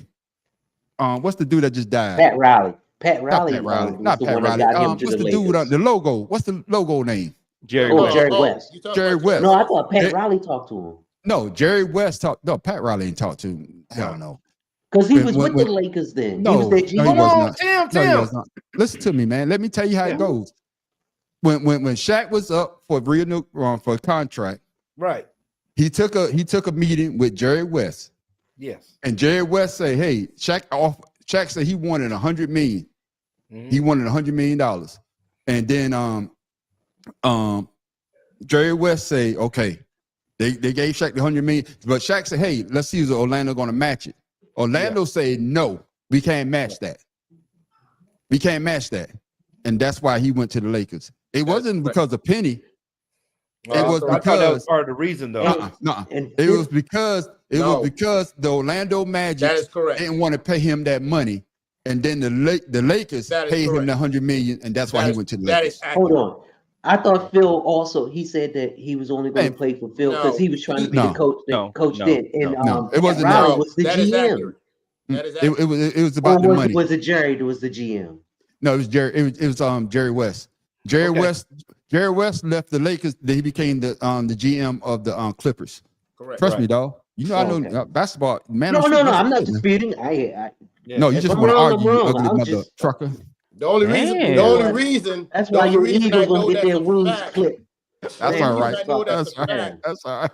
what's the dude that just died? Pat Riley. Pat Riley. Not Pat Riley. What's the dude on the logo? What's the logo name? Jerry West. Jerry West. No, I thought Pat Riley talked to him. No, Jerry West talked. No, Pat Riley ain't talked to him. Hell no. Because he was with the Lakers then. No, he was their GM. No, he was not. Listen to me, man. Let me tell you how it goes. When Shaq was up for for a contract, right? He took a meeting with Jerry West. Yes. And Jerry West say, hey, Shaq said he wanted $100 million. Mm-hmm. He wanted $100 million. And then Jerry West say, okay, they gave Shaq the $100 million, but Shaq said, hey, let's see if Orlando gonna match it. Orlando said, no, we can't match that. We can't match that. And that's why he went to the Lakers. It wasn't because of Penny. It was because I thought that was part of the reason, though. It was because the Orlando Magic didn't want to pay him that money, and then the Lakers paid him the $100 million, and that's why he went to the Lakers. Hold on, I thought Phil also. He said that he was only going to play for Phil because he was trying to be the coach. Coach did, and it wasn't. Riley was the GM. It was about the money. Was it Jerry that was the GM? No, it was Jerry. It was Jerry West. Jerry West left the Lakers. Then he became the GM of the Clippers. Correct. Trust me, dog. You know I know basketball. Man, no. I'm not disputing. No, you just want to argue, you ugly mother trucker. The only reason. That's why your ego gonna get their wings clipped. That's all right. That's all right.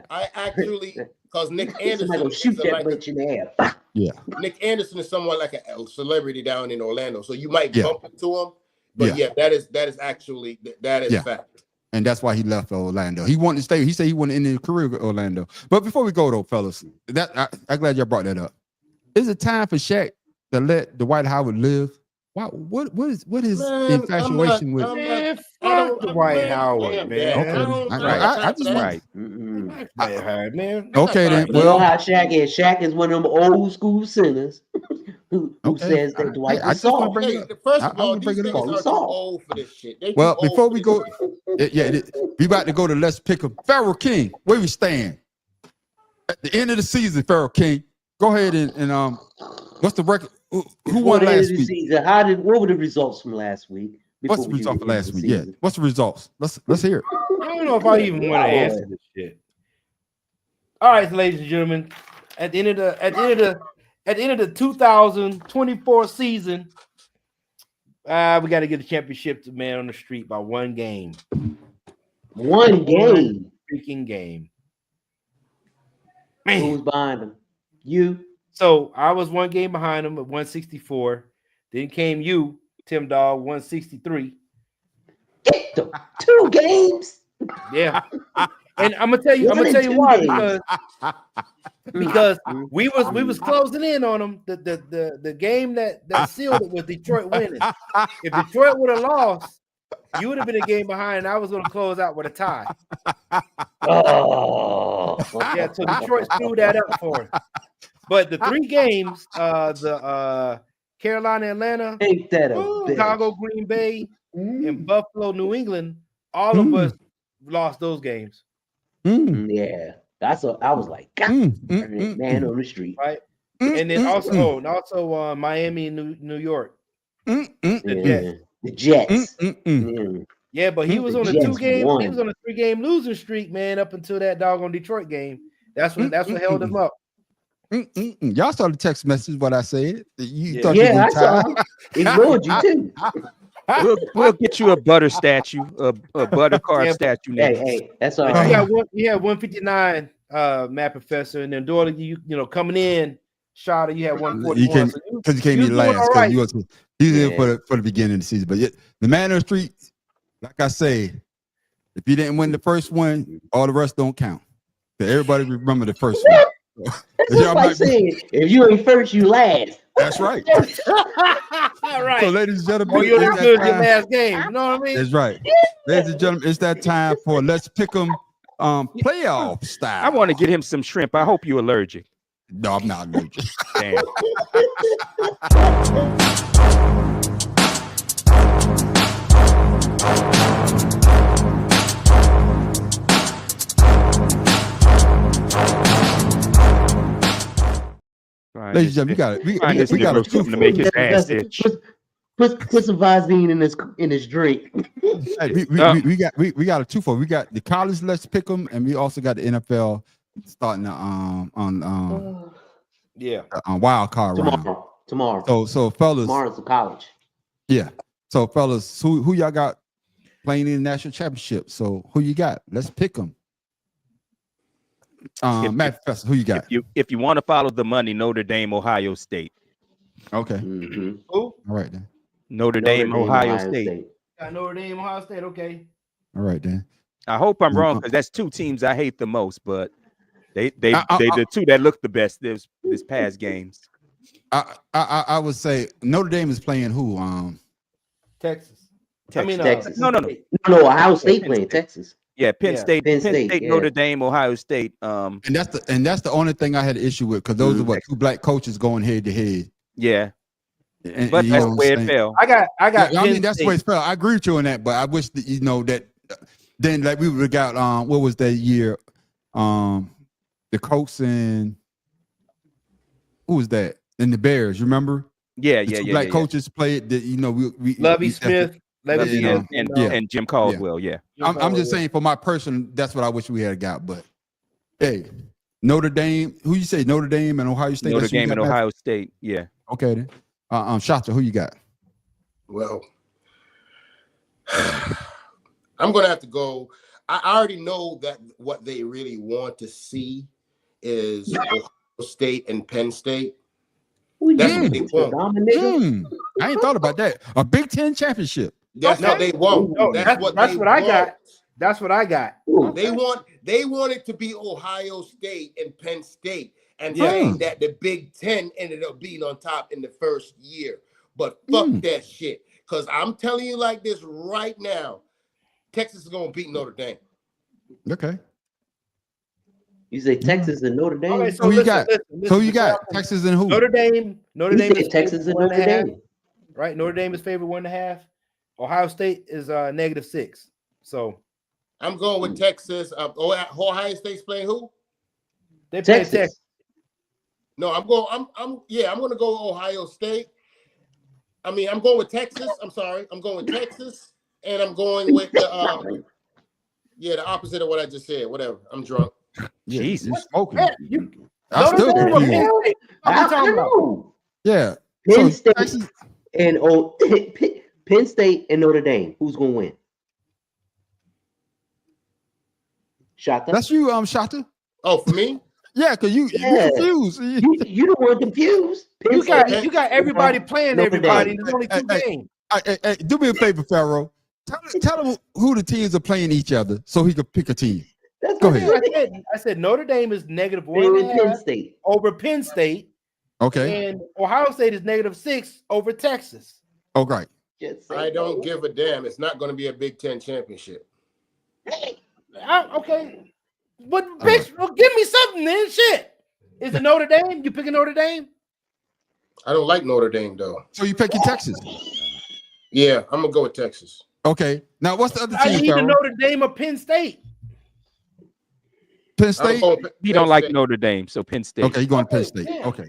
I actually, because Nick Anderson gonna shoot that bitch in the air. Yeah. Nick Anderson is somewhat like a celebrity down in Orlando, so you might bump into him. But that is actually fact. And that's why he left Orlando. He wanted to stay. He said he wanted to end his career with Orlando. But before we go though, fellas, I'm glad y'all brought that up. Is it time for Shaq to let Dwight Howard live? Wow, what is infatuation with? Fuck Dwight Howard, man. Okay. I just right. Man. Okay then. You know how Shaq is. Shaq is one of them old school sinners who says that Dwight was soft. First of all, these niggas are too old for this shit. Well, before we go, we about to go to let's pick a Pharaoh King. Where we stand at the end of the season, Pharaoh King. Go ahead and what's the record? Who won last week? Season, what were the results from last week? What's the result for last week? Yeah. What's the results? Let's hear it. I don't know if I even want to answer this shit. All right, ladies and gentlemen, at the end of the 2024 season, we got to get the championship to Man on the Street by one game. One game. Freaking game. Man. Who's behind him? You. So I was one game behind him at 164. Then came you, Tim Dog, 163. Get them 2 games. Yeah. And I'm gonna tell you why, because we was closing in on them. The game that sealed it was Detroit winning. If Detroit would have lost, you would have been a game behind, and I was gonna close out with a tie. Oh yeah, so Detroit screwed that up for him. But the 3 games, the Carolina, Atlanta, Chicago, Green Bay, and Buffalo, New England, all of us lost those games. Yeah, I was like, God, Man on the Street, right? And then also Miami and New York. The Jets. Yeah, but he was on a 2-game, he was on a 3-game losing streak, man, up until that doggone Detroit game. That's what held him up. Y'all saw the text message what I said. You thought I saw. Ignored you too. We'll get you a butter statue, a butter card statue. Hey, that's all right. You had 159, Matt Professor, and then Doyle, you know, coming in, Shot, you had 141. You can't because you can't be last because right. you was in for the beginning of the season. But yet, the man on the street, like I say, if you didn't win the first one, all the rest don't count. So everybody remember the first one. That's just like saying if you ain't first, you last. That's right. Right. So, ladies and gentlemen, you're it's as good that as your time. last game. You know what I mean? That's right. Ladies and gentlemen, it's that time for Let's Pick 'em playoff style. I want to get him some shrimp. I hope you're allergic. No, I'm not allergic. Damn. Ladies and gentlemen, we got a something to make his ass itch. Put some Visine in his drink. Hey, we got a two-for. We got the college Let's Pick 'em, and we also got the NFL starting on wild card round. Tomorrow. So fellas, Tomorrow's the college. Yeah. So fellas, who y'all got playing in the national championship? So who you got? Let's pick them. Matt Professor, who you got? If you want to follow the money, Notre Dame, Ohio State. Okay. Who? All right then. Notre Dame, Ohio State. Got Notre Dame, Ohio State. Okay. All right then. I hope I'm wrong because that's two teams I hate the most, but they the two that look the best this past games. I would say Notre Dame is playing who? Texas. Texas. No. No, Ohio State playing Texas. Yeah, Penn State, yeah. Notre Dame, Ohio State. And that's the only thing I had an issue with because those are two black coaches going head to head. Yeah. And, but that's the way it fell. I got. Yeah, I mean, that's the way it fell. I agree with you on that, but I wish that that then like we would have got what was that year? The Colts and who was that? And the Bears, you remember? Yeah, the two black coaches played. That we Lovie Smith, and Jim Caldwell. Yeah, I'm just saying for my person, that's what I wish we had got. But hey, Notre Dame. Who you say? Notre Dame and Ohio State. Notre Dame and Ohio State. Yeah. Okay then. Shata, who you got? Well, I'm gonna have to go. I already know that what they really want to see is Ohio State and Penn State. That's what they want. I ain't thought about that. A Big Ten championship. That's what they want. No, that's what I got. That's what I got. They want it to be Ohio State and Penn State, and saying that the Big Ten ended up being on top in the first year. But fuck that shit. Because I'm telling you like this right now, Texas is gonna beat Notre Dame. Okay. You say Texas and Notre Dame? Okay, so who you listen, got? listen, So you got Texas and who? Notre Dame is Texas and Notre Dame. Right? Notre Dame is favored 1.5. Ohio State is -6. So I'm going with Texas. Ohio State's playing who? They play Texas. No, I'm going to go Ohio State. I mean, I'm going with Texas. I'm sorry. I'm going with Texas, and I'm going with the opposite of what I just said. Whatever. I'm drunk. Jesus, you smoking. I'm still confused. Yeah. Penn State and Penn State and Notre Dame. Who's gonna win? Shata. That's you, Shata. Oh, for me? Yeah, because you confused. You don't want confused. You got everybody playing everybody. There's only 2 games. Hey, do me a favor, Pharaoh. Tell him who the teams are playing each other so he could pick a team. Go ahead. I said Notre Dame is -1.5 over Penn State. Okay. And Ohio State is -6 over Texas. Okay. I don't give a damn. It's not going to be a Big Ten championship. Okay. But bitch, well, give me something then. Shit. Is it Notre Dame? You picking Notre Dame? I don't like Notre Dame though. So you picking Texas? Yeah, I'm gonna go with Texas. Okay. Now what's the other I team? need to Notre Dame or Penn State. Penn State. You don't like Notre Dame, so Penn State. Okay, you going to Penn State? Okay.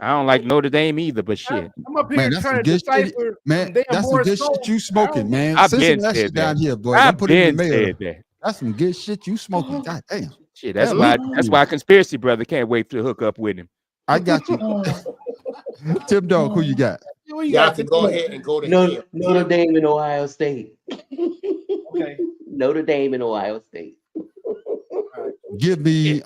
I don't like Notre Dame either, but shit. I'm up here trying to decipher. Man, that's some good shit you smoking, man. I've been that said shit down that. here, boy. I've Don't put it in been the mail. said that. That's some good shit you smoking. God damn. Shit, that's why Conspiracy Brother can't wait to hook up with him. I got you. Tim Dog, who you got? You got to go ahead and go to Notre Dame and Ohio State. Okay. Notre Dame and Ohio State. Give me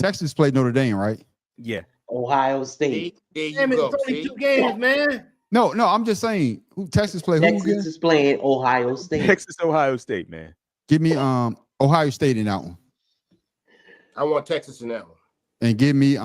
Texas played Notre Dame, right? Yeah. Ohio State. There you Damn it, go. it's only See? 2 games, man. No, I'm just saying. Who Texas play? Who again? Texas is playing Ohio State. Texas, Ohio State, man. Give me Ohio State in that one, I want Texas in that one. and give me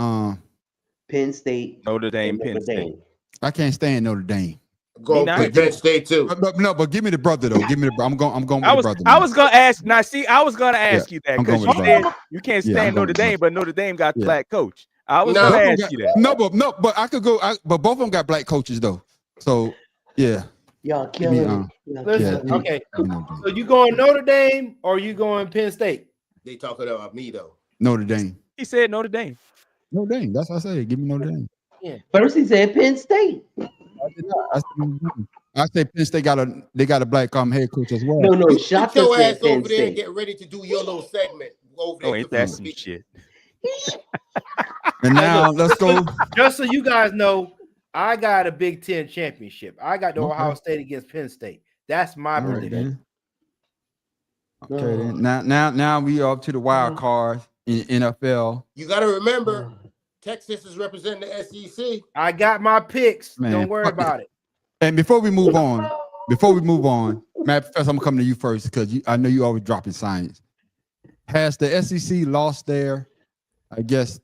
Penn State. Notre Dame, and Penn Notre State. Dame. I can't stand Notre Dame. Go with Penn State too. But give me the brother though. Give me the. I'm going with I the was brother. I was gonna ask. Now, see, I was gonna ask you that I'm going because with you the said brother. you can't Yeah, I'm stand going Notre with the Dame, but Notre Dame got Yeah. black coach. I was No. gonna Both of ask them you got- that. but I could go. But both of them got black coaches though. So yeah. Y'all Give me, killing me. Listen, yeah, okay. give me Notre Dame. So you going Notre Dame or you going Penn State? They talking about me though. Notre Dame. He said Notre Dame. Notre Dame. That's what I said. Give me Notre Dame. First he said Penn State. I say Penn State got a black head coach as well. No, Get Shaka your said ass Penn over there and State. get ready to do your little segment. Over there. Oh, ain't that some shit? And now let's go. Just so you guys know, I got a Big Ten championship. I got the Okay. Ohio State against Penn State. That's my All right, prediction. then. Okay, then. Now we are up to the wild card in NFL. You got to remember, Texas is representing the SEC. I got my picks. Man, Don't worry fuck it. about it. And before we move on, Matt Professor, I'm coming to you first because I know you always dropping science. Has the SEC lost their, I guess,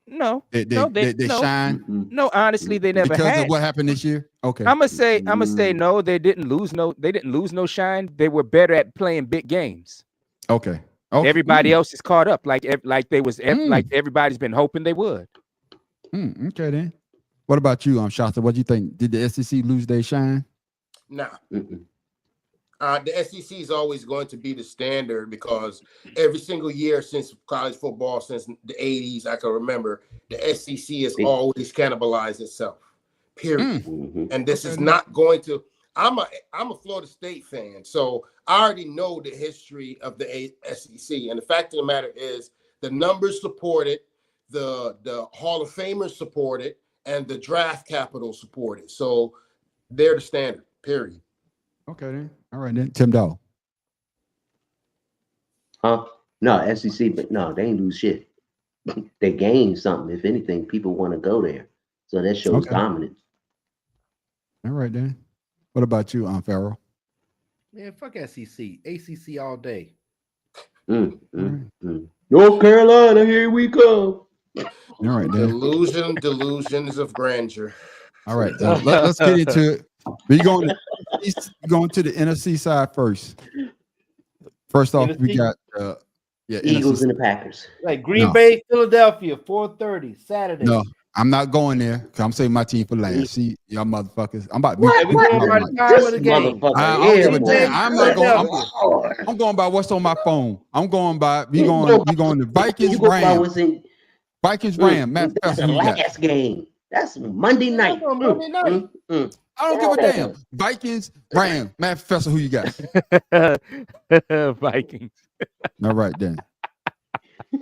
No, they no, shine No, honestly, they never because had. of what happened this year? Okay. I'm gonna say no. They didn't lose no shine. They were better at playing big games. Okay. Everybody else is caught up, like everybody's been hoping they would. Okay, then. What about you, Shasta? What do you think? Did the SEC lose their shine? Nah. The SEC is always going to be the standard because every single year since college football, since the 80s, I can remember, the SEC has always cannibalized itself. Period. And this is not going to. I'm a Florida State fan, so I already know the history of the SEC. And the fact of the matter is, the numbers support it, the Hall of Famers support it, and the draft capital support it. So they're the standard. Period. Okay, then. All right, then. Tim Dow. Huh? No, SEC, but no, they ain't lose shit. They gained something. If anything, people want to go there. So that shows dominance. All right, then. What about you, Farrell? Man, fuck SEC. ACC all day. North Carolina, here we come. All right, then. Delusions of grandeur. All right, let's get into it. We're going to the NFC side first. First off, we got Eagles NFC. and the Packers. Like Green Bay, Philadelphia, 4:30 Saturday. No, I'm not going there because I'm saving my team for last. See, y'all motherfuckers. I'm about to What? We going by the time of the game. I don't give a damn. I'm not going. I'm going by what's on my phone. I'm going by. We going to Vikings, Rams. Vikings, Rams. Matt That's Professor, the who you got? last game. That's Monday night. Monday night. I don't give a damn. Vikings, Rams. Matt Professor, who you got? Vikings. All right, then.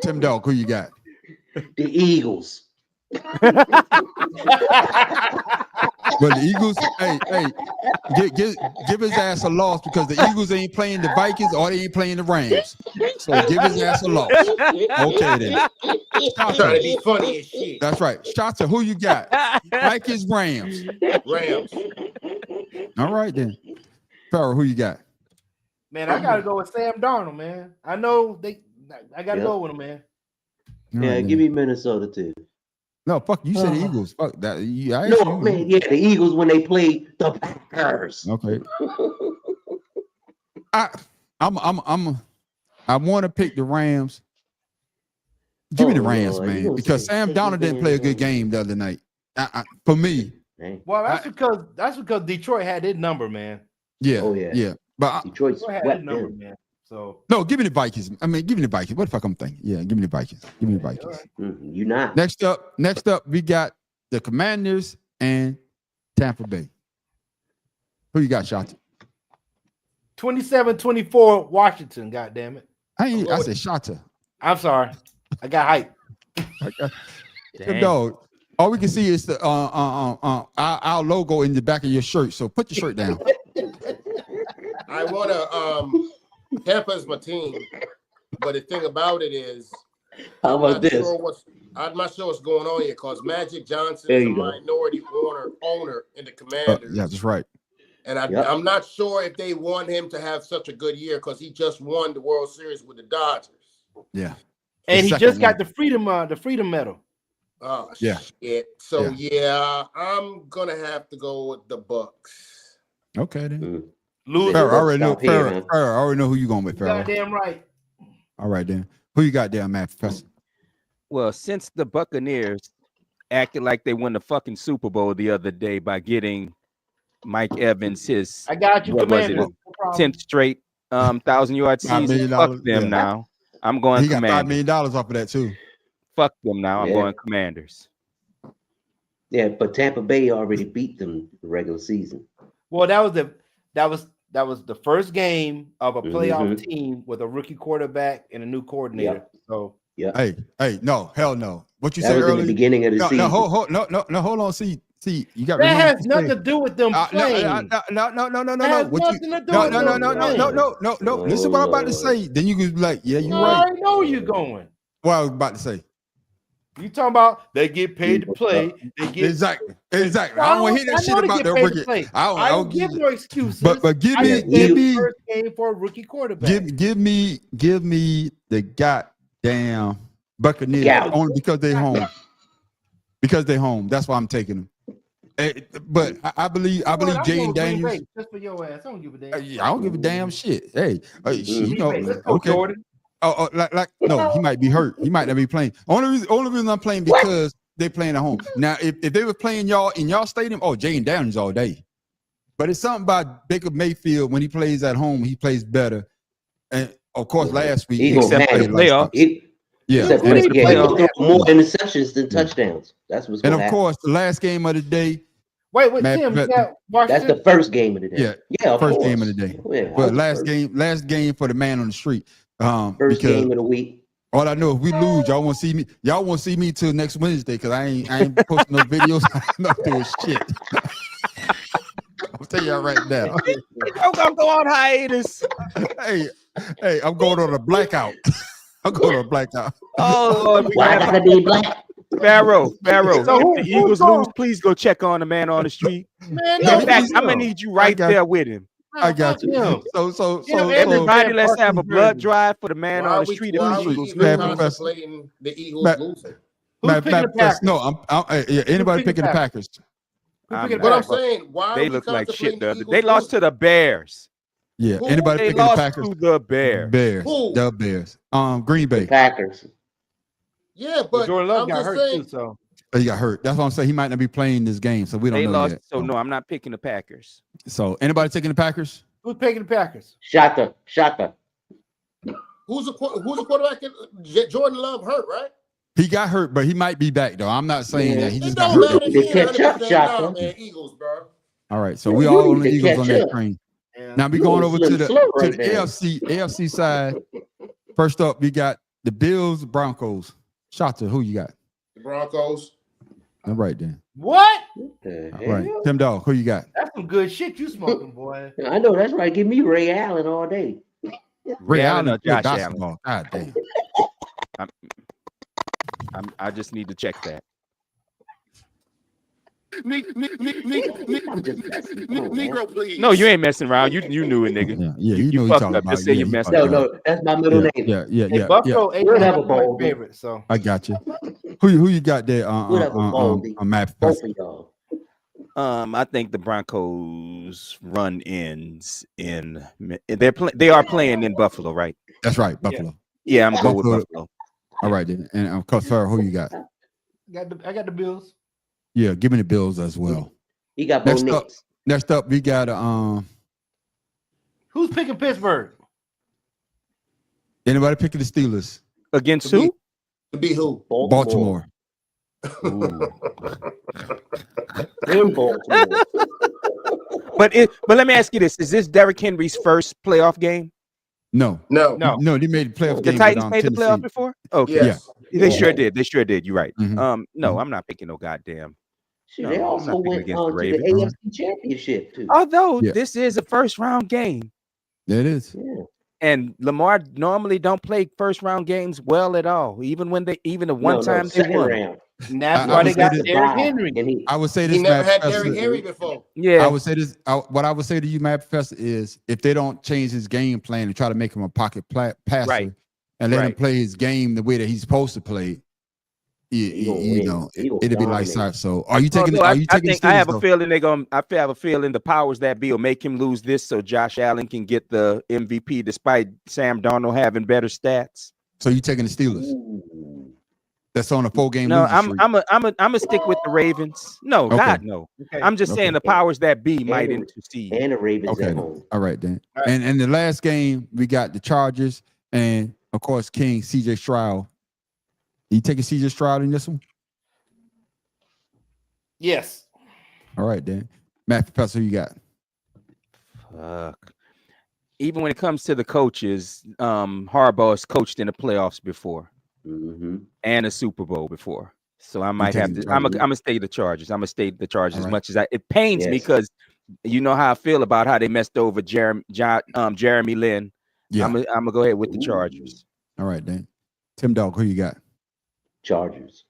Tim Dog, who you got? The Eagles. But the Eagles, give his ass a loss because the Eagles ain't playing the Vikings or they ain't playing the Rams. So give his ass a loss. Okay, then. I'm trying to be funny as shit. That's right. Shasta, who you got? Vikings, Rams. Rams. All right, then. Farrell, who you got? Man, I gotta go with Sam Darnold, man. I know I gotta go with him, man. All Yeah, right, give then. me Minnesota too. No, fuck, you said the Eagles. Fuck that. Man, yeah, the Eagles when they played the Packers. Okay. I want to pick the Rams. Give me the Rams, Lord, you man, gonna because say Sam Darnold didn't play a good game the other night. For me, Well, that's because Detroit had his number, man. yeah, yeah. But Detroit's Detroit had his number, man. So no, give me the Vikings. I mean, give me the Vikings. What the fuck I'm thinking? Yeah, give me the Vikings. Give me the Vikings. You not. Next up, we got the Commanders and Tampa Bay. Who you got, Shotty? 27-24 Washington, God damn it. I said Shotty. I'm sorry. I got hype. Dog. All we can see is the our logo in the back of your shirt. So put your shirt down. I want to Tampa's my team, but the thing about it is How about this? I'm not sure what's going on here because Magic Johnson is a minority owner in the Commanders. Yeah, that's right. And I'm not sure if they want him to have such a good year because he just won the World Series with the Dodgers. Yeah. And he just got the Freedom Medal. Oh, yeah. Shit. So, yeah, I'm going to have to go with the Bucks. Okay, then. Lose. I already know who you going with, Farrell. Goddamn right. All right, then. Who you got there, Matt Professor? Well, since the Buccaneers acted like they won the fucking Super Bowl the other day by getting Mike Evans his, I got you, Commander. No 10th straight 1,000-yard season. Fuck them now. I'm going Commanders. He got $5 million off of that too. Fuck them now. I'm going Commanders. Yeah, but Tampa Bay already beat them the regular season. Well, that was the first game of a playoff team with a rookie quarterback and a new coordinator. Yep. So Hey, no, hell no. What you that said was earlier? in the beginning of the season. No, hold on. See, you got that has nothing to do with them playing. No. Listen to what I'm about to say. Then you could be like, yeah, you're right. I know you're going. What I was about to say. You talking about they get paid to play? They get exactly. I don't want to hear that shit about their rookie. I don't give no excuses. But give me first game for a rookie quarterback. Give me the goddamn Buccaneers only because they home. Because they home. That's why I'm taking them. But I believe Jaden Daniels. Just for your ass, I don't give a damn. I don't give a damn shit. Hey, you know, let's go, okay. Jordan. No, he might be hurt. He might not be playing. Only reason I'm playing because they playing at home. Now, if they were playing y'all in y'all stadium, Jaden Daniels all day. But it's something about Baker Mayfield when he plays at home, he plays better. And of course, last week except for the playoffs. Except for the more interceptions than touchdowns. That's what's going to happen. And of course, the last game of the day. Wait, Tim, that's the first game of the day. Yeah, first game of the day. Yeah, but last game for the man on the street. First game of the week. All I know, if we lose, y'all won't see me. Y'all won't see me till next Wednesday because I ain't posting no videos. I'm not doing shit. I'll tell y'all right now. I'm going on hiatus. Hey, I'm going on a blackout. I'm going on a blackout. Oh Lord, why gotta be black? Pharaoh. So if the Eagles lose, please go check on the man on the street. Man, in fact, I'm gonna need you right there with him. I got you. So everybody, let's have a blood drive for the man on the street. Why are we even contemplating the Eagles losing? No, anybody picking the Packers? But I'm saying, why they look like shit the other. They lost to the Bears. Yeah, anybody picking the Packers? To the Bears. The Bears. Green Bay. The Packers. Yeah, but Jordan Love got hurt too, so he got hurt. That's what I'm saying. He might not be playing this game, so we don't know yet. So no, I'm not picking the Packers. So anybody taking the Packers? Who's picking the Packers? Shaka. Who's the quarterback? Jordan Love hurt, right? He got hurt, but he might be back though. I'm not saying that he just got hurt. Eagles, bro. All right, so we all on the Eagles on that train. Now we going over to the AFC side. First up, we got the Bills, Broncos. Shota, who you got? The Broncos. All right then. What? All right, Tim Dog, who you got? That's some good shit you smoking, boy. I know that's right. Give me Ray Allen all day. Ray Allen or Josh Allen? God damn. I just need to check that. Negro, please. No, you ain't messing around. You knew it, nigga. Yeah, you know fucked talking up. about. Just say you messed up. No, that's my middle name. Yeah. Buffalo ain't have a bowl favorite, so I got you. Who you got there? Matt. Both of y'all. I think the Broncos run ends in. They are playing in Buffalo, right? That's right, Buffalo. Yeah, I'm going with Buffalo. All right then, and Coach Farrell, who you got? I got the Bills. Yeah, give me the Bills as well. He got both Knicks. Next up, we got Who's picking Pittsburgh? Anybody picking the Steelers? Against who? To be who? Baltimore. But let me ask you this: is this Derrick Henry's first playoff game? No. They made the playoff game. The Titans made the playoff before. Okay, yes. They sure did. You're right. Mm-hmm. No, I'm not picking no goddamn. Shit, they also went on to the AFC Championship too. Although this is a first round game. It is. Yeah. And Lamar normally don't play first round games well at all, even the one time they won. Round. And that's why they got Derrick Henry. I would say this. He never Matt had Derrick Professor, Henry before. Yeah. I would say this. What I would say to you, Matt Professor, is if they don't change his game plan and try to make him a pocket passer Right. and let him Right. play his game the way that he's supposed to play, it'd be like that. So, are you taking? No, Are you I taking? think I have a feeling they're gonna. I have a feeling the powers that be will make him lose this, so Josh Allen can get the MVP despite Sam Darnold having better stats. So you taking the Steelers? That's on a 4-game. No, losing streak. I'm a stick with the Ravens. No, Okay. God, no. Okay. I'm just saying the powers that be might And- intercede. And the Ravens Okay, at then. home. All right then. All right. And the last game we got the Chargers and of course King CJ Stroud. You taking CJ Stroud in this one? Yes. All right then. Matt Professor, who you got? Fuck. Even when it comes to the coaches, Harbaugh has coached in the playoffs before and a Super Bowl before. So I might have taking to. the I'm Chargers? gonna stay the Chargers. I'm gonna stay the Chargers All as right. much as it pains me Yes. because you know how I feel about how they messed over Jeremy Lin. Yeah. I'm gonna go ahead with the Chargers. All right then. Tim Dog, who you got? Chargers.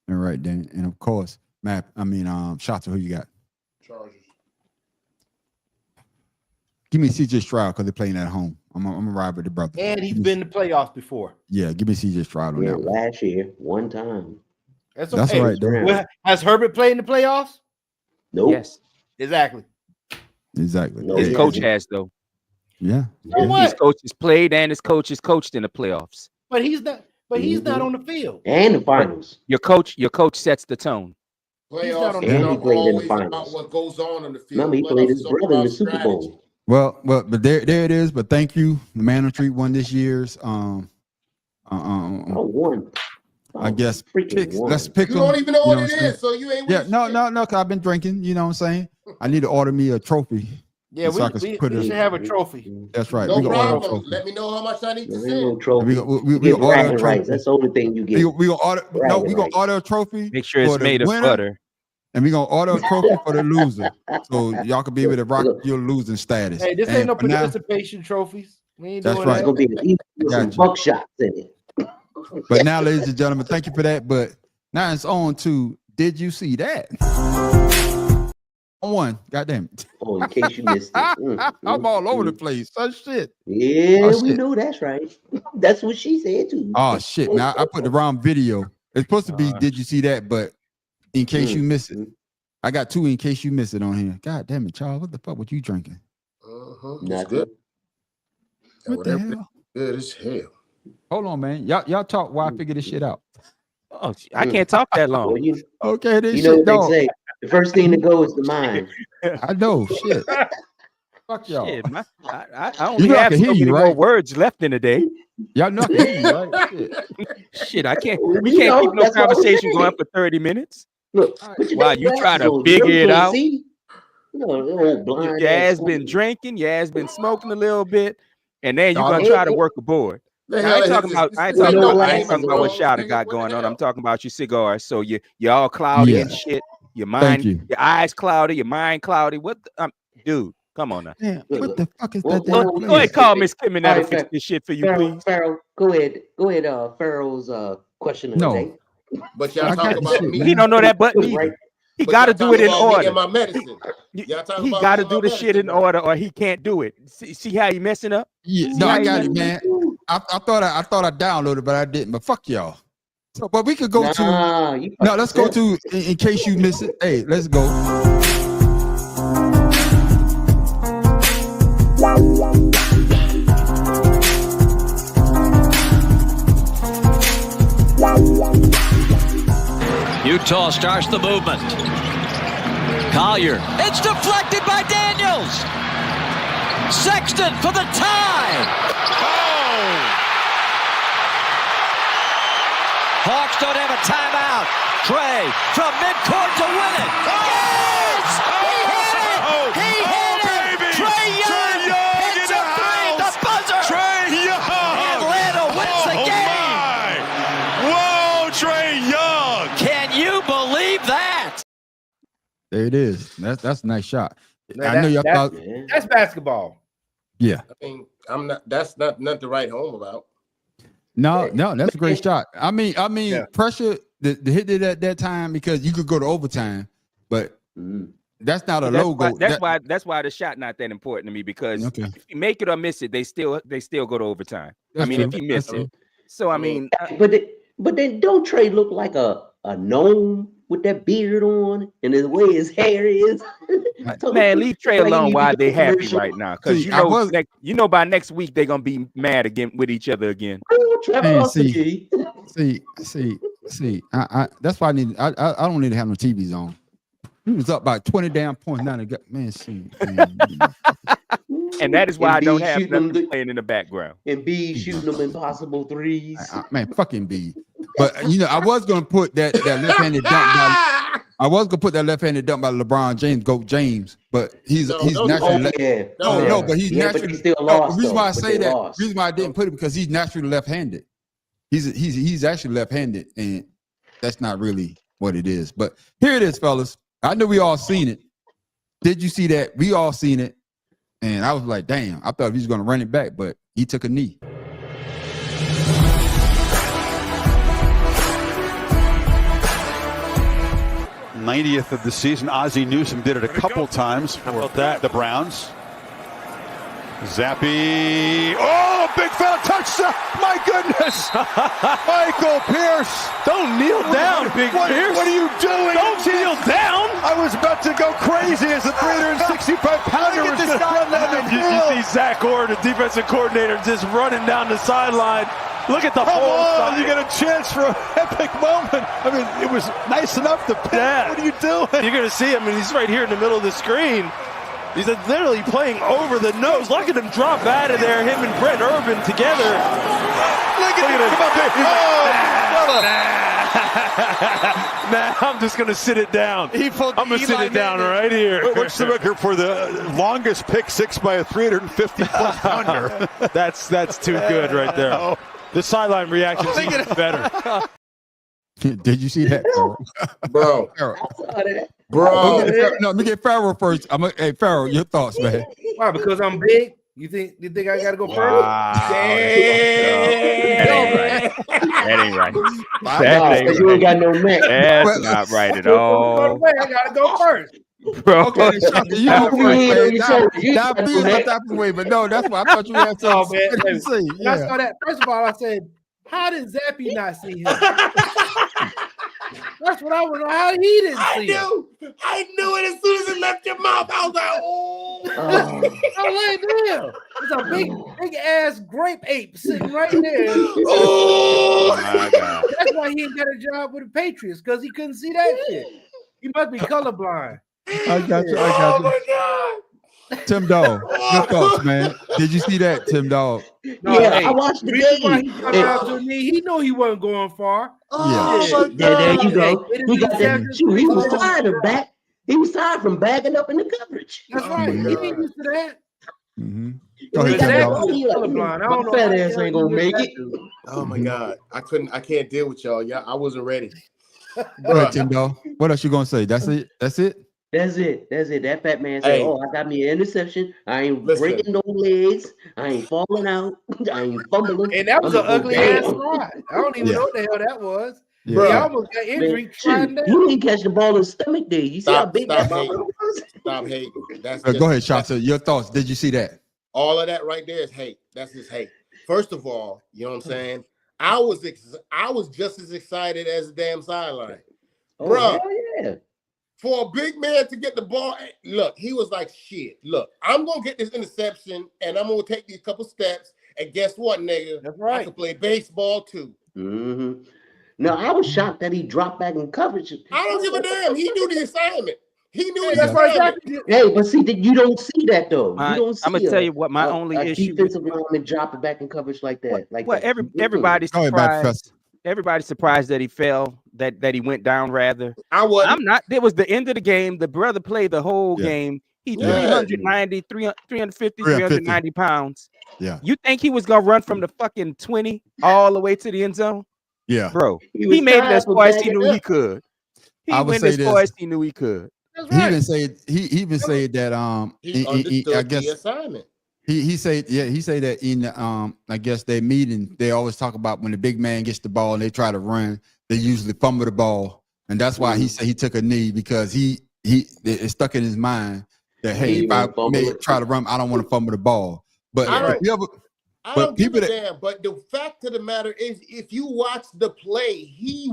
All right then. And of course, Shotzer, who you got? Chargers. Give me CJ Stroud because they're playing at home. I'm gonna ride with the brother. And he's Give me- been in the playoffs before. Yeah, give me CJ Stroud on Yeah, that one. last year, one time. That's That's okay. all right, though. Well, has Herbert played in the playoffs? Nope. Yes, Exactly. Exactly. No, his he coach hasn't. has though. Yeah. So His what? coach has played and his coach has coached in the playoffs. But he's not. But he's not on the field. And the finals. Your coach sets the tone. Playoffs on is the And not he played in the always about finals. what goes on in the field. Remember, he Playoffs played his is all brother in the about Super strategy. Bowl. Well, but there it is. But thank you. The Man on Street won this year's Oh, one. I guess freaking picks. one. Let's pick You them. don't even know what I'm it saying? is, so you ain't. Yeah, with no, shit. no, cause I've been drinking, you know what I'm saying? I need to order me a trophy. Yeah, So I can we put it- should have a trophy. That's right. No we gonna order a problem. trophy. Let me know how much I need to There ain't no send. trophy. We gonna You get order a bragging rights. trophy. That's the only thing you get. We gonna order we Bragging gonna rights. order a trophy. Make sure for it's the made of winner, butter. and we gonna order a trophy for the loser. So y'all can be able to rock your losing status. Hey, this And ain't no for now- participation trophies. We ain't That's doing right. It's that. gonna be an easy with some Got you. buckshots in it. But now, ladies and gentlemen, thank you for that. But now it's on to Did You See That? On one, goddamn it. Oh, in case you missed it. I'm all over the place. Oh shit. Yeah, Oh, we shit. know that's right. That's what she said too. Oh shit. Now I put the wrong video. It's supposed to be Did You See That? But in case you miss it, I got two in case you miss it on here. God damn it, Charles. What the fuck was you drinking? It's Nothing. good. What the Whatever. hell? Good as hell. Hold on, man. Y'all talk while I figure this shit out. Oh, I can't talk that long. Well, you Okay, this know shit what dog. they say. The first thing to go is the mind. I know. Shit. Fuck y'all. Shit, I only You know I have can so hear you, many more right? words left in the day. Y'all know I can hear you, right? Shit. Shit, I can't. Well, We you can't know, keep no that's what I'm conversation saying. going for 30 minutes. Look, put your While damn you try glasses to on. figure You it can't out. see. You know, the old blind Your ass ass been fool. drinking. Your ass been smoking a little bit, and then you're Dog, gonna try to work a board. The Now, hell I ain't is talking this? about. This I ain't ain't talking no about. I glasses, ain't talking about what bro. Shouter Nigga, got what the going on. hell? I'm talking about your cigars. So you're all cloudy and Yeah. shit. Your Thank mind, you. your eyes cloudy, your mind cloudy. What, dude? Come on now. Damn, what the fuck is Well, that? well, damn well, Go place? ahead, call Miss Kim and All that'll right, fix Pharaoh. this shit for you, please. Pharaoh, go ahead. Pharaoh's question of the No. day. But I y'all got talk the about shit, me. man. He don't know that button Right. either. He But got to y'all do it talk in about me order. and my medicine. Y'all talk He about got me to and do my the shit in medicine, order, or he can't do it. See how he messing up? Yeah, See no, how I he got it, messing up? man. I thought I downloaded, but I didn't. But fuck y'all. So, but we could go to Nah, you no. Let's go to in case you miss it. Hey, let's go. Utah starts the movement. Collier. It's deflected by Daniels. Sexton for the tie. Oh! Hawks don't have a timeout. Trey from midcourt to win it. Yes! He hit it! He hit it! Trey Young hits a three at the buzzer. Trey Young. Atlanta wins the game. Whoa, Trey Young. Can you believe that? There it is. That's a nice shot. Now I know y'all that- thought. That's basketball. Yeah. I mean, I'm not. That's not to write home about. No, that's a great shot. I mean, pressure the hit it at that time because you could go to overtime, but that's not a logo. That's why the shot not that important to me because if you make it or miss it, they still go to overtime. That's I mean, true. if you miss it, so I mean, but then don't Trey look like a gnome with that beard on and the way his hair is? Man, leave Trey Like alone he while need they to happy commercial. right now because See, by next week they're gonna be mad again with each other again. Man, see, I that's why I need. I don't need to have no TVs on. He was up by 20 damn points. Now they got man. And that is why I don't have shooting nothing playing in the background. And B shooting them impossible threes. Man, fucking B. But I was gonna put that left-handed dunk by. I was gonna put that left-handed dunk by LeBron James, GOAT James, but he's naturally. But he's naturally. Still lost, the reason why I say that, lost. reason why I didn't put it because he's naturally left-handed. He's actually left-handed, and that's not really what it is. But here it is, fellas. I know we all seen it. Did you see that? We all seen it, and I was like, damn. I thought he was gonna run it back, but he took a knee. 90th of the season. Ozzie Newsome did it a couple times for the Browns. Zappy. Oh, big foul touchdown. My goodness. Michael Pierce. Don't kneel down, Big Pierce. What are you doing? Don't kneel down. I was about to go crazy as the 365-pounder was going to run down the field. You see Zach Orr, the defensive coordinator, just running down the sideline. Look at the whole you get a chance for an epic moment. I mean, it was nice enough to pick. Yeah. What are you doing? You're going to see him, and he's right here in the middle of the screen. He's literally playing over the nose. Look at him drop out of there, him and Brett Urban together. Look at him. Come on, Nah, I'm just going to sit it down. I'm going to sit it down right here. What's the record for the longest pick six by a 350-plus pounder? That's too good right there. The sideline reaction is even better. Did you see that, bro? Bro, no, let me get Farrell first. Hey, Farrell, your thoughts, man. Why? Because I'm big. You think I gotta go first? That ain't right. You ain't got no neck. That's not right at all. I gotta go first. Bro, okay, you go first, man. Not being that type of way, but no, that's why I thought you had something to say. When I saw that, first of all, I said, "How did Zappy not see him?" That's what I was. How he didn't see him. I knew it as soon as it left your mouth. I was like, "Oh!" I was like, "Damn!" It's a big ass grape ape sitting right there. Oh my God! That's why he ain't got a job with the Patriots because he couldn't see that shit. He must be colorblind. I got you. Oh my God! Tim Dog, your thoughts, man? Did you see that, Tim Dog? No, Yeah, I watched the game. He jumped out to me. He knew he wasn't going far. Yeah, there you go. He got that. Shoot, he was tired of back. He was tired from backing up in the coverage. That's right. He ain't used to that. Mm-hmm. Go ahead, Tim Dog. My fat ass ain't gonna make it. Oh my God! I can't deal with y'all. Yeah, I wasn't ready. Go ahead, Tim Dog. What else you gonna say? That's it. That's it. That's it. That fat man said, Hey. "Oh, I got me an interception. I ain't Listen. breaking no legs. I ain't falling out. I ain't fumbling." And that was an ugly ass ride. I don't even Yeah. know what the hell that was. Yeah. He almost got injured trying that. You didn't catch the ball in the stomach there. You see how big that ball hating. was? Stop hating. That's Go just- ahead, Shanta. Your thoughts. Did you see that? All of that right there is hate. That's just hate. First of all, you know what I'm saying? I was just as excited as the damn sideline. Oh, Bruh. hell yeah. For a big man to get the ball, look, he was like, shit, look, I'm going to get this interception and I'm going to take these couple steps. And guess what, nigga? That's right. I can play baseball too. Mm-hmm. No, I was shocked that he dropped back in coverage. I don't give a damn. He knew the assignment. He knew the That's right. assignment. Hey, but see, you don't see that though. You don't see I'm gonna tell you what my only a issue. defensive lineman dropping back in coverage like that. Everybody's Go ahead, Bad surprised. Professor. Everybody's surprised that he fell. That he went down. Rather, I wasn't. I'm not. It was the end of the game. The brother played the whole Yeah. game. He Yeah. 390, 350, 390 pounds. Yeah. You think he was gonna run from the fucking 20 all the way to the end zone? Yeah. Bro, He was he made it tired as from far as he backing knew up. he could. He I would went say as far this. as he knew he could. That's He right. even said that He understood I the guess assignment. He say that in I guess their meeting, they always talk about when the big man gets the ball and they try to run, they usually fumble the ball. And that's why he said he took a knee, because it's stuck in his mind that, hey, if I may try to run, I don't want to fumble the ball. But I don't give a damn. But the fact of the matter is, if you watch the play, he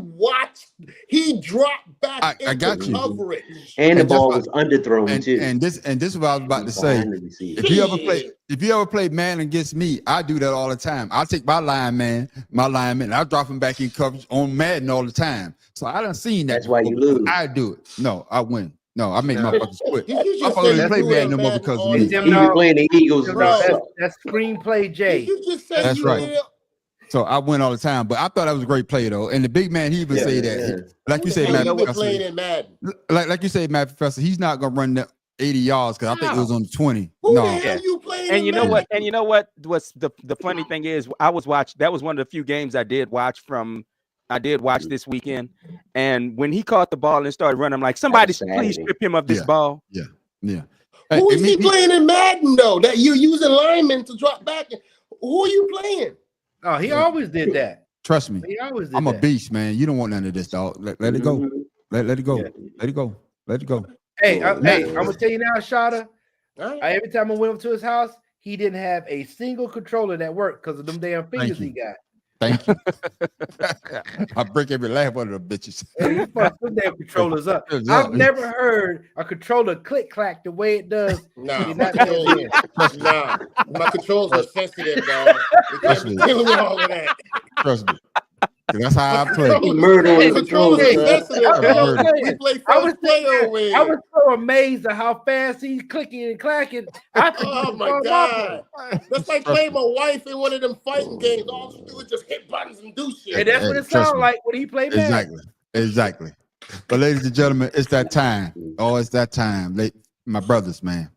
dropped back into coverage, and the ball was underthrown too. And this is what I was about to say. If you ever play man against me, I do that all the time. I take my lineman, and I drop him back in coverage on Madden all the time. So I done seen that. That's why you lose. I do it. No, I win. No, I make motherfuckers quit. You just I play Madden no more because of me. He be playing the Eagles. That's screenplay Jay. You just said That's right. So I win all the time, but I thought that was a great play though. And the big man, he even say that, like you say, Matt Professor. Like you say, Matt Professor, he's not gonna run the 80 yards because I think it was on the 20. Who the hell you playing? And you know what? And you know what? What's the funny thing is, that was one of the few games I did watch this weekend. And when he caught the ball and started running, I'm like, somebody please strip him of this ball. Yeah. Who is he playing in Madden though? That you're using linemen to drop back? Who are you playing? Oh, he always did that. Trust me. He always did I'm a that. beast, man. You don't want none of this, dog. Let it go. Let it go. Let it go. Let it go. Hey, I'm gonna tell you now, Shada. Every time I went up to his house, he didn't have a single controller that worked because of them damn fingers he got. Thank you. I break every last one of them bitches. Hey, you fucked them damn controllers up. I've never heard a controller click clack the way it does. Nah, my controls are sensitive, dog. You can't be dealing with all of that. Trust me. That's how I play. Murder controllers. I was so amazed at how fast he's clicking and clacking. Oh my god! That's like playing my wife in one of them fighting games. All you do is just hit buttons and do shit. And that's what it sounds like when he played. Exactly. But ladies and gentlemen, it's that time. Oh, it's that time. My brothers, man.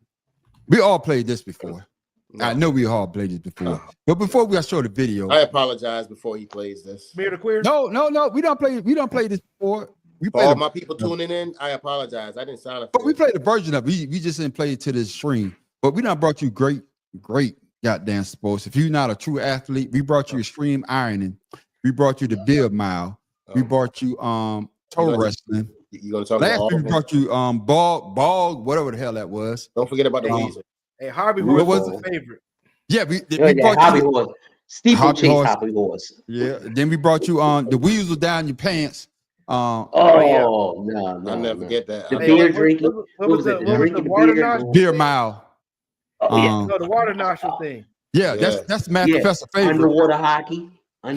We all played this before. No. I know we all played this before. But before we show the video, I apologize before he plays this. Smear the queer? No. We don't play this before. All my people tuning in, I apologize. I didn't sign up. But we played a version of it. We just didn't play it to the stream. But we done brought you great goddamn sports. If you're not a true athlete, we brought you extreme ironing. We brought you the Bill Mile. We brought you toe wrestling. You gonna talk last about week we brought you ball, whatever the hell that was. Don't forget about the Weezer. Hey, Harvey Horse was a favorite. Yeah, we Hobby Horse. Steeplechase Hobby Horse. Yeah. Then we brought you on the wheels down your pants. No. I'll never forget that. The beer drinking. What was it? The water nostril? Beer Mile. No, the water nostril thing. Yeah, that's Matt Professor favorite. Underwater hockey. The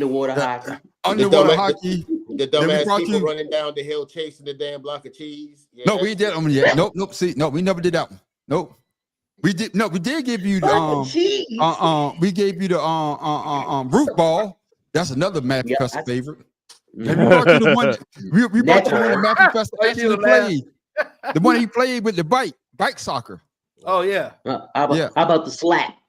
dumbass people running down the hill chasing the damn block of cheese. Yeah, no, we did. Nope. See, no, we never did that one. Nope. We did give you the we gave you the roof ball. That's another Matt Professor favorite. And we brought you the one we brought you the one that Matt Professor actually played. The one he played with the bike soccer. Oh yeah. How about the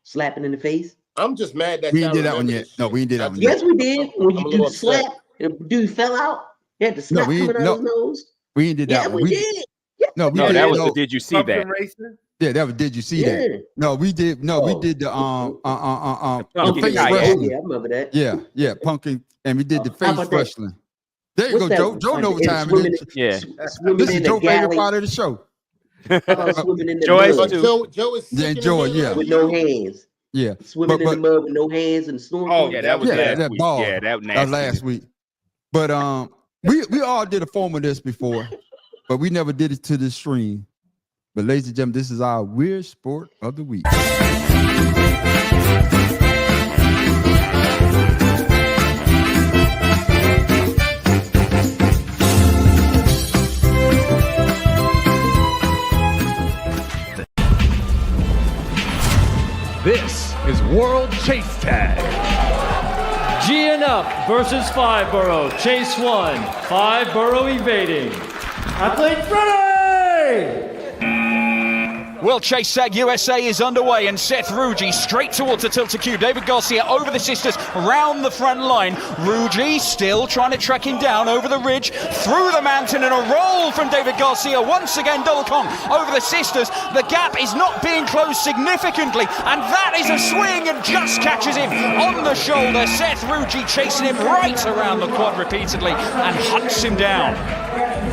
slapping in the face? I'm just mad that we didn't do that one yet. No, we didn't do that one yet. Yes, we did. When you do the slap, the dude fell out. He had the slap coming out his nose. We didn't do that one. We did. No, that was the Did You See That? Yeah, that was Did You See That? No, we did. No, we did the face wrestling. Yeah, I remember that. Yeah, pumpkin, and we did the face wrestling. There you go, Joe. Joe knows what time it is. Yeah, this is Joe's favorite part of the show. Swimming in the mud. Joe is with no hands. Yeah, swimming in the mud with no hands and storm. Oh yeah, that was that week. ball. Yeah, that was last week. But we all did a form of this before, but we never did it to the stream. But ladies and gentlemen, this is our weird sport of the week. This is World Chase Tag. GNF versus Five Borough. Chase 1. Five Borough evading. Athletes ready! Well, Chase Tag USA is underway, and Seth Ruji straight towards the tilted cube. David Garcia over the sisters, round the front line. Ruji still trying to track him down over the ridge, through the mountain, and a roll from David Garcia. Once again, double Kong over the sisters. The gap is not being closed significantly, and that is a swing and just catches him on the shoulder. Seth Ruji chasing him right around the quad repeatedly and hunts him down.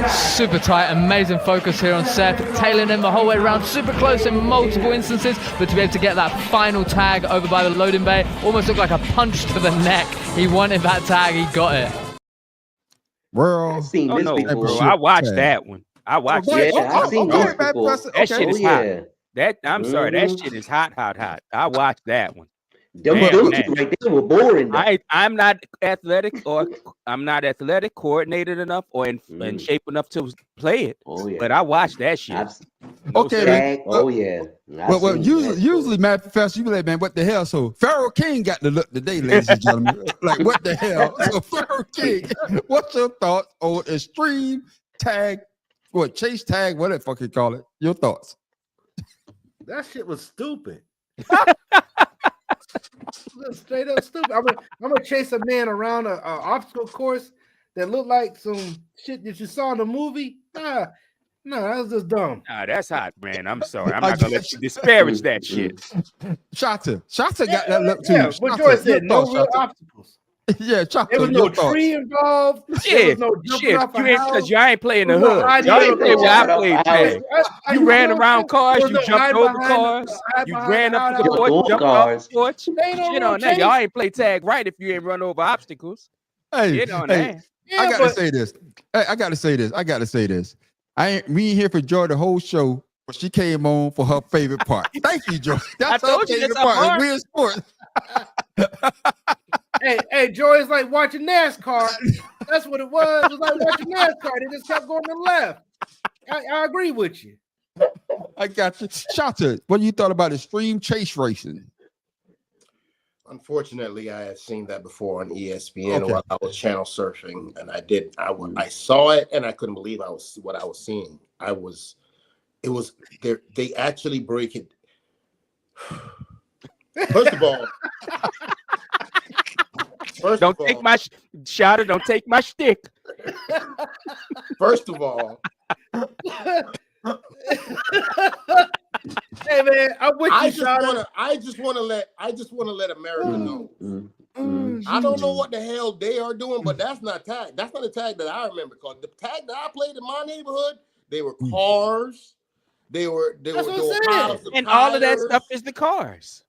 Super tight, amazing focus here on Seth, tailing him the whole way around, super close in multiple instances, but to be able to get that final tag over by the loading bay, almost looked like a punch to the neck. He wanted that tag, he got it. Well, I've seen this before. I watched that one. I watched Yeah, that. I've seen this before. That shit is hot. Yeah. That I'm sorry, that shit is hot. I watched that one. Them Man, dudes man. right there were boring. I'm not athletic, coordinated enough, or in shape enough to play it. Oh yeah. But I watched that shit. Okay. Tag, oh yeah. Well, usually, Matt Professor, you be like, man, what the hell? So Pharaoh King got the look today, ladies and gentlemen. Like, what the hell? So Pharaoh King, what's your thoughts on extreme tag? What Chase tag? What the fuck you call it? Your thoughts? That shit was stupid. Straight up stupid. I'm gonna chase a man around a obstacle course that looked like some shit that you saw in the movie. No, that was just dumb. Nah, that's hot, man. I'm sorry. I'm not gonna let you disparage that shit. Shota got that look too. Yeah, but Joy said no real obstacles. Yeah, Shota. There was no tree involved. Yeah, there was no jumping off a house. because you ain't playing the There was no hood. hiding Y'all ain't in play the where I house. played tag. You ran around cars, There was you no jumped hide over behind cars, hide you behind ran the up to the house. porch, jumped off the porch. They ain't no Shit real on that. chase. Y'all ain't play tag right if you ain't run over obstacles. Hey, Shit on hey, that. I gotta say this. Hey, I gotta say this. We ain't here for Joy the whole show, but she came on for her favorite part. Thank you, Joy. That's her told you favorite that's her part. part. Weird sports. Hey, Joy is like watching NASCAR. That's what it was. It was like watching NASCAR. They just kept going to the left. I agree with you. I got you. Shota, what do you thought about extreme chase racing? Unfortunately, I had seen that before on ESPN Okay. while I was channel surfing, and I saw it, and I couldn't believe what I was seeing. They actually break it. First of all, Don't take my Shota. Don't take my shtick. First of all, Hey man, I'm with you, Shota. I just want to let America know. I don't know what the hell they are doing, but that's not tag. That's not a tag that I remember. Cause the tag that I played in my neighborhood, they were cars. They were houses, And all of that stuff is the cars.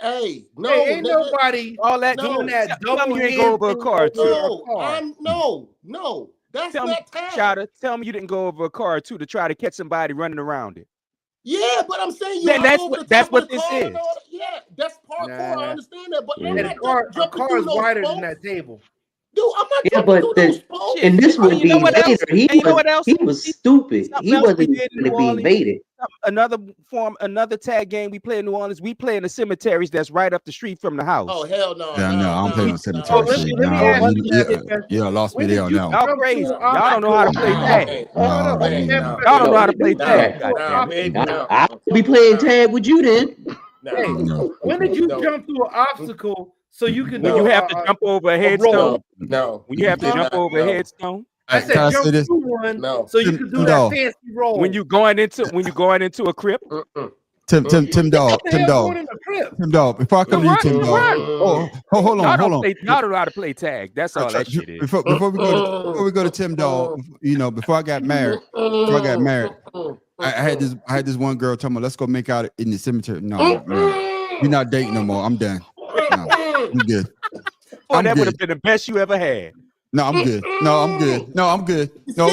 Hey, no, ain't nobody all that doing that. Tell me you didn't go over a car too. No, that's Tell me, not tag. Shota, tell me you didn't go over a car too to try to catch somebody running around it. Yeah, but I'm saying you. Then that's what this is. Yeah, that's parkour. I understand that, but I'm And not the car is no wider spokes. than that table. Dude, I'm not Yeah, jumping but through those spokes. and this would You be know what else? Vader. He And you know what else? was stupid. Something He else we wasn't did in going to New be Orleans. invaded. Another tag game we play in New Orleans. We play in the cemeteries that's right up the street from the house. Oh hell no! Yeah, no, I don't play on cemetery let shit. me ask you Yeah, lost me there on that one. Y'all crazy. Y'all don't know how to play tag. No, Y'all don't know how to play tag. I'll be playing tag with you then. Hey, when did you jump through an obstacle so you could When do you have to jump over a headstone. No. When you have to jump over a headstone. I said Can I jump say this? through one so you could do No. that fancy roll. When you going into a crypt. Tim Dog. Before I come to you, Tim Dog. Oh, hold on. Y'all don't know how to play tag. That's all that shit is. Before we go to Tim Dog, before I got married, I had this one girl tell me, let's go make out in the cemetery. No, we're not dating no more. I'm done. No, I'm good. Boy, that would have been the best you ever had. No, I'm good. No, I'm good. No, I'm good. No,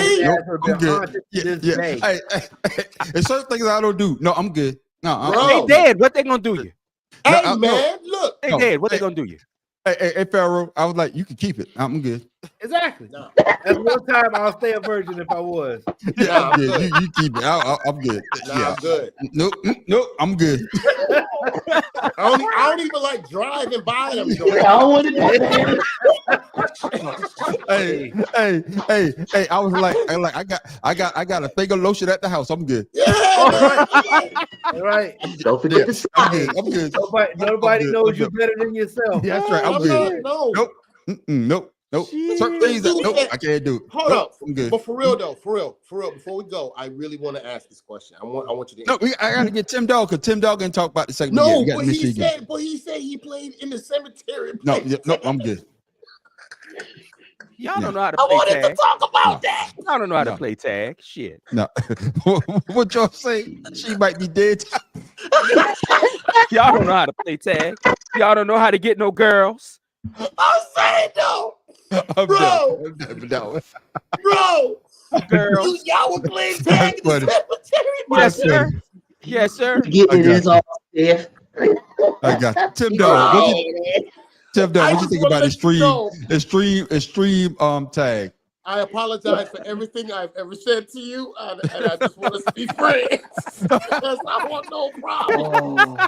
I'm good. Yeah. Hey, there's certain things I don't do. No, I'm good. No, they dead. What they gonna do you? Hey man, look. They dead. What they gonna do you? Hey, Pharaoh, I was like, you can keep it. I'm good. Exactly. That's one time I'll stay a virgin if I was. Yeah, I'm good. You keep it. I'm good. I'm good. Nope, I'm good. I don't even like driving by them. I don't want to do that. hey! I was like, I got a thing of lotion at the house. I'm good. All right. Don't forget the I'm good. Nobody knows you better than yourself. Yeah, that's right. I'm good. Nope. Nope. Certain things that I can't do. Hold up. I'm good. But for real, before we go, I really want to ask this question. I want you to. No, I got to get Tim Dog because Tim Dog can talk about the second. No, but he said he played in the cemetery. No, I'm good. Y'all don't know how to I play wanted tag. to talk about that. Y'all don't know how to play tag. Shit. No. What y'all say? She might be dead. Y'all don't know how to play tag. Y'all don't know how to get no girls. I'm saying though. Bro, girls. Y'all were playing tag in the cemetery. Yes, sir. Yes, sir. Getting this all there. I got you. Tim Dog. Tim Dog, what you think about extreme tag? I apologize for everything I've ever said to you, and I just want us to be friends because I want no problems.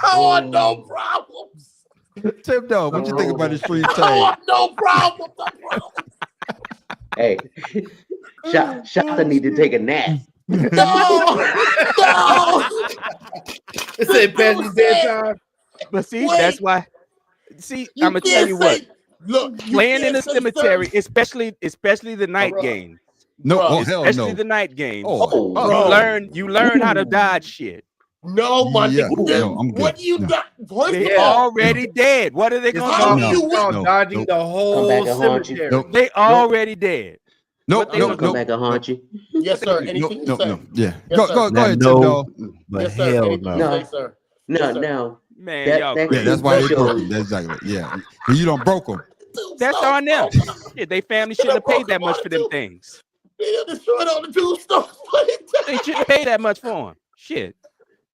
I want no problems. Tim Dog, what you think about extreme tag? I want no problems. Hey, Shaka need to take a nap. No. It said past his bedtime. But see, that's why. See, I'm gonna tell you what. Look, playing in the cemetery, especially the night game. No, hell no. Especially the night game. You learn how to dodge shit. No, my what you got? They're already dead. What are they gonna do? Dodging the whole cemetery. They already dead. Nope. Come back and haunt you. Yes, sir. Anything you say? Yeah. Yes, Go ahead, Tim Dog. But Yes, sir. hell Anything no. you say, sir? No. Man, y'all Yeah, that's why they broke them. That's exactly. Yeah. But you don't broke them. That's on them. Shit, they family shouldn't have paid that much for them things. They destroyed all the tombstones. They shouldn't pay that much for them. Shit.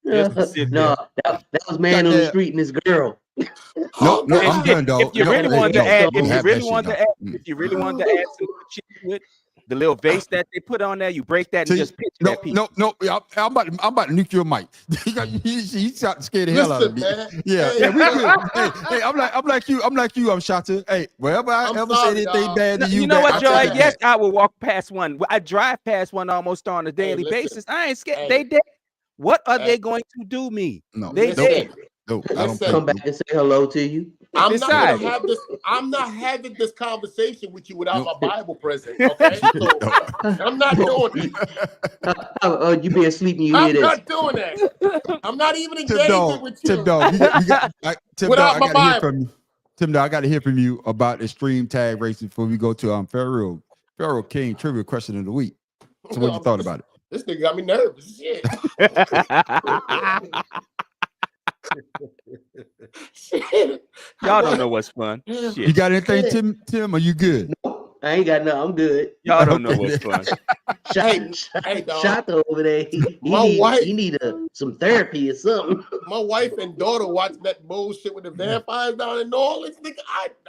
No, that was man on the street and his girl. No, I'm done, dog. If you really wanted to add some shit to it, the little vase that they put on there, you break that and just pitch that piece. No. I'm about to nuke your mic. He's scared the hell out of me. Man. Yeah, we good. Hey, I'm like you. I'm Shata. Hey, wherever I ever say anything bad to you, you know what, Joy? Yes, I will walk past one. I drive past one almost on a daily basis. I ain't scared. They dead. What are they going to do me? No, they dead. No, I don't come back and say hello to you. I'm not having this conversation with you without my Bible present. Okay, so I'm not doing it. You be asleep and you hear this. I'm not doing that. I'm not even engaging with you. Tim Dog, without my Bible. Tim Dog, I got to hear from you about extreme tag racing before we go to Pharaoh King trivia question of the week. So what you thought about it? This nigga got me nervous. Shit. Y'all don't know what's fun. Shit. You got anything, Tim? Are you good? No, I ain't got nothing. I'm good. Y'all don't know what's fun. Shot over there. He need some therapy or something. My wife and daughter watched that bullshit with the vampires down in New Orleans. Nigga,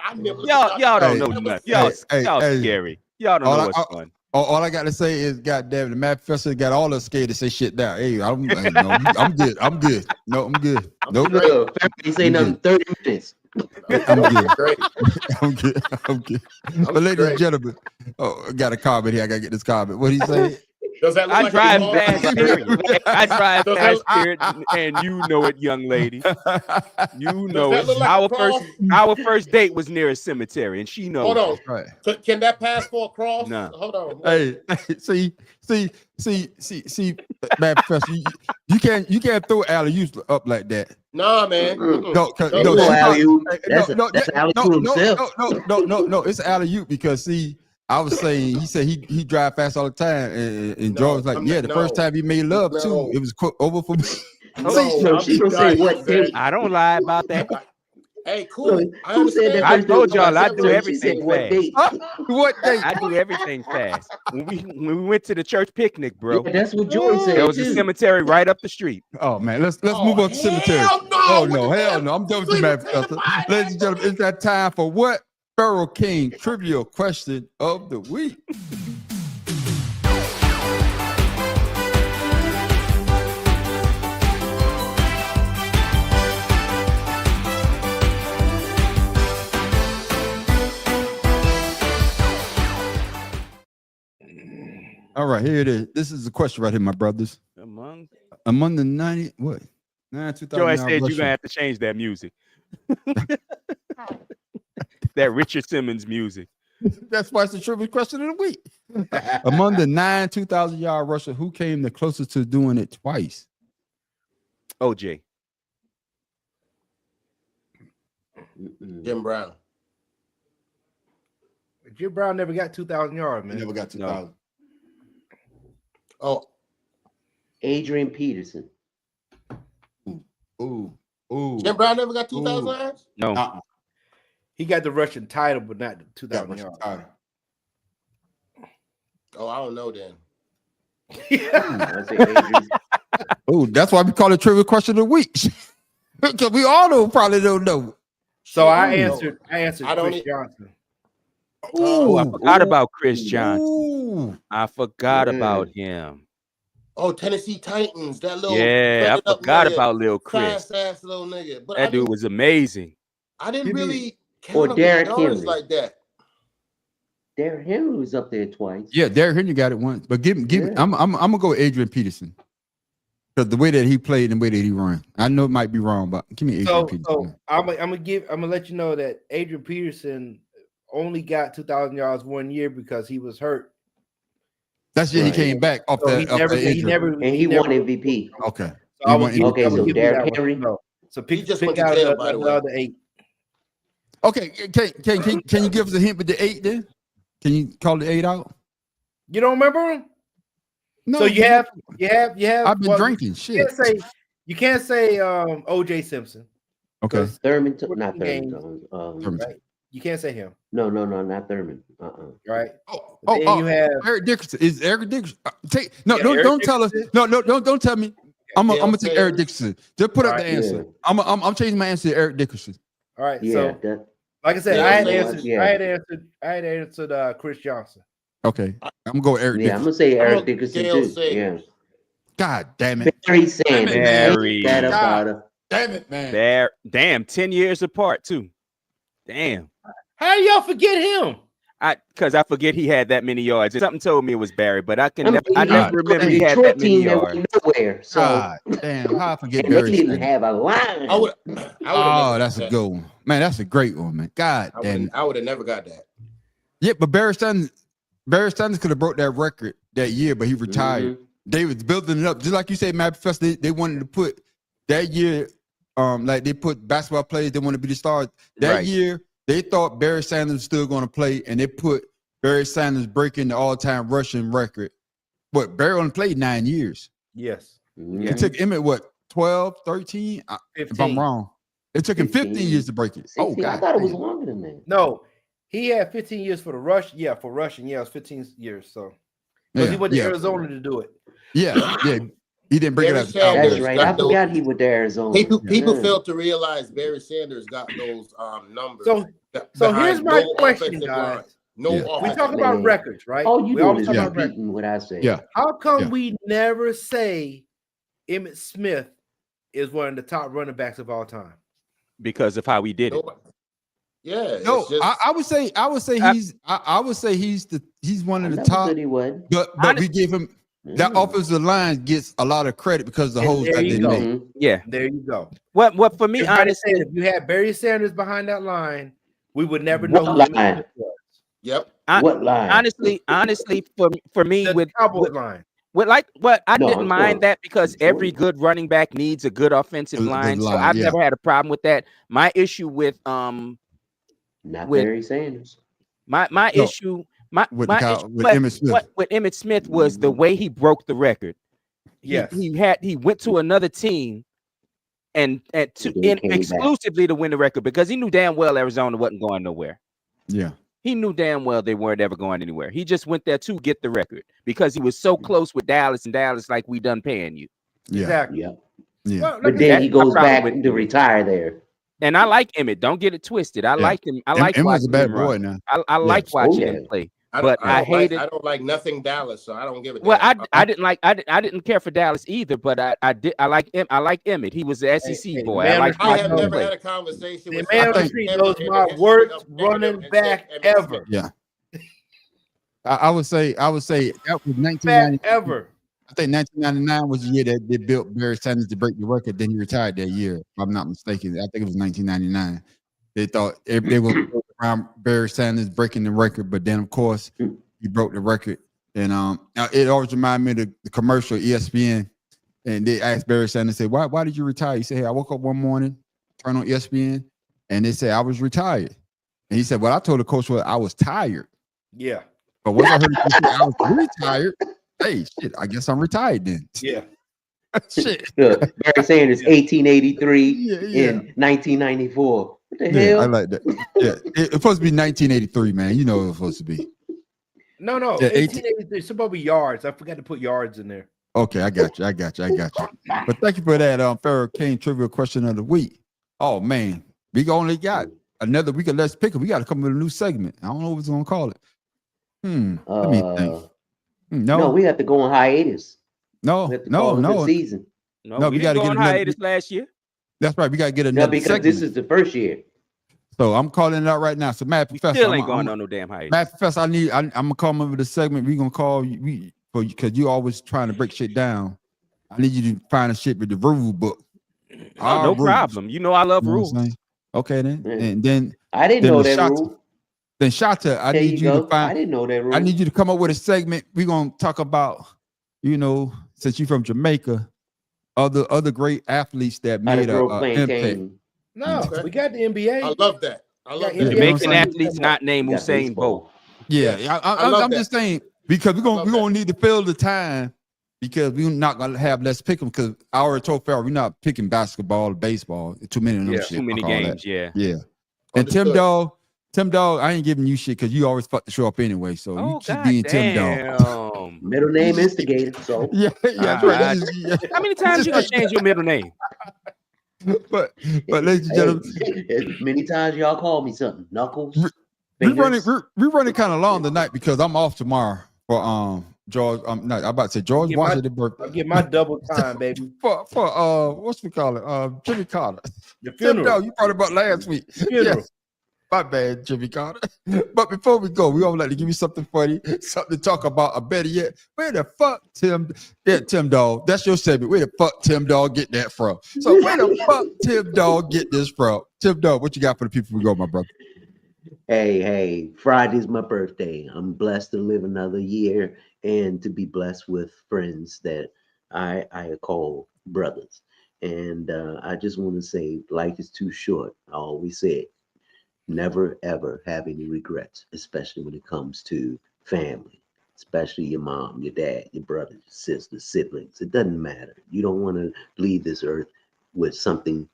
I never. Y'all don't know nothing. Y'all scary. Y'all don't know what's fun. All I got to say is, goddamn, the Matt Professor got all us scared to say shit down. Hey, I'm good. I'm good. No, I'm good. Nope. He say nothing 30 minutes. I'm good. I'm good. But ladies and gentlemen, I got a comment here. I got to get this comment. What he say? Does that look I like drive past Spirit. I drive past Spirit, and you know it, young lady. You know it. Like our first date was near a cemetery, and she knows. Hold on. Right. So can that pass for a cross? No. Hold on. Hey, see, man, Professor, you can't throw alley-oops up like that. Nah, man. No, that's alley-oop himself. No, it's alley-oop because see. I was saying, he said he drive fast all the time, and George was like, the first time he made love too, it was over for me. She gonna say what date? I don't lie about that. Hey, cool. I told y'all I do everything fast. What day? I do everything fast. When we went to the church picnic, bro. Yeah, that's what Joy said. There was a cemetery right up the street. Oh man, let's move on to cemetery. No, hell no. I'm done with you, man, Professor. Ladies and gentlemen, it's that time for what? Pharaoh King trivia question of the week. All right, here it is. This is the question right here, my brothers. Among the 90, what? 2000 Joy said you're gonna have to change that music. That Richard Simmons music. That's why it's the trivia question of the week. Among the 9 2,000-yard rushers, who came the closest to doing it twice? OJ. Jim Brown. Jim Brown never got 2,000 yards, man. He never got 2,000. No. Oh, Adrian Peterson. Ooh. Jim Brown never got 2,000 yards? No. He got the rushing title, but not the 2,000 yards. Oh, I don't know then. Oh, that's why we call it trivia question of the week. Because we all probably don't know. So I answered I don't Chris Johnson. Oh, I forgot about Chris Johnson. I forgot about him. Oh, Tennessee Titans. That little I forgot about Lil Chris. Fast little nigga. But That dude was amazing. I didn't really Or count him Derrick yards Henry. like that. Derrick Henry was up there twice. Yeah, Derrick Henry got it once. But give me, I'm gonna go with Adrian Peterson. Because the way that he played and the way that he run. I know it might be wrong, but give me Adrian Peterson. So I'm gonna let you know that Adrian Peterson only got 2,000 yards 1 year because he was hurt. That's he came back off So that. he off never- that he injury. never- And he won MVP. Okay. So I would give- Okay, I would so give you Derrick that one. Henry. No. So He pick just went to out jail, by the way. the other 8. Okay, can you give us a hint with the 8 then? Can you call the 8 out? You don't remember him? No. So you have. I've been drinking. You Shit. you can't say OJ Simpson. Okay. Thurman, not games. Thurman. Right? You can't say him. No, not Thurman. Right? Oh, Then you have Eric Dickerson. Is Eric Dickerson? Yeah, Don't Eric tell us. Dickerson. Don't tell me. I'm gonna take Eric Dickerson. Just put up the Right. answer. I'm changing my answer to Eric Dickerson. all right. Yeah, So that, like I said, Yeah, I had so answered. yeah. I had answered Chris Johnson. Okay. I'm gonna go with Eric yeah, I'm Dickerson. gonna say I'm Eric gonna Dickerson Gail too. Sayers. Yeah. God damn it. Barry Sanders. Barry. Ain't that about it? Damn it, man. Damn, 10 years apart too. Damn. How do y'all forget him? Because I forget he had that many yards. Something told me it was Barry, but I mean, never remember he had Detroit that many team that yards. went nowhere. So God damn. How I forget and they Barry didn't Sanders? have a line. I would. Oh, that's a good one. Man, that's a great one, man. God damn it. I would have never got that. Yeah, but Barry Sanders could have broke that record that year, but he retired. They was building it up. Just like you said, Matt Professor, they wanted to put that year, like they put basketball players, they want to be the stars. That Right. year, they thought Barry Sanders was still going to play, and they put Barry Sanders breaking the all-time rushing record. But Barry only played 9 years. Yes. It took Emmett, 12, 13? If I'm 15. wrong. It took him 15 years to break it. 16. Oh, God. I thought it was damn. longer than that. No, he had 15 years for the rush. Yeah, for rushing. Yeah, it was 15 years. So because he went to Arizona to do it. Yeah. He didn't break Barry it out. Sanders That's right. got I forgot he went to Arizona. People Yeah. fail to realize Barry Sanders got those numbers. So behind here's my no question, offensive guys. line. No Yeah. We offensive talk about Man. records, right? All you we doing always is talk just about records. repeating what I said. Yeah. How come Yeah. we never say Emmitt Smith is one of the top running backs of all time? Because of how we did it. Yeah. No, it's just, I would say he's one of the never top. said he wasn't. But we give him that offensive line gets a lot of credit because of the And holes there that you they go. made. Yeah. There you go. What for me, Everybody honestly, said if you had Barry Sanders behind that line, we would never know What who line? Emmitt was. Yep. What line? honestly, for me The with Cowboys line. I No, didn't of mind course. that because every good running back needs a good offensive Good line. So line, I've yeah. never had a problem with that. My issue with Not with- Barry Sanders. my No, issue my with my Kyle- issue with what- Emmitt Smith. what- with Emmitt Smith was the way he broke the record. Yes. He went to another team and then came back. exclusively to win the record because he knew damn well Arizona wasn't going nowhere. Yeah. He knew damn well they weren't ever going anywhere. He just went there to get the record because he was so close with Dallas, and Dallas like, we done paying you. Yeah. Exactly. Yeah. Yeah. Well, But like I then said, he goes my problem back with- to retire there. And I like Emmett. Don't get it twisted. I Yeah. like him. I like Emmitt's a watching bad him run. boy now. I like watching Oh, him yeah. play. I But don't I like- hated. I don't like nothing Dallas, so I don't give a Well, damn. I didn't care for Dallas either, but I like Emmett. He was the SEC Hey, boy. man, I like I watching have him never play. had a conversation the with man on the somebody street who's knows never my been worst straight up running negative and back said Emmitt ever. Smith. Yeah. I would say that was Fat 1999. ever. I think 1999 was the year that they built Barry Sanders to break the record. Then he retired that year, if I'm not mistaken. I think it was 1999. They thought they were around Barry Sanders breaking the record, but then of course he broke the record. And it always reminded me of the commercial ESPN, and they asked Barry Sanders, said, "Why did you retire?" He said, "Hey, I woke up one morning, turned on ESPN, and they said I was retired." And he said, "Well, I told the coach I was tired." Yeah. But once I heard him say I was retired, hey, shit, I guess I'm retired then. Yeah. Shit. Barry Sanders, 1883 in 1994. What the hell? I like that. Yeah, it's supposed to be 1983, man. You know what it's supposed to be. No, Yeah, 1883. It's supposed to be yards. I forgot to put yards in there. Okay, I got you. But thank you for that, Pharaoh King trivia question of the week. Oh man, we only got another week of Let's Pick 'em. We got to come up with a new segment. I don't know what we're gonna call it. Let me think. No, we have to go on hiatus. No. Season. No, we got to get on hiatus last year. That's right. We got to get another because segment. this is the first year. So I'm calling it out right now. So Matt Professor, Still ain't going on no damn hiatus. Matt Professor, I'm gonna come up with a segment. We're gonna call you because you always trying to break shit down. I need you to find a shit with the rule book. No problem. You know I love rules. Okay, then. And then I didn't know that rule. Then Shata, I need you to find. I didn't know that rule. I need you to come up with a segment. We're gonna talk about, since you're from Jamaica, other great athletes that made a impact. No, we got the NBA. I love that. Jamaican athletes not named Usain Bolt. Yeah, I'm just saying because we're gonna need to fill the time because we're not gonna have Let's Pick 'em because I already told Farrell we're not picking basketball or baseball. Too many of them shit. Too many games. Yeah. And Tim Dog, I ain't giving you shit because you always fuck the show up anyway. So you keep being Tim Dog. Middle name Instigator. So yeah. How many times you gonna change your middle name? But ladies and gentlemen, as many times y'all call me something. Knuckles. We're running kind of long tonight because I'm off tomorrow for George. I'm about to say George Washington birthday. I'll get my double time, baby. for what's we call it? Jimmy Carter. The funeral. You brought it up last week. Funeral. Yes. My bad, Jimmy Carter. But before we go, we all like to give you something funny, something to talk about. Or better yet, where the fuck Tim Dog? That's your segment. Where the fuck Tim Dog get that from? So where the fuck Tim Dog get this from? Tim Dog, what you got for the people we go, my brother? Hey, Friday's my birthday. I'm blessed to live another year and to be blessed with friends that I call brothers. And I just want to say life is too short. I always say it. Never, ever have any regrets, especially when it comes to family, especially your mom, your dad, your brothers, your sisters, siblings. It doesn't matter. You don't want to leave this earth with something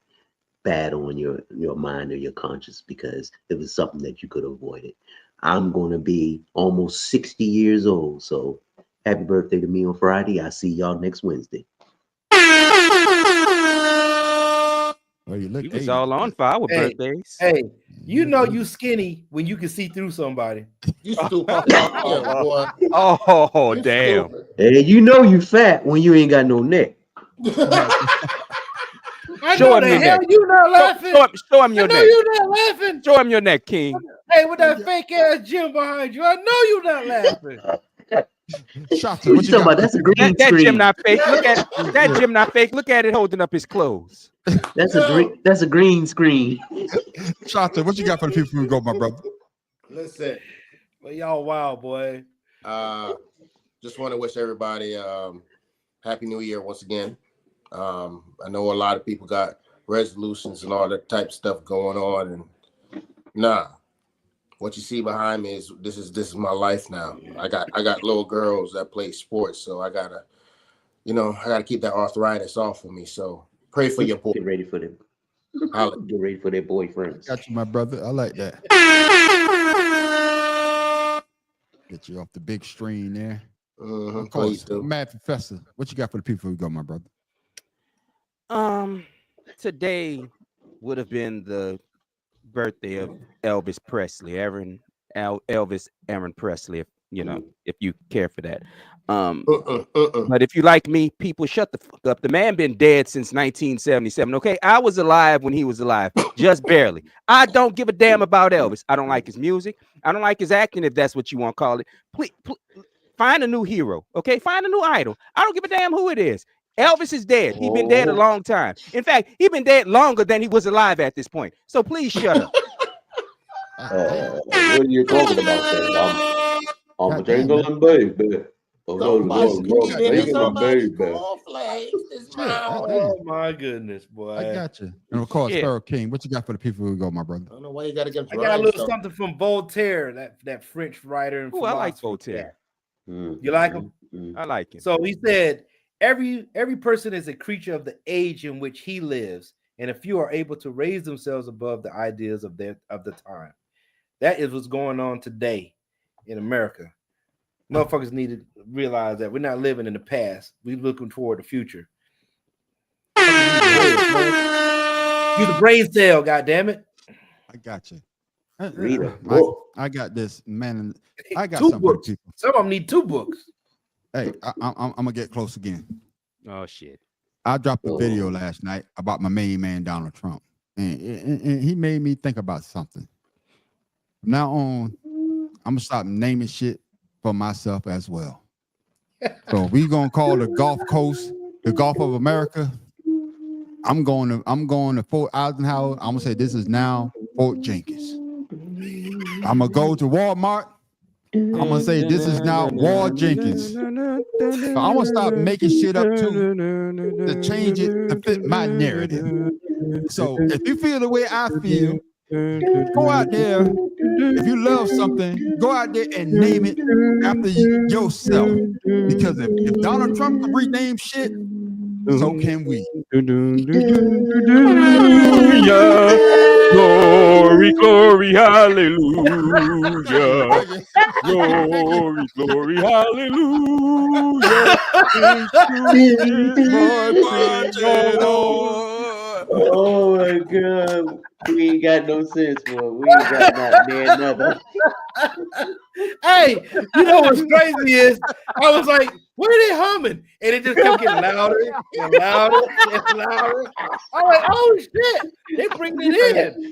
bad on your mind or your conscience because it was something that you could have avoided. I'm going to be almost 60 years old. So happy birthday to me on Friday. I'll see y'all next Wednesday. Oh, you look. It's all on fire with birthdays. Hey, you know you skinny when you can see through somebody. You stupid. Oh, damn. Hey, you know you fat when you ain't got no neck. Show him your neck. You not laughing. Show him your neck. You not laughing. Show him your neck, King. Hey, with that fake ass gym behind you, I know you not laughing. Shota, what you talking about? That's a green screen. That gym not fake. Look at it. That gym not fake. Look at it holding up his clothes. That's a green screen. Shota, what you got for the people who go, my brother? Listen, well, y'all wild, boy. Just want to wish everybody Happy New Year once again. I know a lot of people got resolutions and all that type of stuff going on, and what you see behind me is this is my life now. I got little girls that play sports, so I gotta keep that arthritis off of me. So pray for your boy. Get ready for them. Get ready for their boyfriends. Got you, my brother. I like that. Get you off the big screen there. Of course, Mad Professor. What you got for the people who go, my brother? Today would have been the birthday of Elvis Presley, Aaron Presley, you know, if you care for that. But if you like me, people, shut the fuck up. The man been dead since 1977. Okay, I was alive when he was alive, just barely. I don't give a damn about Elvis. I don't like his music. I don't like his acting, if that's what you want to call it. Please, find a new hero. Okay, find a new idol. I don't give a damn who it is. Elvis is dead. He's been dead a long time. In fact, he's been dead longer than he was alive at this point. So please shut up. What are you talking about, then? I'm a jingling baby. Oh my goodness, boy! I got you. And of course, Pharaoh King. What you got for the people who go, my brother? I don't know why you got to get. I got a little something from Voltaire, that French writer and philosopher. I like Voltaire. You like him? I like him. So he said, every person is a creature of the age in which he lives, and a few are able to raise themselves above the ideas of the time. That is what's going on today in America. Motherfuckers need to realize that we're not living in the past. We're looking toward the future. Use a brain cell, goddammit. I got you. Read a book. I got this, man. I got two something books. for people. Some of them need 2 books. Hey, I'm gonna get close again. Oh shit! I dropped a video last night about my main man Donald Trump, and he made me think about something. From now on, I'm gonna stop naming shit for myself as well. So we gonna call the Gulf Coast the Gulf of America. I'm going to Fort Eisenhower. I'm gonna say this is now Fort Jenkins. I'm gonna go to Walmart. I'm gonna say this is now Ward Jenkins. So I'm gonna stop making shit up too to change it to fit my narrative. So if you feel the way I feel, go out there. If you love something, go out there and name it after yourself. Because if Donald Trump can rename shit, so can we. Glory, glory, hallelujah. Glory, glory, hallelujah. Oh my God. We ain't got no sense, boy. We ain't got nothing. Hey, you know what's crazy is I was like, what are they humming? And it just kept getting louder and louder and louder. I'm like, oh shit, they bringing it in.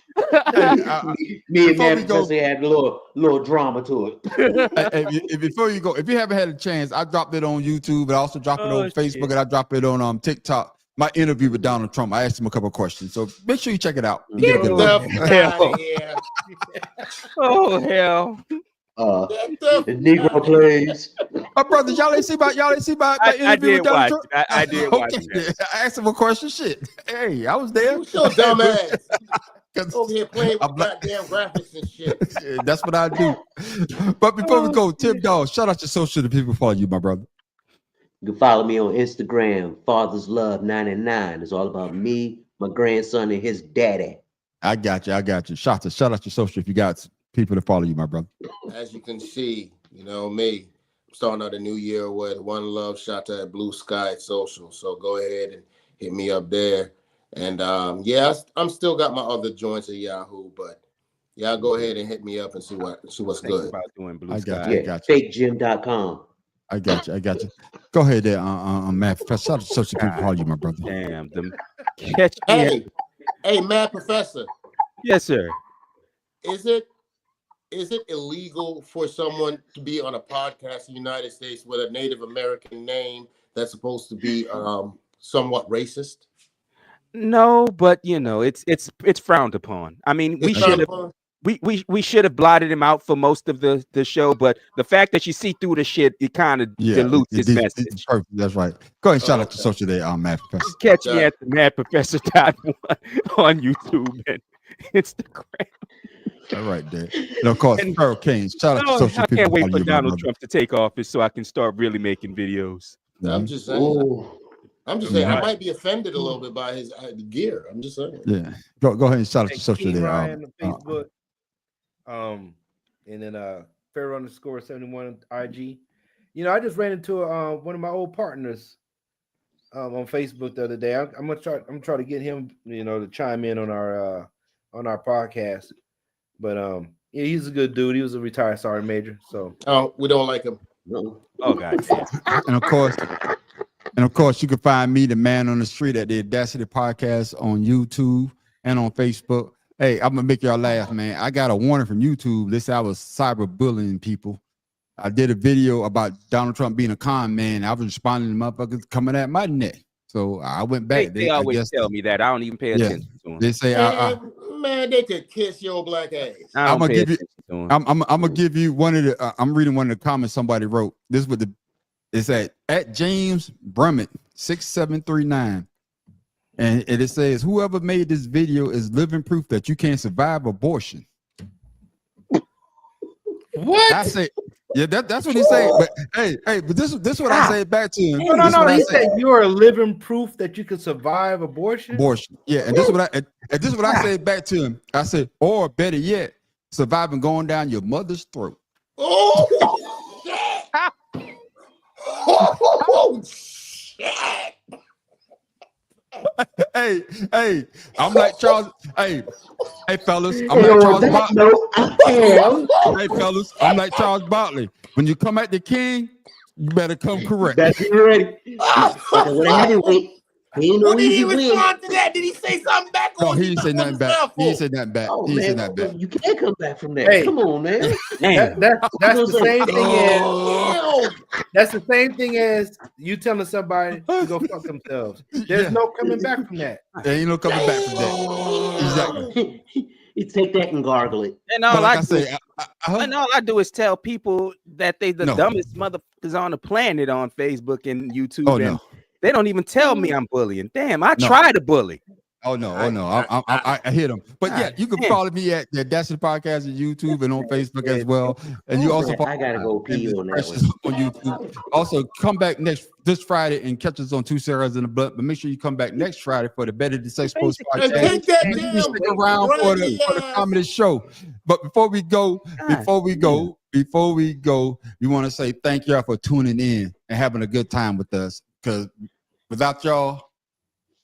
Me and Matt Professor had a little drama to it. Before you go, if you haven't had a chance, I dropped it on YouTube. I also dropped it on Facebook, and I dropped it on TikTok. My interview with Donald Trump. I asked him a couple of questions, so make sure you check it out. Oh hell! The Negro plays. My brother, y'all ain't see my interview with Donald Trump. I did watch that. I asked him a question. Shit, hey, I was there. Your dumb ass. Over here playing with goddamn graphics and shit. That's what I do. But before we go, Tim Dawes, shout out your social to people follow you, my brother. You can follow me on Instagram, Father's Love 99. It's all about me, my grandson, and his daddy. I got you. Shout out your social if you got people to follow you, my brother. As you can see, you know me. I'm starting out a new year with One Love, shout out at Blue Sky Social. So go ahead and hit me up there. And yeah, I'm still got my other joints at Yahoo, but y'all go ahead and hit me up and see what's good. About doing Blue I got Sky. you. I got you. FakeGym.com. I got you. Go ahead there, Matt Professor. Shout out to social people follow you, my brother. Damn them. Catch me. Hey, Matt Professor. Yes, sir. Is it illegal for someone to be on a podcast in the United States with a Native American name that's supposed to be somewhat racist? No, but you know, it's frowned upon. I mean, we should have we should have blotted him out for most of the show, but the fact that you see through the shit, it kind of dilutes his message. It's perfect. That's right. Go ahead and shout out to social there, Matt Professor. Catch me at the MadProfessor.1 on YouTube and Instagram. All right, there. And of course, Pharaoh King. Shout out to social people. I can't wait for Donald Trump to take office so I can start really making videos. I'm just saying. I might be offended a little bit by his gear. I'm just saying. Yeah. Go ahead and shout out to social there. Ryan on Facebook. And then Pharaoh_71 IG. You know, I just ran into one of my old partners on Facebook the other day. I'm gonna try to get him, you know, to chime in on our podcast. But Yeah, he's a good dude. He was a retired sergeant major. So we don't like him. Oh god. And of course, you can find me, the man on the street, at the Audacity Podcast on YouTube and on Facebook. Hey, I'm gonna make y'all laugh, man. I got a warning from YouTube. They said I was cyberbullying people. I did a video about Donald Trump being a con man. I was responding to motherfuckers coming at my neck. So I went back. They always tell me that. I don't even pay attention to them. They say, man, they could kiss your black ass. I'm gonna give you. I'm gonna give you one of the. I'm reading one of the comments somebody wrote. This is what it's at James Brummett 6739, and it says, whoever made this video is living proof that you can't survive abortion. What? I say, yeah, that's what he said. But hey, but this is what I say back to him. No. He said you are living proof that you could survive abortion. Abortion, yeah. And this is what I say back to him. I said, or better yet, surviving going down your mother's throat. Oh shit! Oh shit! Hey, I'm like Charles. Hey, fellas, I'm like Charles Barkley. Hey, fellas, I'm like Charles Barkley. When you come at the king, you better come correct. That's you ready. What did he respond to that? Did he say something back? No, he didn't say nothing back. He didn't say nothing back. Oh, he didn't say man, nothing back. you can't come back from that. Hey, come on, man. That's the same thing as that's the same thing as you telling somebody to go fuck themselves. There's no coming back from that. There ain't no coming back from that. Exactly. You take that and gargle it. And all Like I I do, say, and all I do is tell people that they the dumbest motherfuckers on the planet on Facebook and YouTube. Oh, and no. they don't even tell me I'm bullying. Damn, I try to bully. Oh no! I hit him. But yeah, you can follow me at the Audacity Podcast on YouTube and on Facebook as well. And you also I gotta go pee on that one. on YouTube. Also, come back this Friday and catch us on Two Sarahs in the Blood. But make sure you come back next Friday for the Better Than Sex Sports And Podcast. take that Make sure you damn stick around for the comedy show. But before we go, we want to say thank y'all for tuning in and having a good time with us. Because without y'all,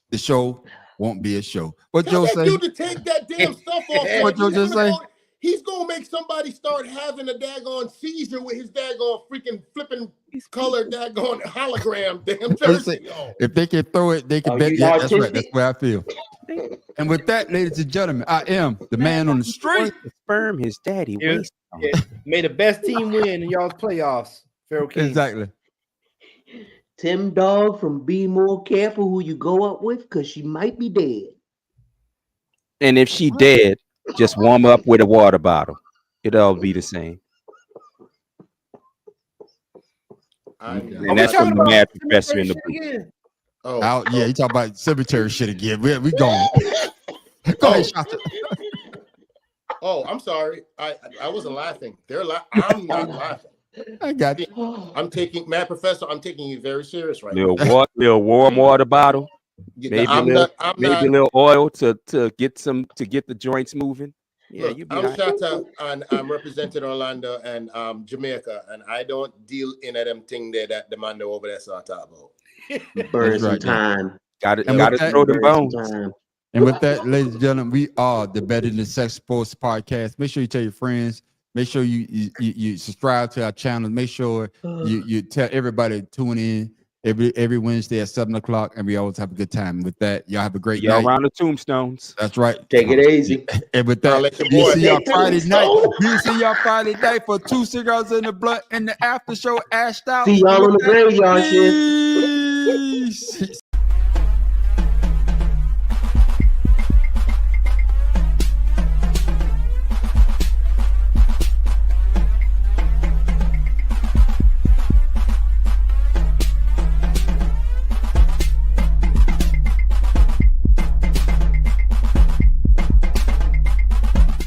the show won't be a show. What Joe say? You to take that damn stuff off. What Joe just say? He's gonna make somebody start having a daggone seizure with his daggone freaking flipping colored daggone hologram damn jersey. If they can throw it, they can bet. Yeah, that's right. That's where I feel. And with that, ladies and gentlemen, I am the man on the street. Sperm his daddy. Yeah. May the best team win in y'all's playoffs. Pharaoh King. Exactly. Tim Dog from Be More Careful Who You Go Up With, because she might be dead. And if she dead, just warm up with a water bottle. It'll all be the same. And that's from the mad professor in the book. Yeah, you talk about cemetery shit again. We going. Go ahead, Shasta. Oh, I'm sorry. I wasn't laughing. I'm not laughing. I got you. I'm taking Mad Professor. I'm taking you very serious right Little now. warm water bottle. Maybe I'm a not- little oil to get the joints moving. Yeah, Look, you be I'm right. Shata, and I'm representing Orlando and Jamaica, and I don't deal in them thing there that the man over there saw talk about. Burn some time. Got And to with that- throw the bones. And with that, ladies and gentlemen, we are the Better Than Sex Sports Podcast. Make sure you tell your friends. Make sure you subscribe to our channel. Make sure you tell everybody to tune in every Wednesday at 7:00, and we always have a good time. With that, y'all have a great Y'all night. around the tombstones. That's right. Take it easy. And with that, we'll see y'all Friday night. We'll see y'all Friday night for Two Cigars in the Blood and the after show. Ashed out. See y'all on the graveyard shit. Peace.